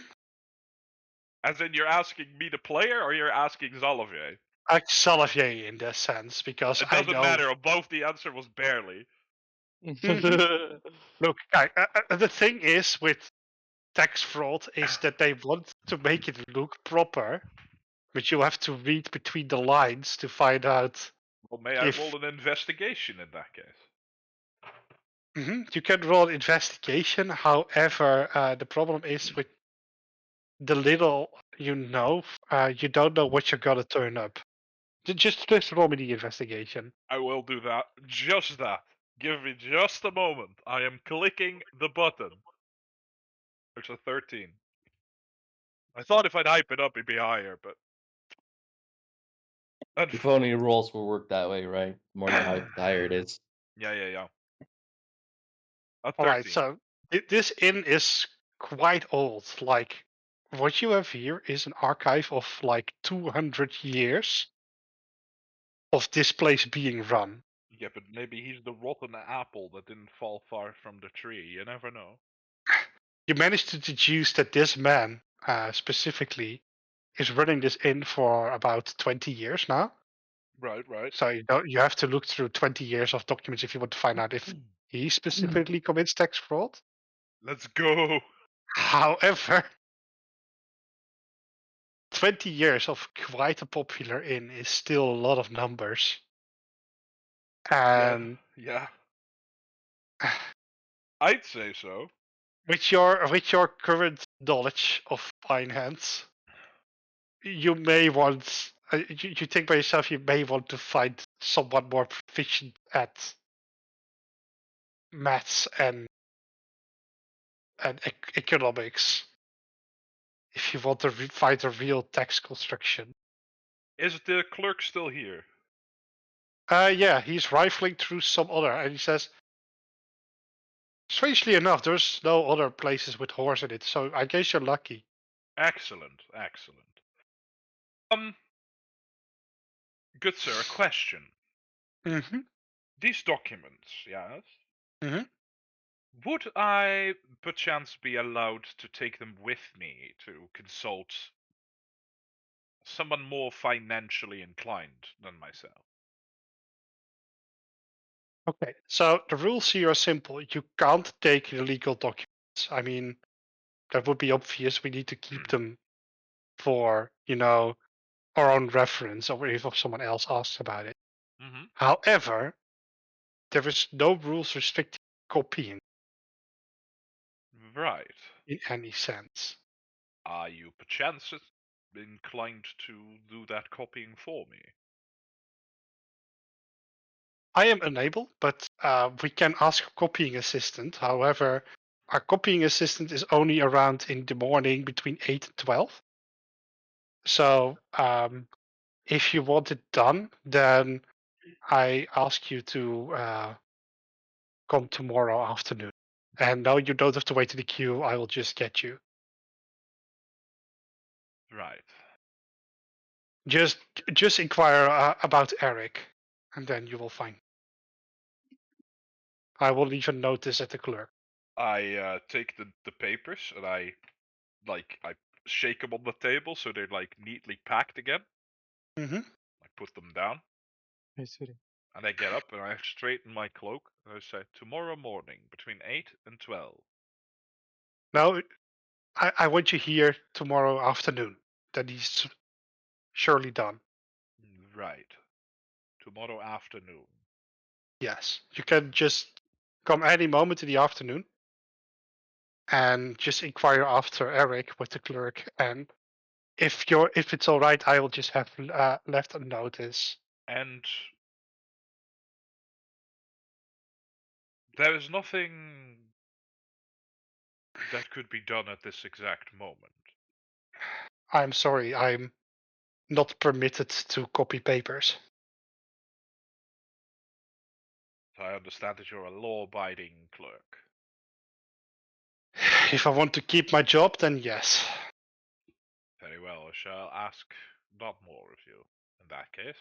As in, you're asking me, the player, or you're asking Zalavier? Xalavier in that sense, because It I doesn't know. matter. Both the answer was barely. Look, the thing is with tax fraud is that they want to make it look proper, but you have to read between the lines to find out. Well, may I If roll an investigation in that case? you can roll an investigation, however, the problem is with the little you know, you don't know what you're gonna turn up. Just roll me the investigation. I will do that. Just that. Give me just a moment. I am clicking the button. It's a 13. I thought if I'd hype it up, it'd be higher, but. If only rolls will work that way, right? The more you hype, the higher it is. Yeah. A 13. All right, so this inn is quite old. Like, what you have here is an archive of like 200 years of this place being run. Yeah, but maybe he's the rotten apple that didn't fall far from the tree. You never know. You managed to deduce that this man, specifically, is running this inn for about 20 years now. Right. So you have to look through 20 years of documents if you want to find out if he specifically commits tax fraud. Let's go. However, 20 years of quite a popular inn is still a lot of numbers. And Yeah. I'd say so. with your current knowledge of finance, you may want you think by yourself you may want to find someone more proficient at maths and economics if you want to find a real tax construction. Is the clerk still here? Yeah, he's rifling through some other, and he says, strangely enough, there's no other places with horse in it, so I guess you're lucky. Excellent. Good sir, a question. Mm-hmm. These documents, yes? Mm-hmm. Would I perchance be allowed to take them with me to consult someone more financially inclined than myself. Okay, so the rules here are simple. You can't take illegal documents. I mean, that would be obvious. We need to keep them for, our own reference, or if someone else asks about it. Mm-hmm. However, there is no rules restricting copying Right. in any sense. Are you perchance inclined to do that copying for me? I am unable, but we can ask a copying assistant. However, our copying assistant is only around in the morning between 8 and 12. So if you want it done, then I ask you to come tomorrow afternoon. And no, you don't have to wait in the queue. I will just get you. Right. Just inquire about Eric, and then you will find. I will leave a notice at the clerk. I take the papers and I shake them on the table so they're like neatly packed again. Mm-hmm. I put them down and I get up and I straighten my cloak and I say, tomorrow morning between 8 and 12. No, I want you here tomorrow afternoon. That is surely done. Right. Tomorrow afternoon. Yes, you can just come any moment in the afternoon and just inquire after Eric with the clerk. And if it's all right, I will just have left a notice. And there is nothing that could be done at this exact moment. I'm sorry, I'm not permitted to copy papers. I understand that you're a law-abiding clerk. If I want to keep my job, then yes. Very well, I shall ask not more of you. In that case,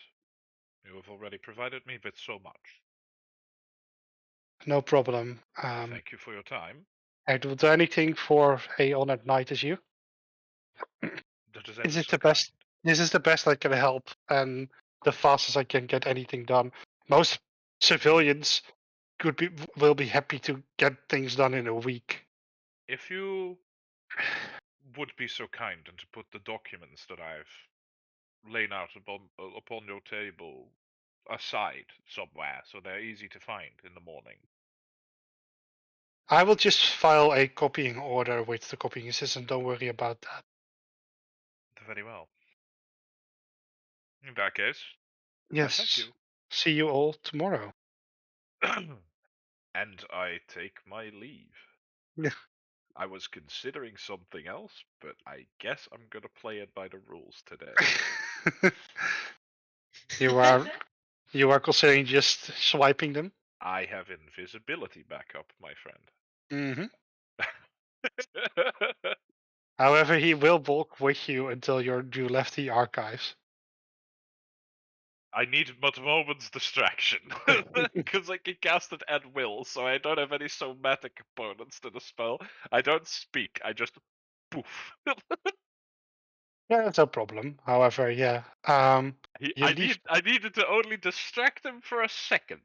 you have already provided me with so much. No problem. Thank you for your time. I will do anything for a honoured knight as you. That is This ever is so the kind. best. This is the best I can help, and the fastest I can get anything done. Most civilians will be happy to get things done in a week. If you would be so kind and to put the documents that I've laid out upon your table aside somewhere so they're easy to find in the morning. I will just file a copying order with the copying assistant. Don't worry about that. Very well. In that case, Yes. thank you. See you all tomorrow. And I take my leave. Yeah. I was considering something else, but I guess I'm gonna play it by the rules today. You are considering just swiping them? I have invisibility backup, my friend. Mm-hmm. However, he will walk with you until you left the archives. I need but a moment's distraction, because I can cast it at will, so I don't have any somatic components to the spell. I don't speak, I just poof. Yeah, that's no problem. However, yeah. You leave I needed to only distract him for a second.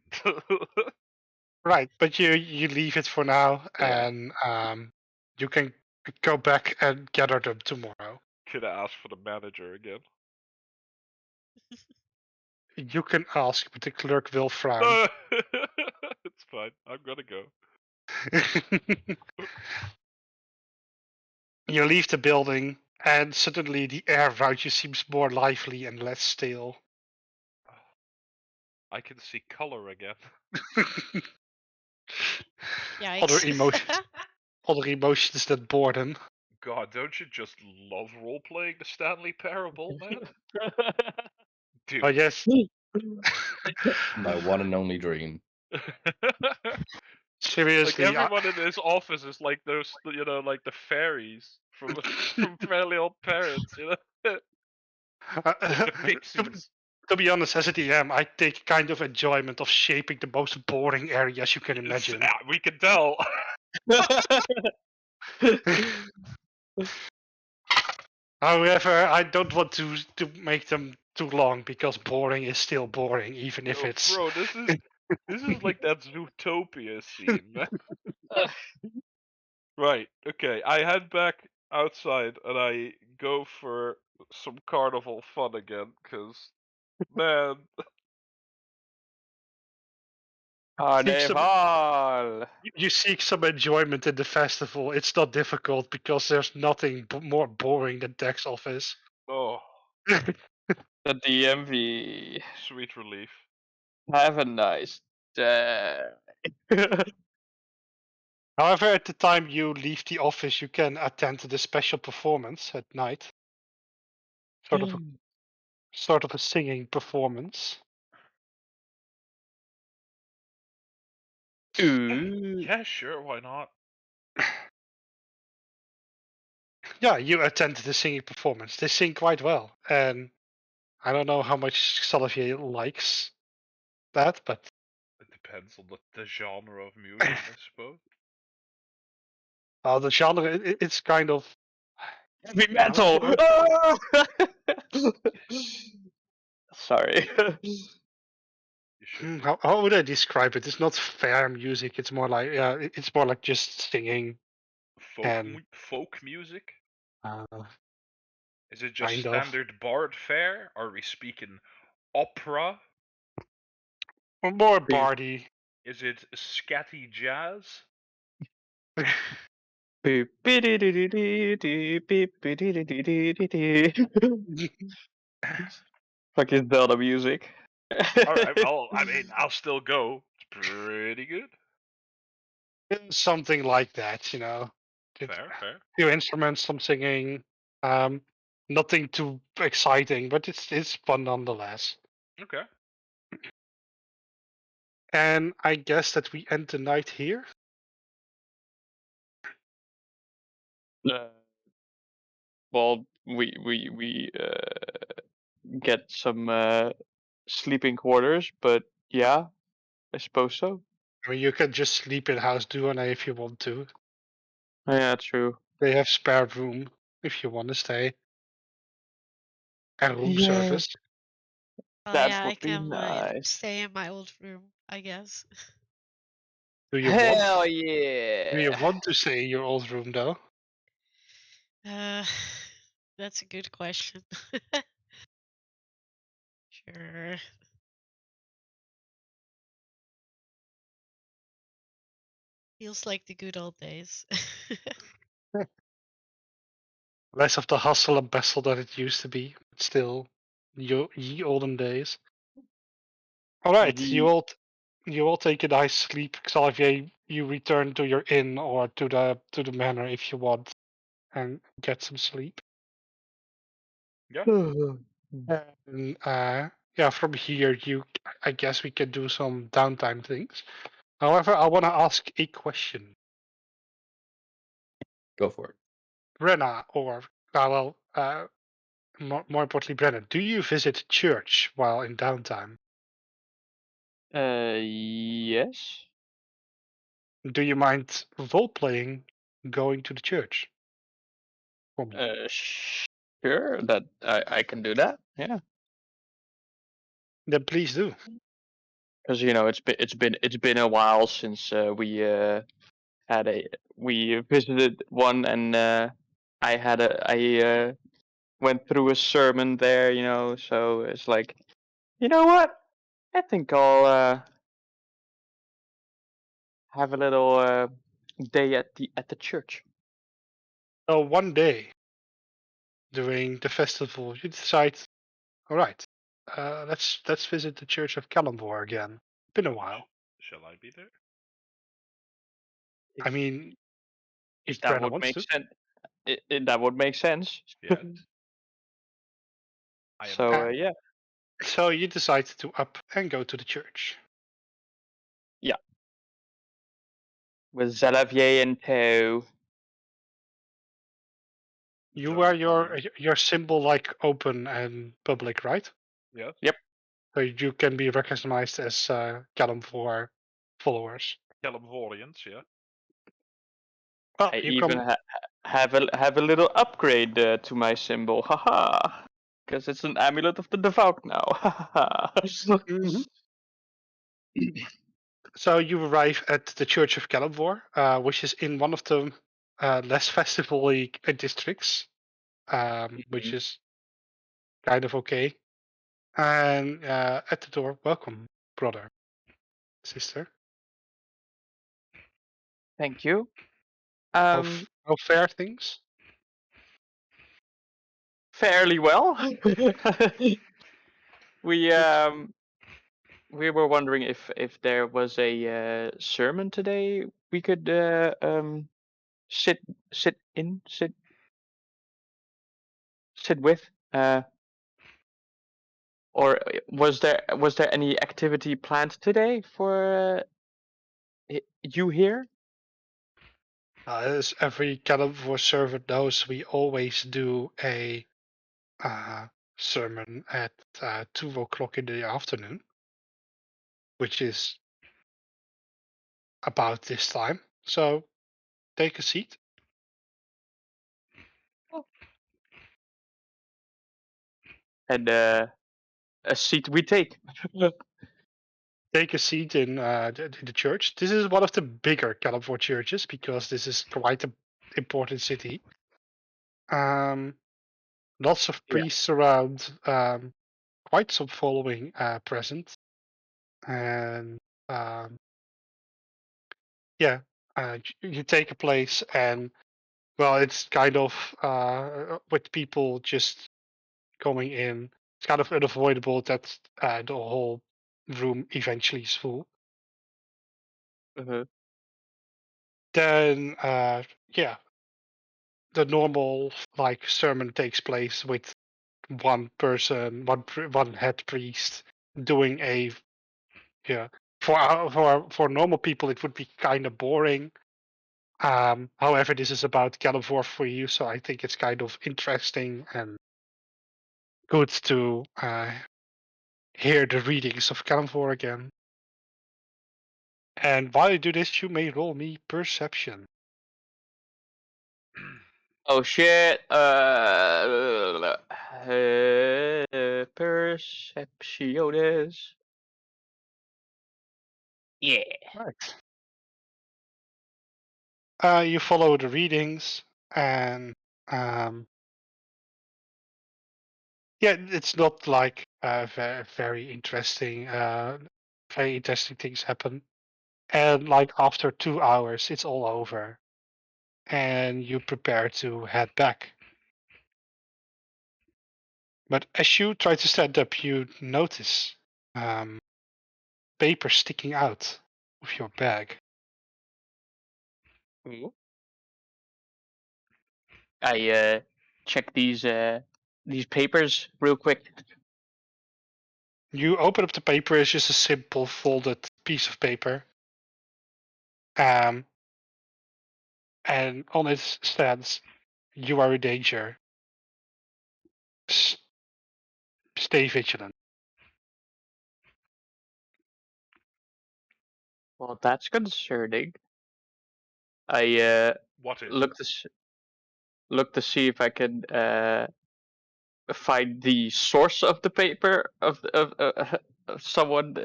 right, but you leave it for now, Yeah. and you can go back and gather them tomorrow. Could I ask for the manager again? You can ask, but the clerk will frown. No, it's fine. I'm gonna go. You leave the building, and suddenly the air around you seems more lively and less stale. I can see color again. Other Yikes. emotions than boredom. God, don't you just love role-playing the Stanley Parable, man? Dude. Oh yes. My one and only dream. Seriously, like everyone in his office is like those, like the fairies from from Fairly Odd Parents, like the pixies. to be honest, as a DM, I take kind of enjoyment of shaping the most boring areas you can imagine. We can tell. However, I don't want to make them too long because boring is still boring, even if Oh, it's. bro, this is like that Zootopia scene, man. Right. Okay. I head back outside and I go for some carnival fun again, cause man, Seek some, Carnival. you seek some enjoyment in the festival. It's not difficult because there's nothing more boring than tax office. oh, The DMV. sweet relief. Have a nice day. However, at the time you leave the office, you can attend the special performance at night. Sort of a singing performance. Ooh. Yeah, sure. Why not? Yeah, you attend the singing performance. They sing quite well, and I don't know how much Xavier likes that, but It depends on the genre of music, I suppose. the genre it's kind of Heavy metal. Ah! Sorry. You should be. how would I describe it? It's not fair music. It's more like it's more like just singing and Folk music? uh, Is it just kind of standard bard fare? Are we speaking opera? more bardy. Is it scatty jazz? Fucking Zelda music. Alright, well, I mean, I'll still go. It's pretty good. Something like that, It's Fair. few instruments, some singing. Nothing too exciting, but it's fun nonetheless. Okay. And I guess that we end the night here. Uh, well, we get some sleeping quarters, but yeah, I suppose so. I mean, you can just sleep in House Duane if you want to. Yeah, true. They have spare room if you want to stay, and room Yeah, service. Oh that yeah, I would be can nice. stay in my old room, I guess. Do you want? Hell Do you yeah! want to stay in your old room though? Uh, that's a good question. Sure. Feels like the good old days. Less of the hustle and bustle that it used to be, but still, ye olden days. All right, Ye- you all take a nice sleep. Xavier, you return to your inn or to the manor if you want, and get some sleep. Yeah. And yeah, from here, I guess we can do some downtime things. However, I want to ask a question, Go for it. Brenna, or more importantly, Brenna. Do you visit church while in downtime? yes. Do you mind role playing going to the church for me? Sure, that I can do that. Yeah, Then please do. because it's been a while since had a we visited one, and I went through a sermon there. So it's like, you know what? I think I'll have a little day at the church. So one day during the festival, you decide, all right, let's visit the Church of Kalimvor again. Been a while. Shall I be there? I mean, If if that Brenna would wants make to. sense, that would make sense. Yes. I am. So Uh, yeah, so you decide to up and go to the church. with Xavier in tow. You Join wear the party. your symbol like open and public, right? Yes. Yep. So you can be recognized as Kalimvor followers. Calamvorians, yeah. Well, I you even come. have a little upgrade to my symbol. Haha. Because it's an amulet of the devout now. Mhm. So you arrive at the Church of Calibor, which is in one of the less festival-y districts, which Mhm. is kind of okay. And at the door, welcome, brother, sister. Thank you. How, Um, how fare things? Fairly well. we Good. we were wondering if there was a sermon today we could sit sit with. Or was there any activity planned today for you here? As every Calibor server knows, we always do a sermon at 2 o'clock in the afternoon, which is about this time. So take a seat. And a seat we take. Take a seat in the church. This is one of the bigger Calibor churches because this is quite an important city. Lots of Yeah. priests around, quite some following present, and yeah, you take a place, and well, it's kind of with people just coming in. It's kind of unavoidable that the whole room eventually is full. Uh-huh. Then yeah, the normal like sermon takes place with one person, one head priest doing a yeah. For normal people, it would be kind of boring. However, this is about California for you, so I think it's kind of interesting and good to hear the readings of California again. And while you do this, you may roll me perception. Oh shit. Percepciones. Yeah. Right. You follow the readings, and yeah, it's not like very interesting. Very interesting things happen, and like after 2 hours, it's all over, and you prepare to head back. But as you try to stand up, you notice paper sticking out of your bag. Ooh. I check these papers real quick. You open up the paper, it's just a simple folded piece of paper. And on it stands, "You are in danger. Stay vigilant." Well, that's concerning. I What is look it? look to see if I can find the source of the paper of someone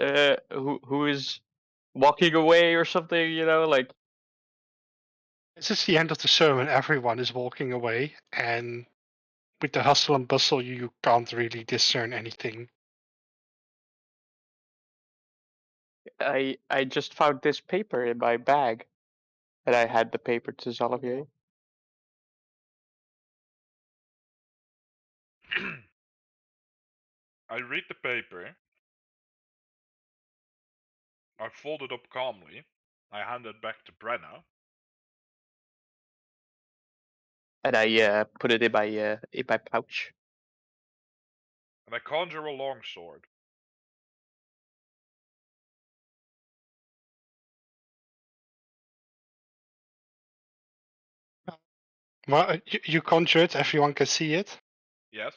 who is walking away or something. Like This is the end of the sermon. Everyone is walking away, and with the hustle and bustle, you can't really discern anything. I just found this paper in my bag, and I had the paper to Xalavier. I read the paper. I fold it up calmly. I hand it back to Brenna. And I put it in my pouch. And I conjure a longsword. Well, you conjure it. Everyone can see it. Yes?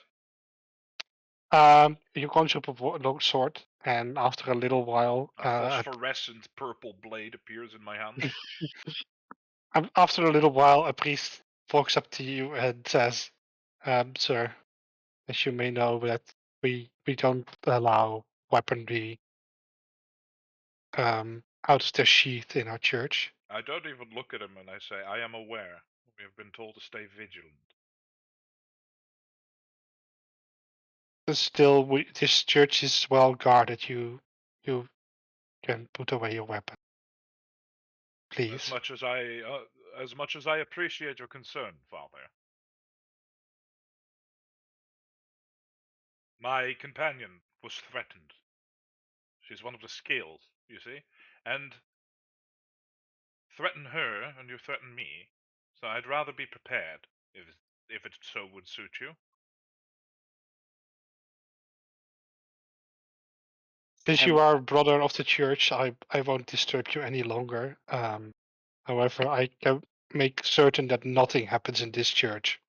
You conjure up a long sword, and after a little while, A phosphorescent purple blade appears in my hand. After a little while, a priest walks up to you and says, "Sir, as you may know, that we don't allow weaponry out of their sheath in our church. I don't even look at him and I say, I am aware. We have been told to stay vigilant. But still, this church is well guarded. You can put away your weapon, please." As much as I appreciate your concern, Father. My companion was threatened. She's one of the scales, you see? And threaten her and you threaten me. So I'd rather be prepared, if it so would suit you. Since you are a brother of the church, I won't disturb you any longer. However, I can make certain that nothing happens in this church.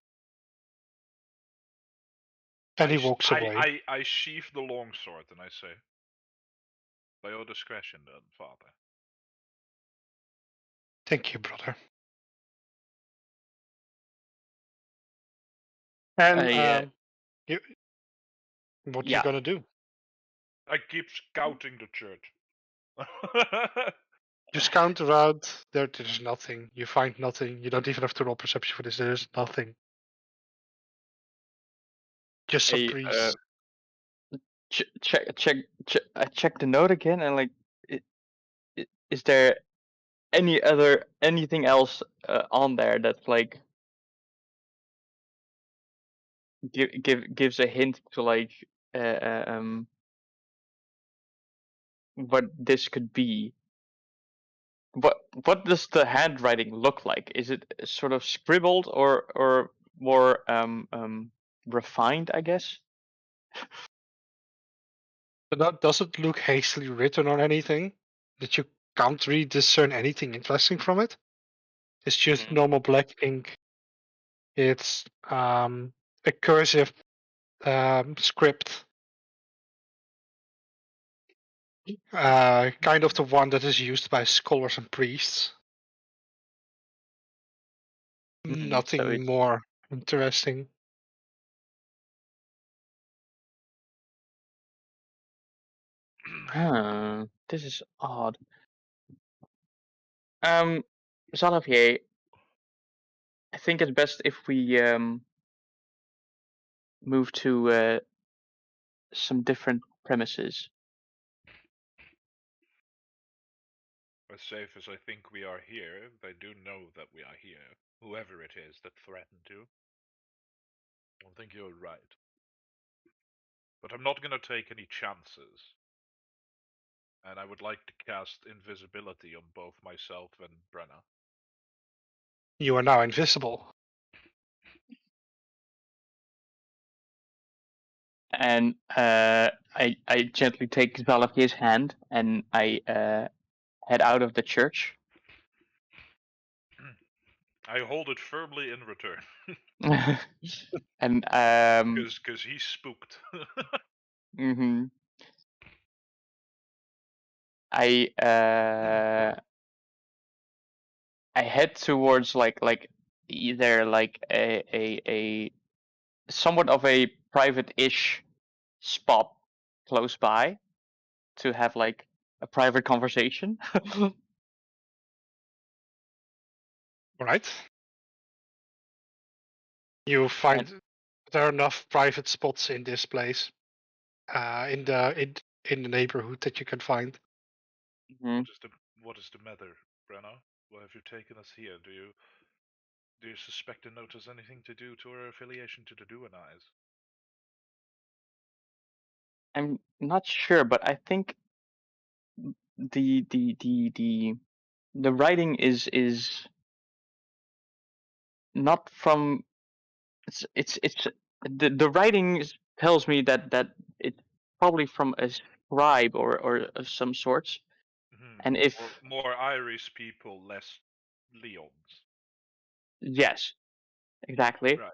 And he walks away. I sheath the longsword and I say, by your discretion then, Father. Thank you, brother. And what you gonna do? I keep scouting the church. You scout around. There's nothing. You find nothing. You don't even have to roll perception for this. There's nothing. Just some priests. I check the note again, and like, is there anything else on there that's like gives a hint to like what this could be? What does the handwriting look like? Is it sort of scribbled or more refined, I guess? But that doesn't look hastily written or anything. That you can't really discern anything interesting from it. It's just normal black ink. It's a cursive script. Kind of the one that is used by scholars and priests. Nothing more interesting. This is odd. Xalavier, I think it's best if we move to some different premises. As safe as I think we are here, they do know that we are here. Whoever it is that threatened to. I think you're right. But I'm not gonna take any chances. And I would like to cast invisibility on both myself and Brenna. You are now invisible. And I gently take Xalavier's hand and I head out of the church. I hold it firmly in return. And Because he's spooked. mm-hmm. I head towards like either like a somewhat of a private-ish spot close by to have like a private conversation. Right? You find there are enough private spots in this place, in the neighborhood that you can find. Mm-hmm. What is the matter, Brenna? Why have you taken us here? Do you suspect and notice anything to do to our affiliation to the Duanais? I'm not sure, but I think the writing is not from it's the writing tells me that it's probably from a scribe or of some sorts. And if more Irish people, less Leons. yes, exactly. Right.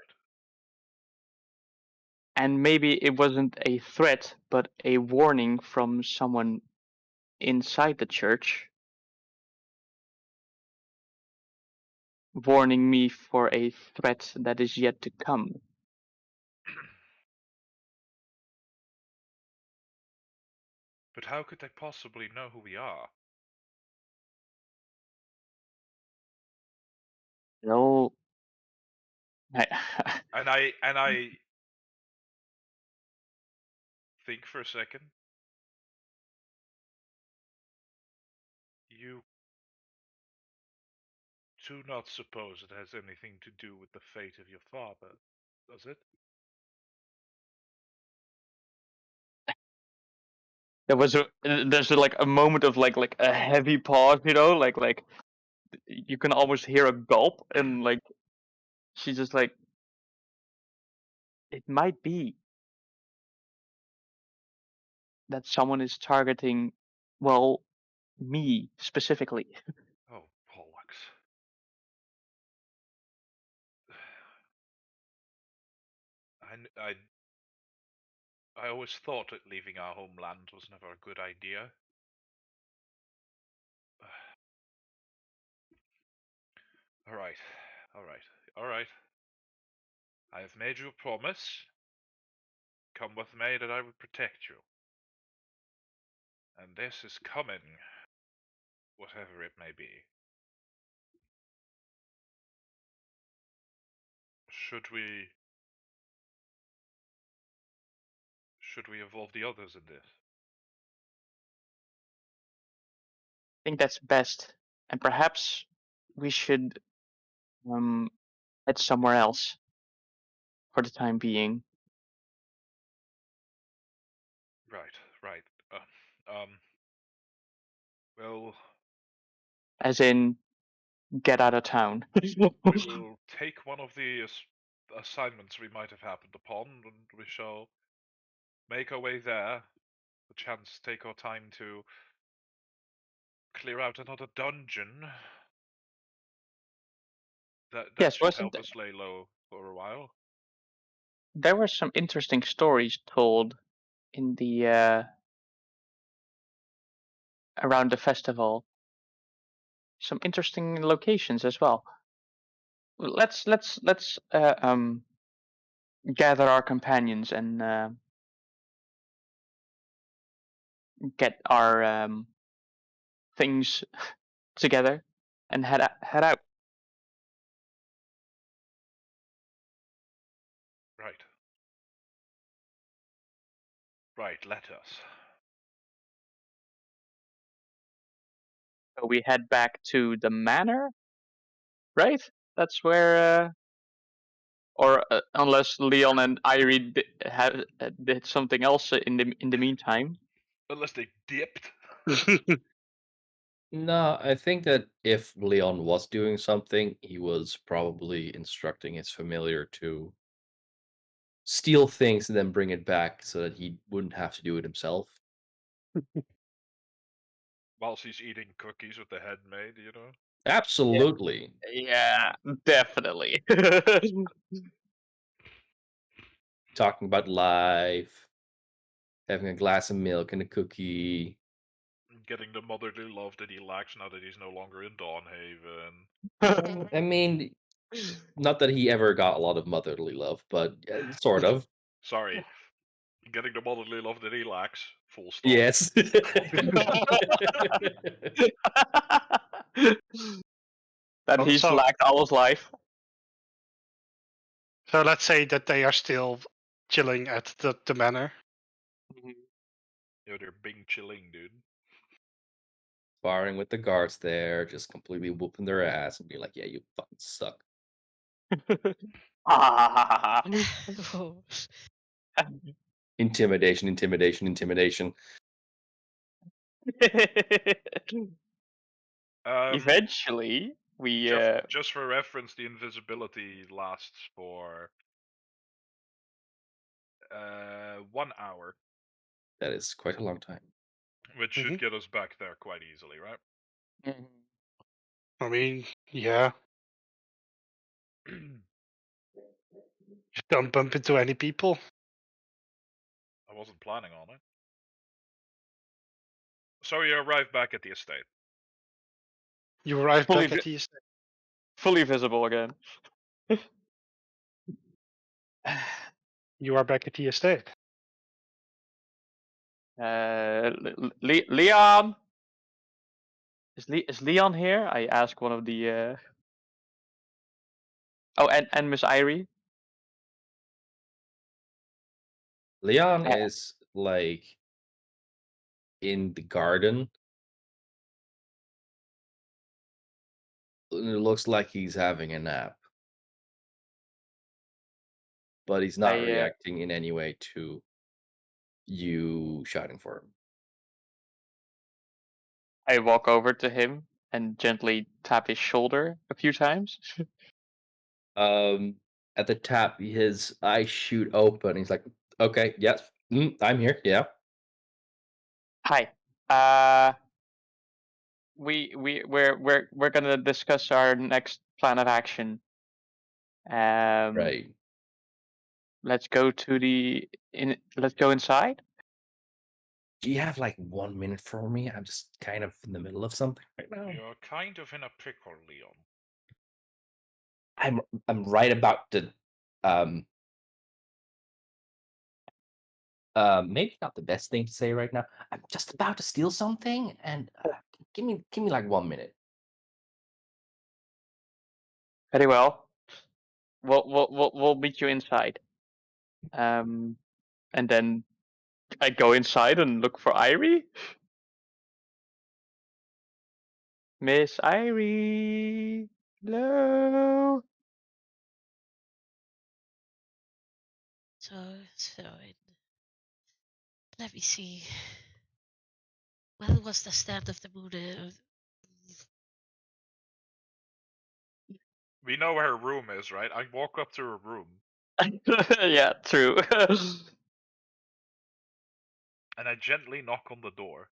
And maybe it wasn't a threat, but a warning from someone inside the church. warning me for a threat that is yet to come. But how could they possibly know who we are? Well, And I think for a second. You do not suppose it has anything to do with the fate of your father, does it? there's like a moment of like a heavy pause, like you can almost hear a gulp, and like she's just like, it might be that someone is targeting, well, me specifically. Oh, bollocks. I always thought that leaving our homeland was never a good idea. Alright, alright, alright. I have made you a promise. Come with me that I will protect you. And this is coming, whatever it may be. Should we involve the others in this? I think that's best, and perhaps we should head somewhere else for the time being. Right, right. Well, As in, get out of town. we'll take one of the assignments we might have happened upon, and we shall make our way there. The chance to take our time to clear out another dungeon. That Yes, should wasn't help us lay low for a while. there were some interesting stories told in the around the festival. Some interesting locations as well. Let's gather our companions and get our things together and head out. Right. Right, let us. So we head back to the manor, right? That's where, or unless Leon and Irie did something else in the meantime. Unless they dipped. No, I think that if Leon was doing something, he was probably instructing his familiar to steal things and then bring it back so that he wouldn't have to do it himself. Whilst he's eating cookies with the head maid, you know? Absolutely. Yeah, definitely. Talking about life, having a glass of milk and a cookie. Getting the motherly love that he lacks now that he's no longer in Dawnhaven. I mean, not that he ever got a lot of motherly love, but sort of. Sorry. Getting the motherly love that he lacks. Full stop. Yes. That Oh, he's so- lacked all his life. So let's say that they are still chilling at the manor. Yo, they're bing chilling, dude. Sparring with the guards there, just completely whooping their ass and be like, yeah, you fucking suck. Oh. Intimidation, intimidation, intimidation. Eventually, we Just for reference, the invisibility lasts for 1 hour, That is quite a long time. which should get us back there quite easily, right? I mean, yeah. Just don't bump into any people. I wasn't planning on it. So you arrive back at the estate. You arrive Fully back at the estate. fully visible again. You are back at the estate. Leon, is Leon here? I ask one of the. Oh, and Miss Irie. Leon Uh, is like in the garden. It looks like he's having a nap, but he's not I reacting in any way to you shouting for him. I walk over to him and gently tap his shoulder a few times. At the tap, his eyes shoot open. He's like, "Okay, yes, I'm here. Yeah, Hi. We're gonna discuss our next plan of action. right." Let's go to let's go inside. Do you have like 1 minute for me? I'm just kind of in the middle of something right now. You're kind of in a pickle, Leon. I'm right about to um maybe not the best thing to say right now. I'm just about to steal something, and give me like 1 minute. Very well. We'll meet you inside. And then I go inside and look for Irie. Miss Irie. Hello. Let me see. When was the stand of the moon? We know where her room is, right? I walk up to her room Yeah, true. and I gently knock on the door.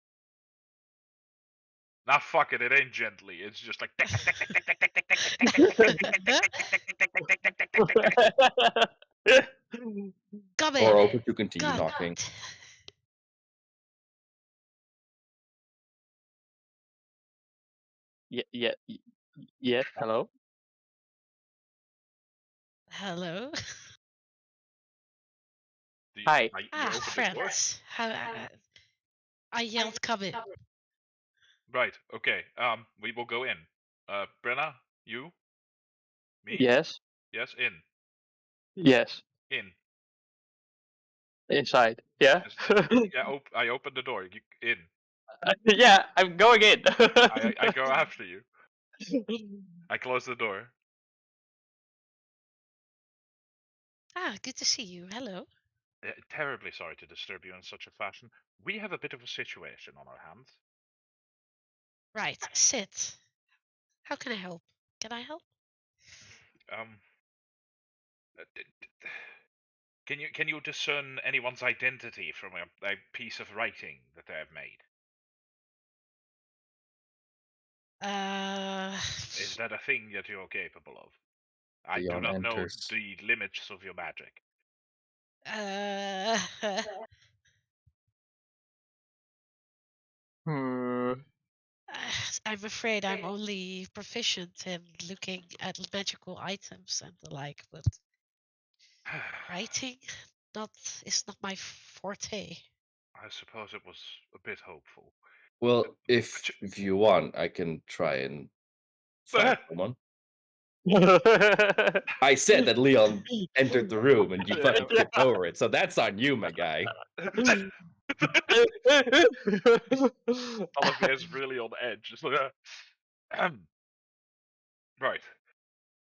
Nah, fuck it. It ain't gently. It's just like. Come Or in. open to continue God. knocking. Yeah. Yes. Hello. Hello. Hi. You open the door? Friends. I yelled, "Come in." Right. Okay. We will go in. Brenna, you, me. Yes. Yes. In. Yes. In. Inside. Yeah. Yes, yeah. I open the door. You in. Yeah. I'm going in. I go after you. I close the door. Good to see you. Hello. Terribly sorry to disturb you in such a fashion. We have a bit of a situation on our hands. Right. Sit. How can I help? Can I help? Um. Can you discern anyone's identity from a piece of writing that they have made? Is that a thing that you're capable of? I do Leon not know enters. the limits of your magic. Uh, Hmm. I'm afraid I'm only proficient in looking at magical items and the like, but writing not is not my forte. I suppose it was a bit hopeful. Well, But if you want, I can try and find someone. I said that Leon entered the room and you fucking tripped over it, so that's on you, my guy. Olivier is really on edge. Just like, right.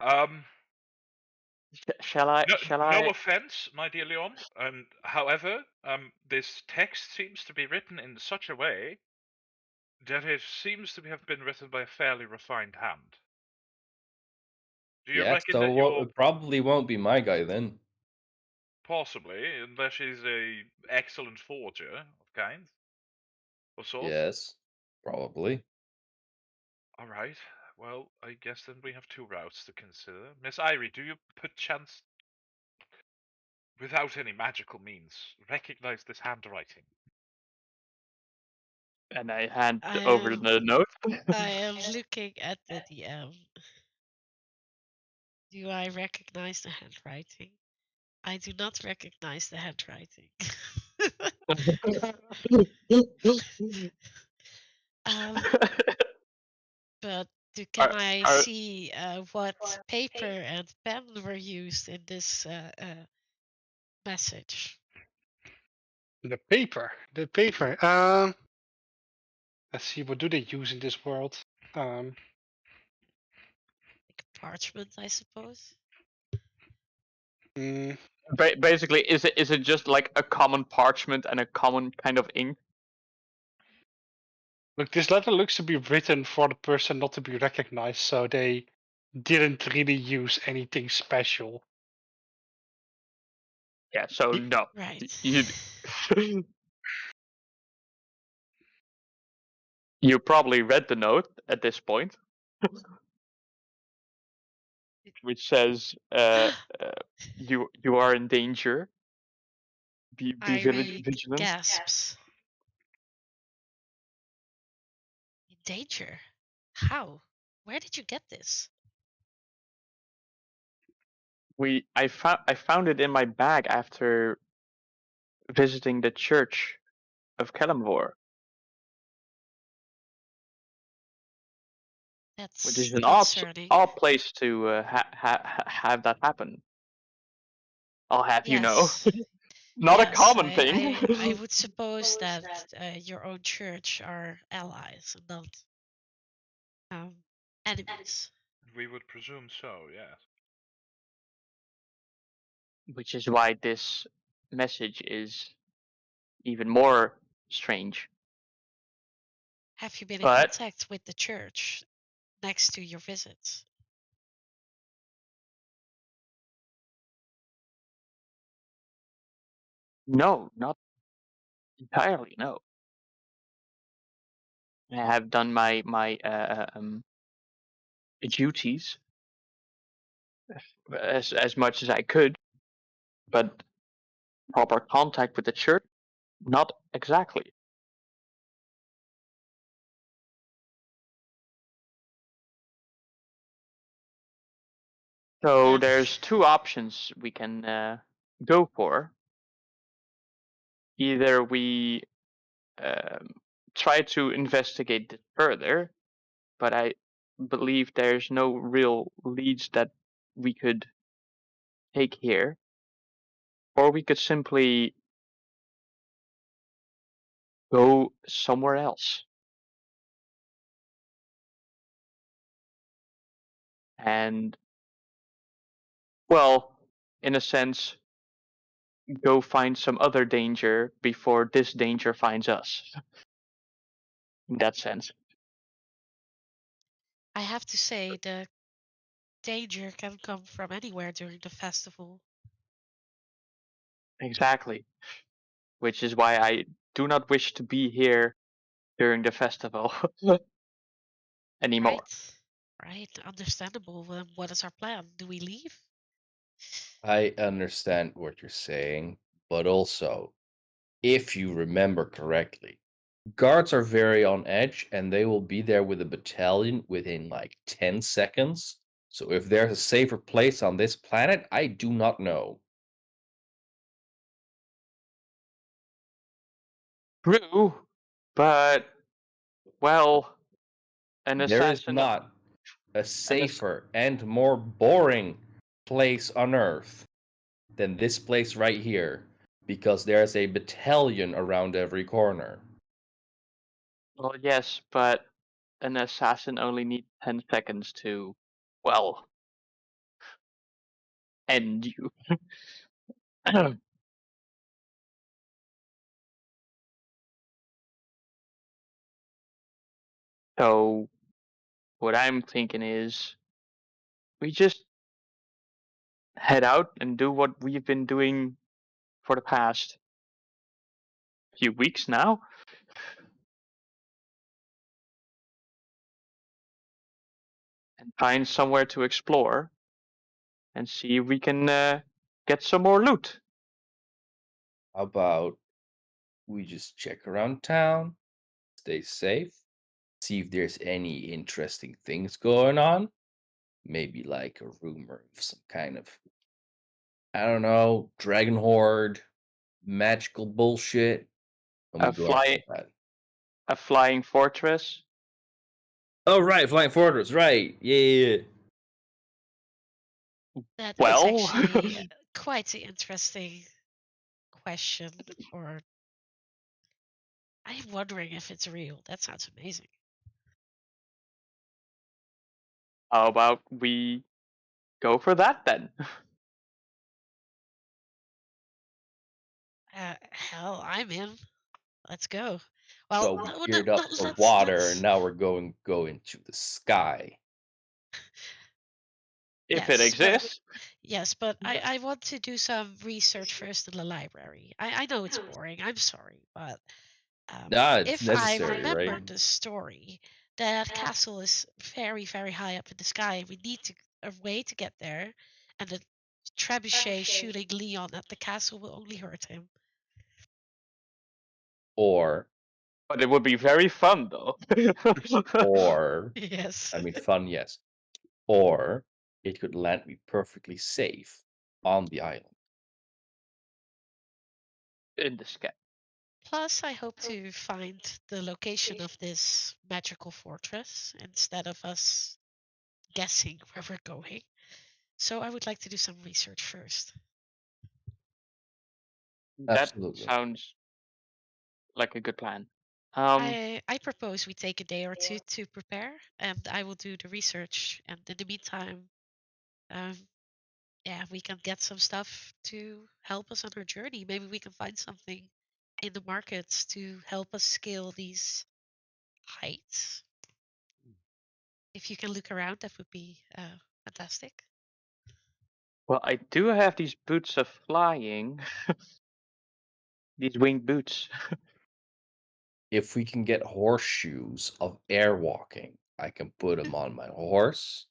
Um. Shall I? No, Shall no I? offense, my dear Leon. However, this text seems to be written in such a way that it seems to have been written by a fairly refined hand. Do you Yeah, reckon so that you're it probably won't be my guy then. possibly, unless he's a excellent forger of kinds or sorts? Yes, probably. All right. Well, I guess then we have two routes to consider. Miss Irie, do you perchance, without any magical means, recognize this handwriting? And I hand I over am the note. I am looking at the DM. Do I recognize the handwriting? I do not recognize the handwriting. um, but can are, I are see what paper and pen were used in this message? The paper. The paper. Let's see. What do they use in this world? Like parchment, I suppose. mm, basically, is it just like a common parchment and a common kind of ink? Look, this letter looks to be written for the person not to be recognized, so they didn't really use anything special. Yeah. So no, Right. you you probably read the note at this point, which says you are in danger. Be I read vigilant. gasps. In danger? How? Where did you get this? I found it in my bag after visiting the church of Kellamvor, which That's is an concerning. odd place to have that happen. I'll have you know, Yes. not a Yes, common thing. I would suppose that your own church are allies and not um, enemies. We would presume so, yes. Which is why this message is even more strange. Have you been in But contact with the church next to your visits? no, not entirely. No, I have done my duties as much as I could, but proper contact with the church, not exactly. So Um, there's two options we can go for. Either we um, try to investigate it further, but I believe there's no real leads that we could take here, or we could simply go somewhere else and, well, in a sense, go find some other danger before this danger finds us. In that sense. I have to say the danger can come from anywhere during the festival. Exactly. Which is why I do not wish to be here during the festival anymore. Right? Right, understandable. What is our plan? Do we leave? I understand what you're saying, but also, if you remember correctly, guards are very on edge and they will be there with a battalion within like 10 seconds. So if there's a safer place on this planet, I do not know. True, but, well, an There is assassin, not a an ass- safer and more boring place on Earth than this place right here, because there's a battalion around every corner. well, yes, but an assassin only needs 10 seconds to, well, end you. So, what I'm thinking is we just head out and do what we've been doing for the past few weeks now. And find somewhere to explore and see if we can get some more loot. How about we just check around town, stay safe, see if there's any interesting things going on, maybe like a rumor of some kind of, I don't know, dragon horde, magical bullshit, and we A go after fly, that. a flying fortress. Oh right, Flying Fortress, right? Yeah. That is Well, actually quite the interesting question. Or I'm wondering if it's real. That sounds amazing. how about we go for that then? Hell, I'm in. Let's go. Well, So we no, no, geared no, up for let's water, and now we're go into the sky. If it yes, but exists. yes, but I want to do some research first in the library. I know it's boring. I'm sorry, but It's if I necessary, remember right? the story, that castle is very, very high up in the sky. We need a way to get there, and the trebuchet shooting Leon at the castle will only hurt him. Or But it would be very fun though. or Yes. I mean fun, yes. Or it could land me perfectly safe on the island. In the sky. Plus, I hope to find the location of this magical fortress instead of us guessing where we're going. So I would like to do some research first. That Absolutely. sounds like a good plan. I propose we take a day or two to prepare, and I will do the research. And in the meantime, um, yeah, we can get some stuff to help us on our journey. Maybe we can find something in the markets to help us scale these heights. If you can look around, that would be fantastic. Well, I do have these boots of flying. These winged boots. If we can get horseshoes of air walking, I can put them on my horse.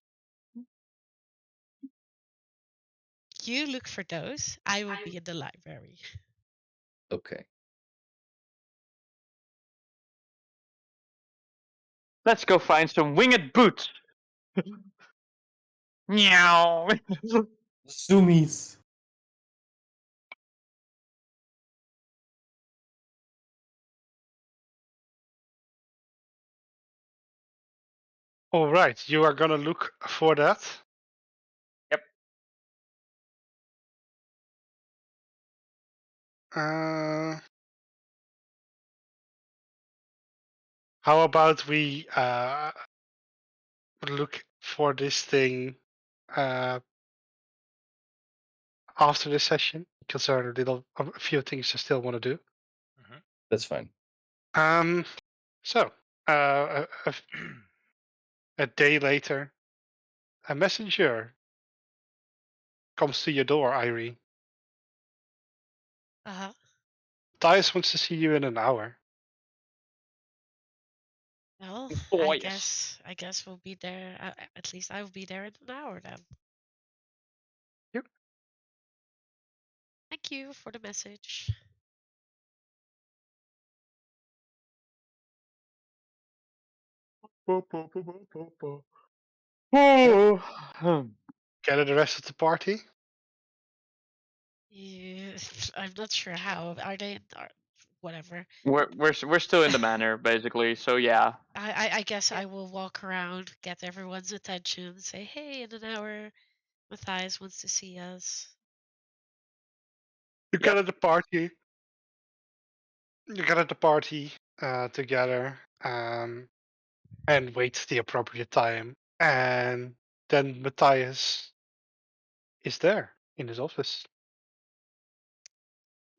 You look for those. I will be in the library. Okay. Let's go find some winged boots. Meow. Zoomies. All right, you are gonna look for that. Yep. How about we look for this thing after the session, because there are a few things I still want to do. That's fine. So a day later, a messenger comes to your door, Irene. Uh-huh. Matthias wants to see you in an hour. Well, Oh yes. I guess we'll be there. At least I will be there in an hour then. Yep. Thank you for the message. Gather the rest of the party. Yeah, I'm not sure how. Are they? Whatever. We're still in the manor basically. So yeah. I guess I will walk around, get everyone's attention, say, "Hey, in an hour, Matthias wants to see us." You gather the party. You gather the party together and wait the appropriate time. And then Matthias is there in his office.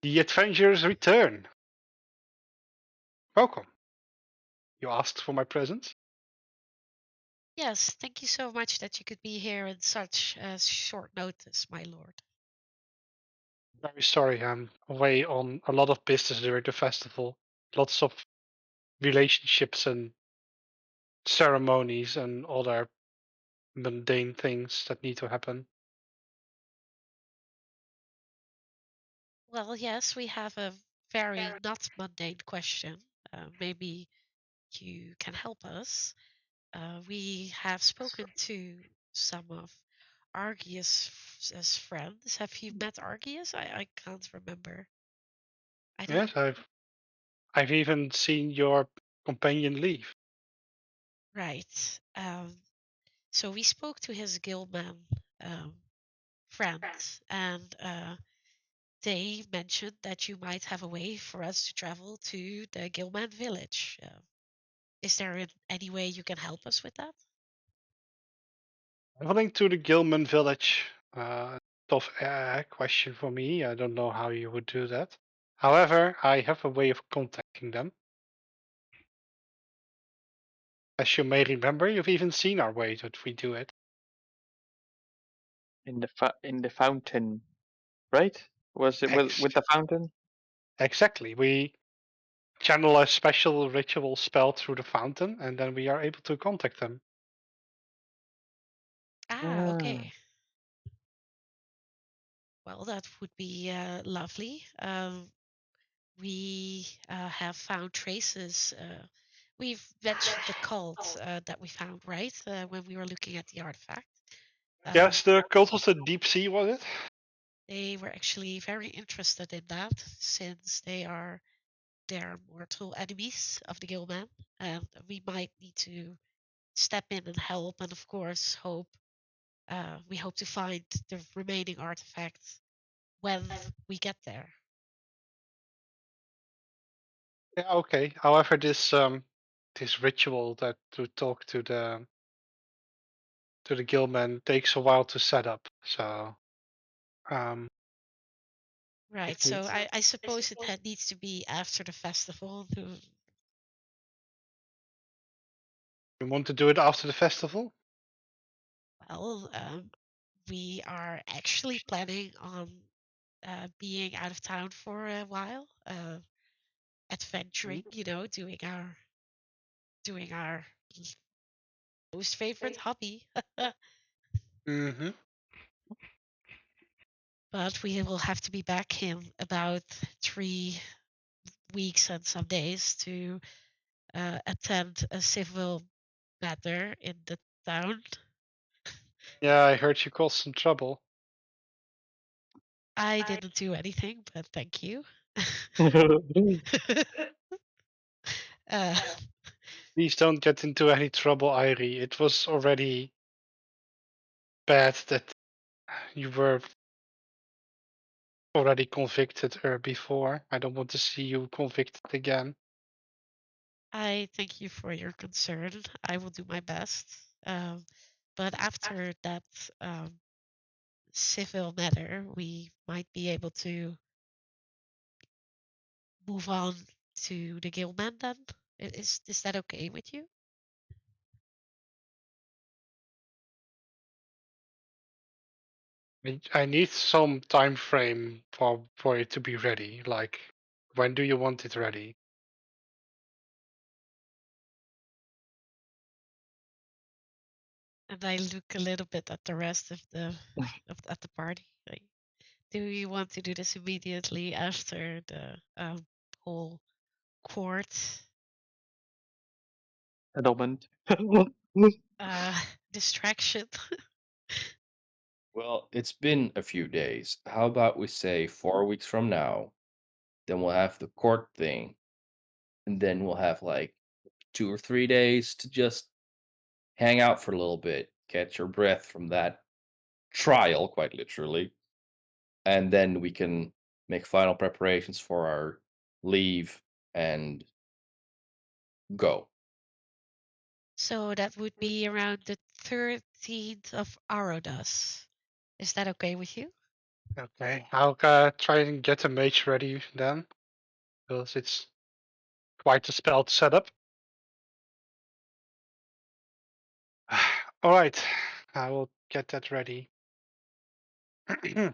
The adventurers return. Welcome. You asked for my presence? Yes, thank you so much that you could be here in such short notice, my lord. Very sorry, I'm away on a lot of business during the festival. Lots of relationships and ceremonies and other mundane things that need to happen. Well, yes, we have a very not mundane question. Maybe you can help us. We have spoken to some of Argius's friends. Have you met Argius? I can't remember. I don't. Yes, I've even seen your companion leave. Right. So we spoke to his guildman um, friends, and they mentioned that you might have a way for us to travel to the Gilman village. Is there any way you can help us with that? Traveling to the Gilman village, tough question for me. I don't know how you would do that. However, I have a way of contacting them. As you may remember, you've even seen our way that we do it. In the fountain, right? Was it Ex- with the fountain? exactly. We channel a special ritual spell through the fountain, and then we are able to contact them. Ah, Ah, okay. Well, that would be lovely. We have found traces. We've mentioned the cult that we found, right? When we were looking at the artifact. Yes, the cult of the deep sea, was it? They were actually very interested in that since they are their mortal enemies of the Guildman, and we might need to step in and help. And of course, we hope to find the remaining artifacts when we get there. Yeah, okay. However, this ritual that to talk to the guildman takes a while to set up. So um, Right. it So needs. I suppose it needs to be after the festival. You want to do it after the festival? Well, we are actually planning on being out of town for a while, adventuring. You know, doing our most favorite hobby. Mm-hmm. But we will have to be back in about 3 weeks and some days to attend a civil matter in the town. Yeah, I heard you caused some trouble. I didn't do anything, but thank you. uh, Please don't get into any trouble, Irie. It was already bad that you were already convicted before. I don't want to see you convicted again. I thank you for your concern. I will do my best. But after that civil matter, we might be able to move on to the Guildman then. Is that okay with you? I need some time frame for it to be ready. Like, when do you want it ready? And I look a little bit at the rest of at the party. Like, do you want to do this immediately after the whole court Settlement. distraction? Well, it's been a few days. How about we say 4 weeks from now? Then we'll have the court thing, and then we'll have like 2 or 3 days to just hang out for a little bit, catch your breath from that trial, quite literally, and then we can make final preparations for our leave and go. So that would be around the 13th of Arodas. Is that okay with you? Okay, I'll try and get a mage ready then, because it's quite a spell to set up. All right, I will get that ready. I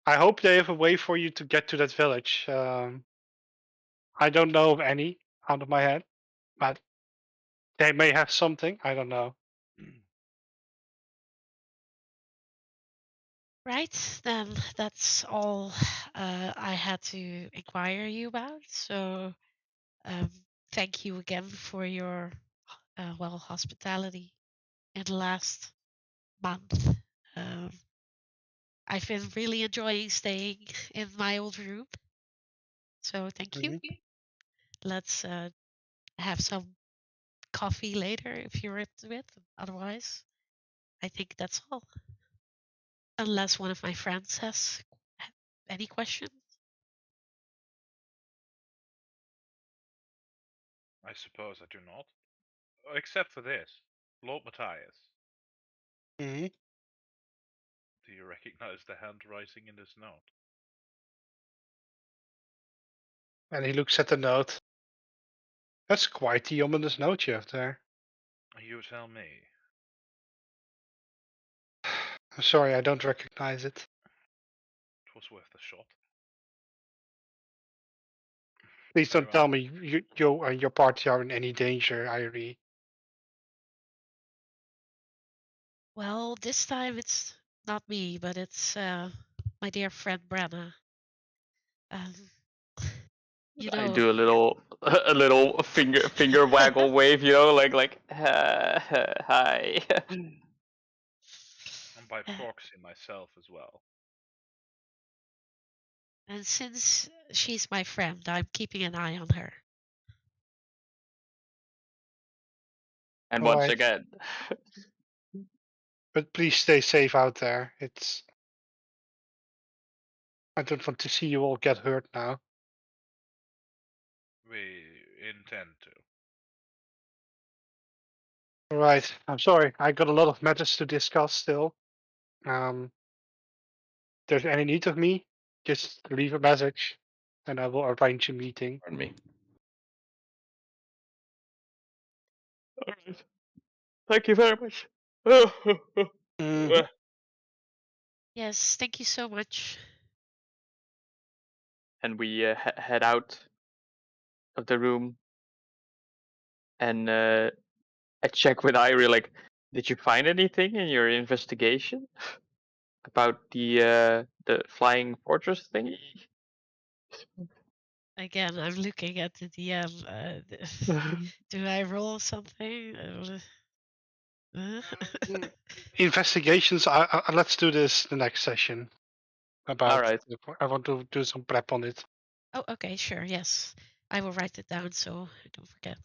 hope they have a way for you to get to that village. I don't know of any out of my head, but they may have something. I don't know. Right, then that's all I had to inquire you about. So um, thank you again for your well hospitality. in the last month. I've been really enjoying staying in my old room. So thank you. Let's have some coffee later if you're into it. Otherwise, I think that's all. Unless one of my friends has any questions. I suppose I do not. Except for this. Lord Matthias, Hmm. do you recognize the handwriting in this note? And he looks at the note. That's quite the ominous note you have there. You tell me. I'm sorry, I don't recognize it. It was worth a shot. Please Very don't well. tell me you and your party are in any danger, Irie. Well, this time it's not me, but it's my dear friend Brenna. Um, I do a little finger waggle wave, like hi. And by uh, proxy, myself as well. and since she's my friend, I'm keeping an eye on her. And All once right. again, But please stay safe out there. I don't want to see you all get hurt now. We intend to. All right. I'm sorry. I got a lot of matters to discuss still. If there's any need of me, just leave a message, and I will arrange a meeting. Pardon me. alright. Thank you very much. Mhm. Yes, thank you so much. And we head out of the room, and I check with Irie, like, did you find anything in your investigation about the flying fortress thingy? Again, I'm looking at the DM. Do I roll something? Investigations. Let's do this the next session. All right. I want to do some prep on it. Oh, okay, sure. Yes, I will write it down so I don't forget.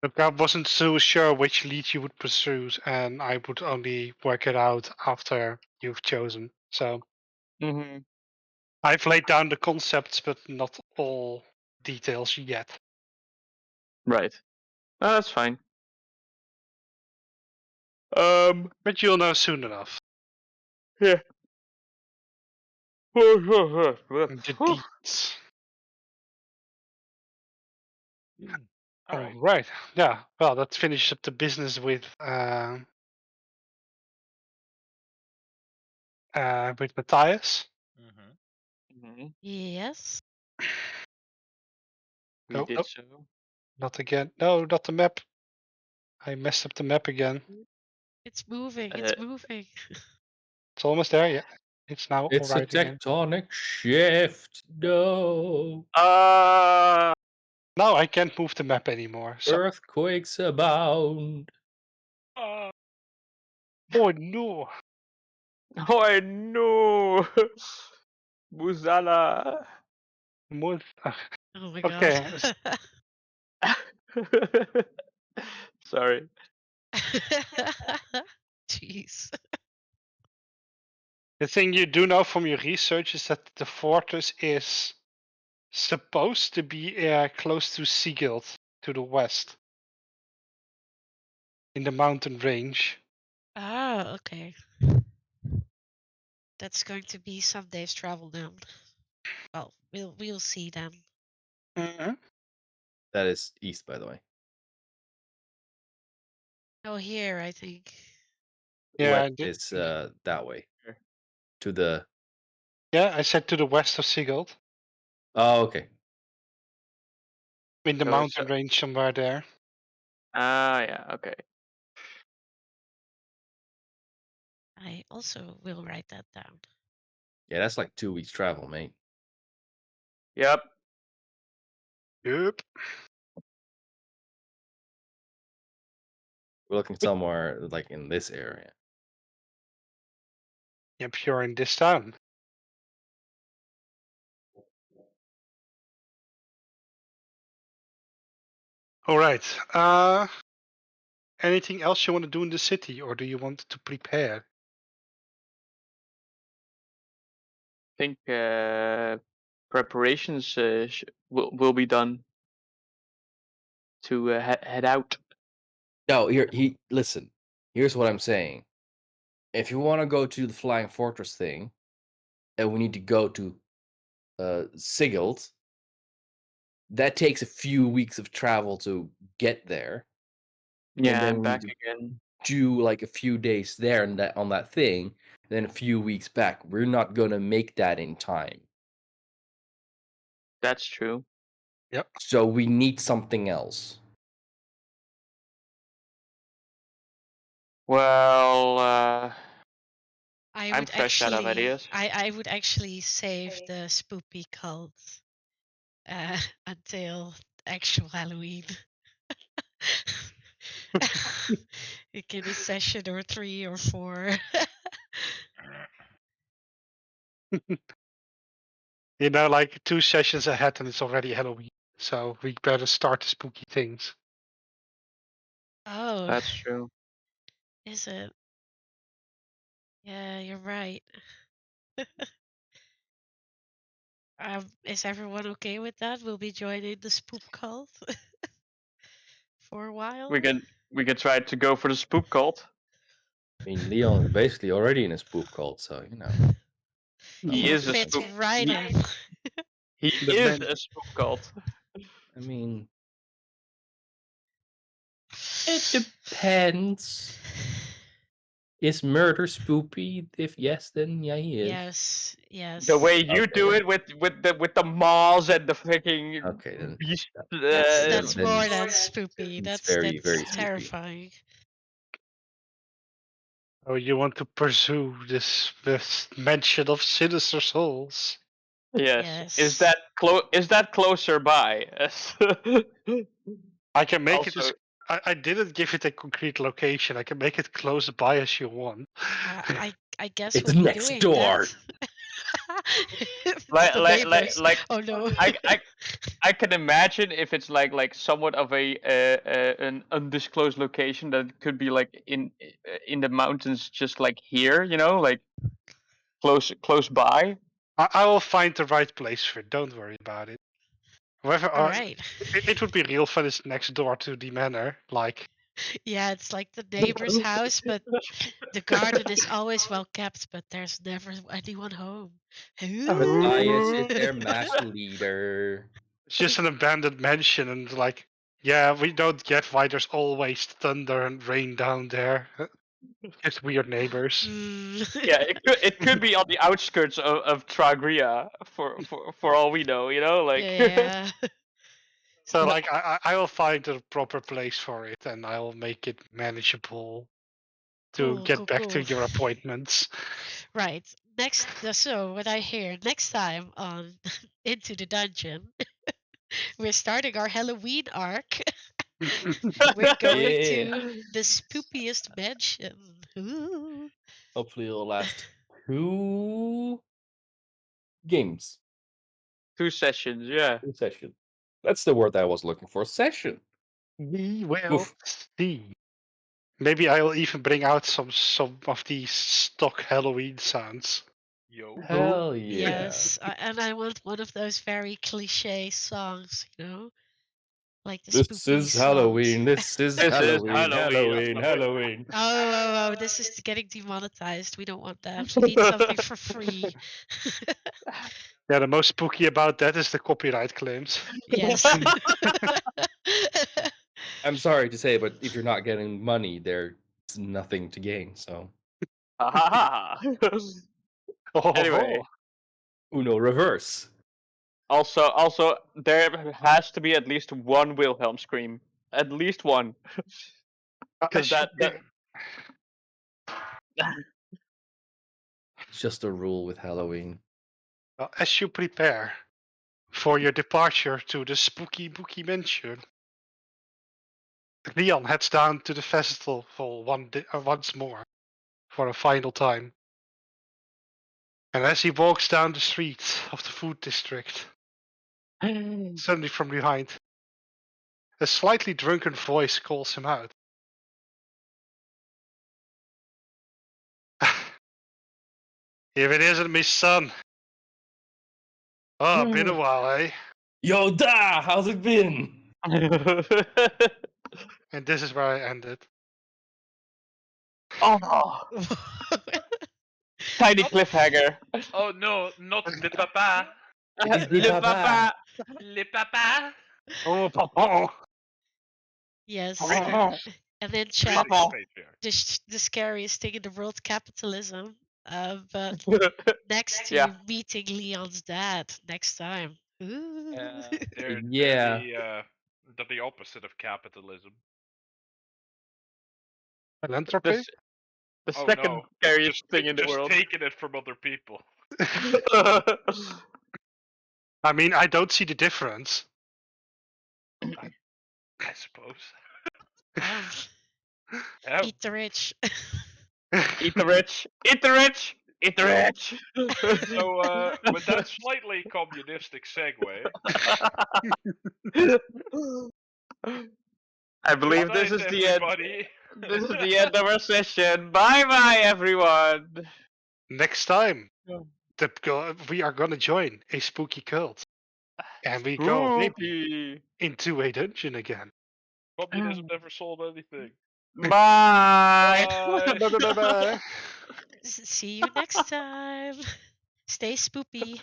Look, I wasn't so sure which lead you would pursue, and I would only work it out after you've chosen. So Mm-hmm. I've laid down the concepts, but not all details yet. Right. Oh, that's fine. But you'll know soon enough. Yeah. The deeds. All All right. right. Yeah. Well, that finishes up the business with Matthias. Mm-hmm. Yes. We Oh, did oh, so. not again. No, not the map. I messed up the map again. It's moving. It's moving. It's almost there. Yeah. It's now all It's a right again. tectonic shift. No. Now I can't move the map anymore. So, Earthquakes abound. oh no. Oh no! Buzala. More. Oh my Okay. god. Sorry. Jeez. The thing you do know from your research is that the fortress is supposed to be close to Sigil to the west in the mountain range. Ah, okay. That's going to be some days travel then. Well, we'll see then. Mm-hmm. That is east, by the way. Oh, here I think. Yeah, West is that way. Here. To the. yeah, I said to the west of Sigil, Oh, okay. in the So it's mountain range somewhere there. yeah, okay. I also will write that down. Yeah, that's like 2 weeks travel, mate. Yep. Yep. We're looking somewhere like in this area. If you're in this town. All right. Anything else you want to do in the city, or do you want to prepare? I think preparations will be done to head out. No, listen. Here's what I'm saying. If you want to go to the Flying Fortress thing, and we need to go to Sigildt, that takes a few weeks of travel to get there. Yeah, and then and we back need to again. do like a few days there and that on that thing, then a few weeks back. We're not gonna make that in time. That's true. Yep. So we need something else. Well, I I'm would fresh out of actually, ideas. I would actually save the spoopy cult until actual Halloween. Like in a session or 3 or 4. You know, like 2 sessions ahead, and it's already Halloween. So we better start the spooky things. Oh, That's true. is it? Yeah, you're right. Is everyone okay with that? We'll be joining the spook cult for a while. We can try to go for the spook cult. I mean, Leon is basically already in a spook cult, so you know. He It is a fits spook. right in. He The is men- a spook cult. I mean, it depends. Is murder spoopy? If yes, then yeah, he is. Yes, yes. The way you Okay, do then. it with the maws and the freaking Okay, then. beast. That's then more it's- than spoopy. it's That's very, very spoopy. terrifying. Oh, you want to pursue this mention of sinister souls? Yes. Is Yes. that closer by? I can make it. Also, I didn't give it a concrete location. I can make it close by as you want. I guess It's we'll be next doing door. that. It's like the like like neighbors. like Oh no. I can imagine if it's like somewhat of an undisclosed location that could be like in the mountains, just like here, like close by. I will find the right place for it. Don't worry about it. However, All right. it would be real fun. It's next door to the manor. Like, Yeah, it's like the neighbor's house, but the garden is always well kept, but there's never anyone home. Matthias is Ooh. their mass leader. it's just an abandoned mansion, and like, yeah, we don't get why there's always thunder and rain down there. Just weird neighbors. Mm. Yeah, it could be on the outskirts of Tragria for all we know, like. Yeah. So, like, I will find a proper place for it, and I will make it manageable to Cool, get cool, back to cool. your appointments. Right. So what I hear next time on Into the Dungeon, we're starting our Halloween arc. We're going Yeah. to the spookiest mansion. Ooh. Hopefully it'll last 2 games. 2 sessions, yeah. 2 sessions. That's the word I was looking for. Session. We will Oof. see. Maybe I'll even bring out some of these stock Halloween sounds. Yo. Hell yeah. Yes, and I want one of those very cliche songs, like the This spooky is songs. Halloween. This is This is Halloween. Halloween. Halloween. Oh, this is getting demonetized. We don't want that. We need something for free. Yeah, the most spooky about that is the copyright claims. Yes. I'm sorry to say, but if you're not getting money, there's nothing to gain. So Ha ha ha. Oh, Anyway. Uno reverse. Also, there has to be at least one Wilhelm scream. At least one. Because that It's just a rule with Halloween. as you prepare for your departure to the spooky bookie mansion, Leon heads down to the festival once more for a final time. And as he walks down the streets of the food district, suddenly from behind, a slightly drunken voice calls him out. If it isn't my son. Oh, been a while, eh? Yo, Da, how's it been? And this is where I ended. Oh, tiny cliffhanger. Oh no, not the papa. It is the Le papa. Le papa. Oh, papa! Yes. papa. And then Really chat, Papa. patriarch. the scariest thing in the world, capitalism. But next to Yeah. meeting Leon's dad next time. Ooh. They're Yeah. the opposite of capitalism. Philanthropy? The Oh second no, scariest thing in the just world. taking it from other people. I mean, I don't see the difference. I suppose. Um, Yeah. eat the rich. Eat the rich. Eat the rich. Eat the rich. So with that slightly communistic segue, I believe good this night, is the end. everybody. This is the end of our session. Bye bye, everyone. Next time, Yeah. we are gonna join a spooky cult. And we go maybe Spooky. into a dungeon again. Communism never sold anything. Bye. Bye. Bye. See you next time. Stay spoopy.